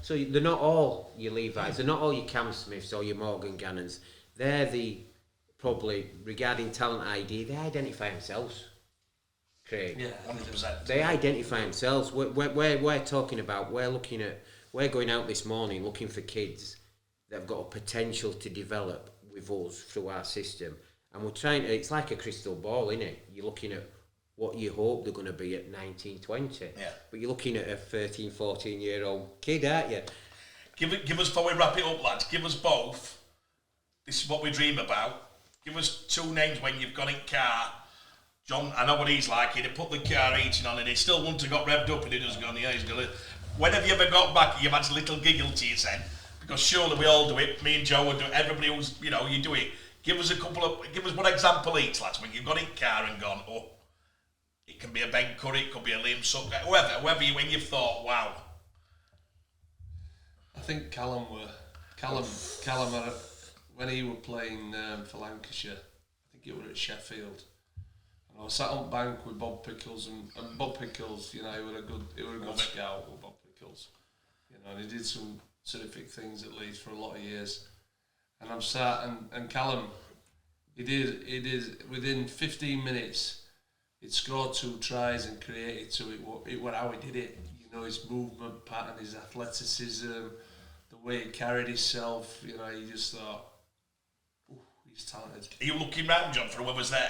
So they're not all your Levi's, they're not all your Cam Smiths or your Morgan Gannons. They're probably regarding talent ID, they identify themselves. Craig. Yeah, 100%. They identify themselves. We're talking about. We're going out this morning looking for kids that have got a potential to develop with us through our system, and we're trying to. It's like a crystal ball, isn't it? You're looking at what you hope they're going to be at 19, 20. Yeah. But you're looking at a 13, 14-year-old kid, aren't you? Give us, before we wrap it up, lads. Give us both. This is what we dream about. Give us 2 names when you've got in car. John, I know what he's like. He'd have put the car heating on and he still wouldn't have got revved up and he just gone, yeah, he's going to... When have you ever got back and you've had a little giggle to your head? Because surely we all do it. Me and Joe would do it. Everybody who's, you do it. Give us one example each, lads, when you've got in car and gone, oh, it can be a Ben Curry, it could be a Liam Sutton, whoever when you've thought, wow. I think Callum, when he were playing for Lancashire, I think he were at Sheffield. I was sat on bank with Bob Pickles and Bob Pickles, he were a good scout with Bob Pickles. And he did some terrific things at Leeds for a lot of years. And I'm sat and Callum, he did within 15 minutes, he'd scored 2 tries and created 2. It was how he did it. His movement pattern, his athleticism, the way he carried himself. You just thought, He's talented. Are you looking round, John, for whoever's there?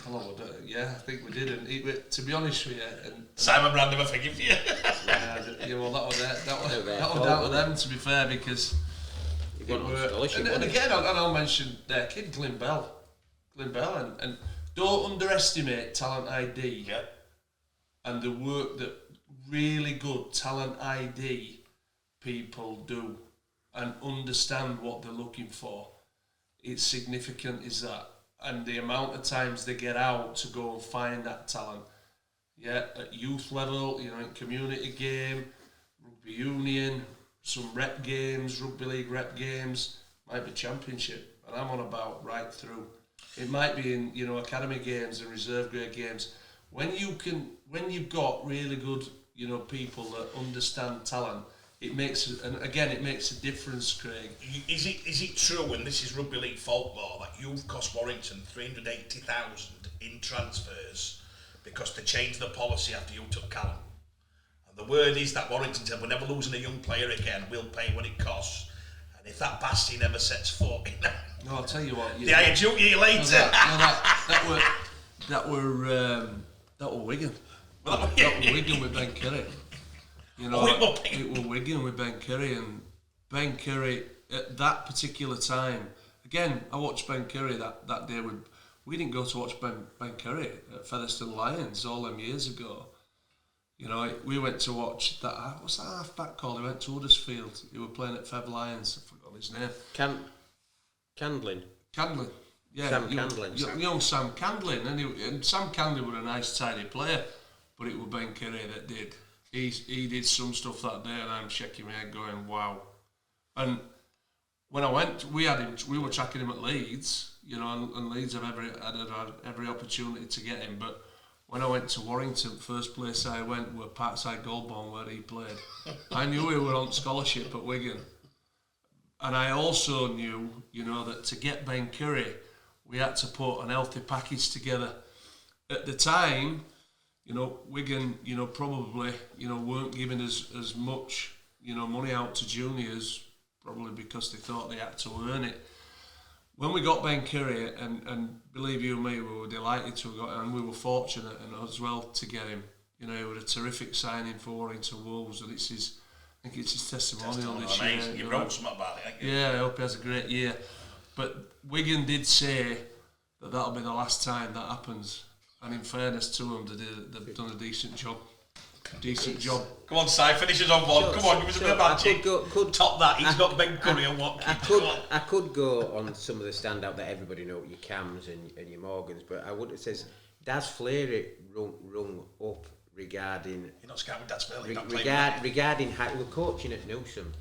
Hello, yeah, I think we did. And to be honest with you, and Simon Random, I think, if you. yeah, well, that was down to them, to be fair, because. And again, I'll mention their kid, Glyn Bell, and don't underestimate talent ID. Yeah. And the work that really good talent ID people do and understand what they're looking for. It's significant, is that, and the amount of times they get out to go and find that talent. Yeah, at youth level, in community game, rugby union, some rep games, rugby league rep games, might be championship, and I'm on about right through. It might be in academy games and reserve grade games. When you've got really good people that understand talent, it makes a difference, Craig. Is it true, and this is rugby league folklore, that you've cost Warrington 380,000 in transfers because they changed the policy after you took Callum? And the word is that Warrington said, we're never losing a young player again, we'll pay what it costs. And if that Bastian never sets foot in no, I'll tell you what. The I duke you later. That were Wigan. That were Wigan with Ben Curry. It were Wigan with Ben Curry, and Ben Curry at that particular time. Again, I watched Ben Curry that day. We didn't go to watch Ben Curry at Featherstone Lions all them years ago. We went to watch that. What's that half-back called? He went to Huddersfield. He were playing at Fev Lions. I forgot his name. Candlin. Yeah, Sam Candlin. Young Sam Candlin. And Sam Candlin was a nice, tidy player, but it was Ben Curry that did. He did some stuff that day, and I'm shaking my head going, wow. And when I went, we were tracking him at Leeds, and Leeds have had every opportunity to get him. But when I went to Warrington, first place I went were Parkside Goldborn, where he played. I knew he were on scholarship at Wigan. And I also knew, that to get Ben Curry, we had to put an healthy package together. At the time, Wigan, probably, weren't giving us as much, money out to juniors, probably because they thought they had to earn it. When we got Ben Curry, and believe you me, we were delighted to have got him, and we were fortunate as well to get him. He was a terrific signing for Warrington Wolves, and I think it's his testimonial this year. Amazing. You wrote something about it, haven't you? Yeah, I hope he has a great year. But Wigan did say that that'll be the last time that happens. And in fairness to them, they've done a decent job. Come on, Si, finish us on one. Come on, give us a bit of magic. Could top that. He's got Ben Curry and what? I could go on some of the standout that everybody know, your Cams and your Morgans, but I would. It says Daz Fleary rung up regarding. You're not scared with Daz Fleary. Regarding how he was coaching at Newsom,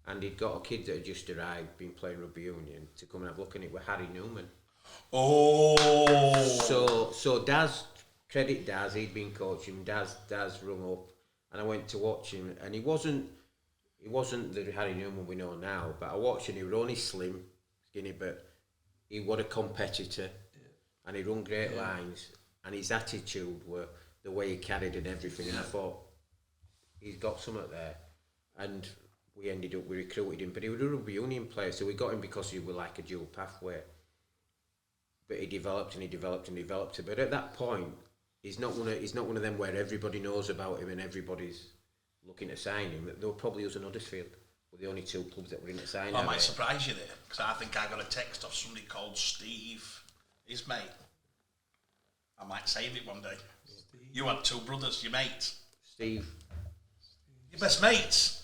and he'd got a kid that had just arrived, been playing rugby union, to come and have a look, and it was Harry Newman. Oh. So Daz, credit Daz, he'd been coaching. Daz rung up, and I went to watch him, and he wasn't the Harry Newman we know now. But I watched him. He was only slim, skinny, but he was a competitor, and he run great lines, and his attitude were the way he carried and everything. And I thought he's got something there, and we recruited him, but he was a rugby union player, so we got him because he was like a dual pathway. But he developed. But at that point, he's not one of them where everybody knows about him and everybody's looking to sign him. They were probably us and Huddersfield were the only two clubs that were in to sign him. I might surprise you there, because I think I got a text off somebody called Steve, his mate. I might save it one day. Steve. You had two brothers, your mates. Steve. Your best mates.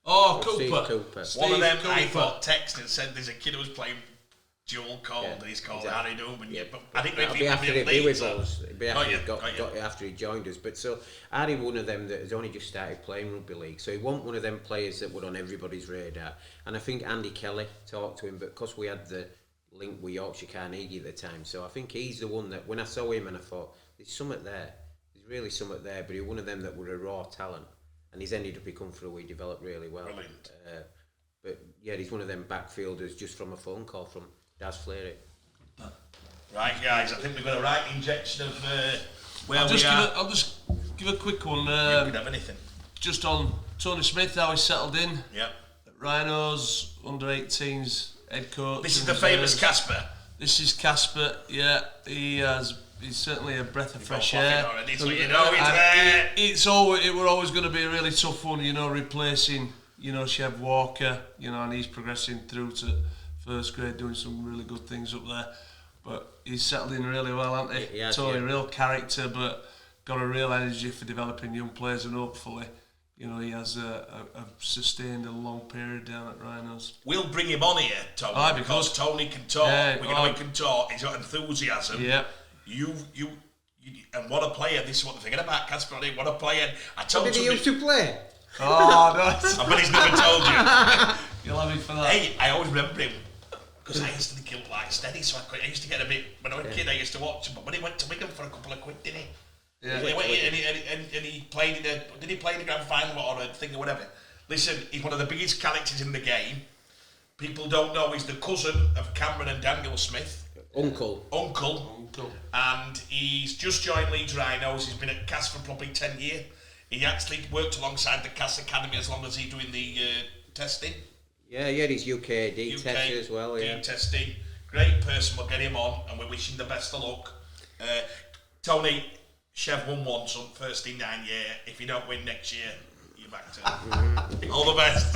Oh, Cooper. One of them, I thought, texted and said there's a kid who was playing dual called, and he's called Harry Newman. Yeah, but I didn't know if he was after he joined us. But so Harry, one of them that has only just started playing rugby league, so he wasn't one of them players that were on everybody's radar. And I think Andy Kelly talked to him, but because we had the link with Yorkshire Carnegie at the time, so I think he's the one that when I saw him and I thought there's something there, there's really something there. But he was one of them that were a raw talent, and he's ended up becoming through. He developed really well. Brilliant. But yeah, he's one of them backfielders just from a phone call from Daz Fleary. Right, guys, I think we've got a right injection of where I'll we are. I'll just give a quick one. You could have anything. Just on Tony Smith, how he settled in. Yep. At Rhinos, under-18s, head coach. This is the famous Casper. This is Casper. Yeah, he's certainly a breath of fresh air. Already, so you know he's there. It were always going to be a really tough one, replacing, Chev Walker, and he's progressing through to first grade, doing some really good things up there. But he's settled in really well, hasn't he? He has, Totally real character, but got a real energy for developing young players, and hopefully, he has a sustained a long period down at Rhinos. We'll bring him on here, Tony, because Tony can talk. We know he can talk. He's got enthusiasm. Yeah. You and what a player. This is what they're thinking about Casper. What a player. I told Did he you. used to play? Oh, no. I bet he's never told you. You'll have me for that. Hey, I always remember him because I used to think he looked like steady, so I used to get a bit. When I was a kid, I used to watch him. But when he went to Wigan for a couple of quid, didn't he? Yeah. And he played in did he play in the grand final or a thing or whatever? Listen, he's one of the biggest characters in the game. People don't know he's the cousin of Cameron and Daniel Smith. Uncle. And he's just joined Leeds Rhinos. He's been at CAS for probably 10 years. He actually worked alongside the CAS Academy as long as he's doing the testing. Yeah, his UKD test as well, yeah. Testing. Great person, we'll get him on and we wish him the best of luck. Tony, Chev won once, first in 9 years. If you don't win next year, you're back to all the best.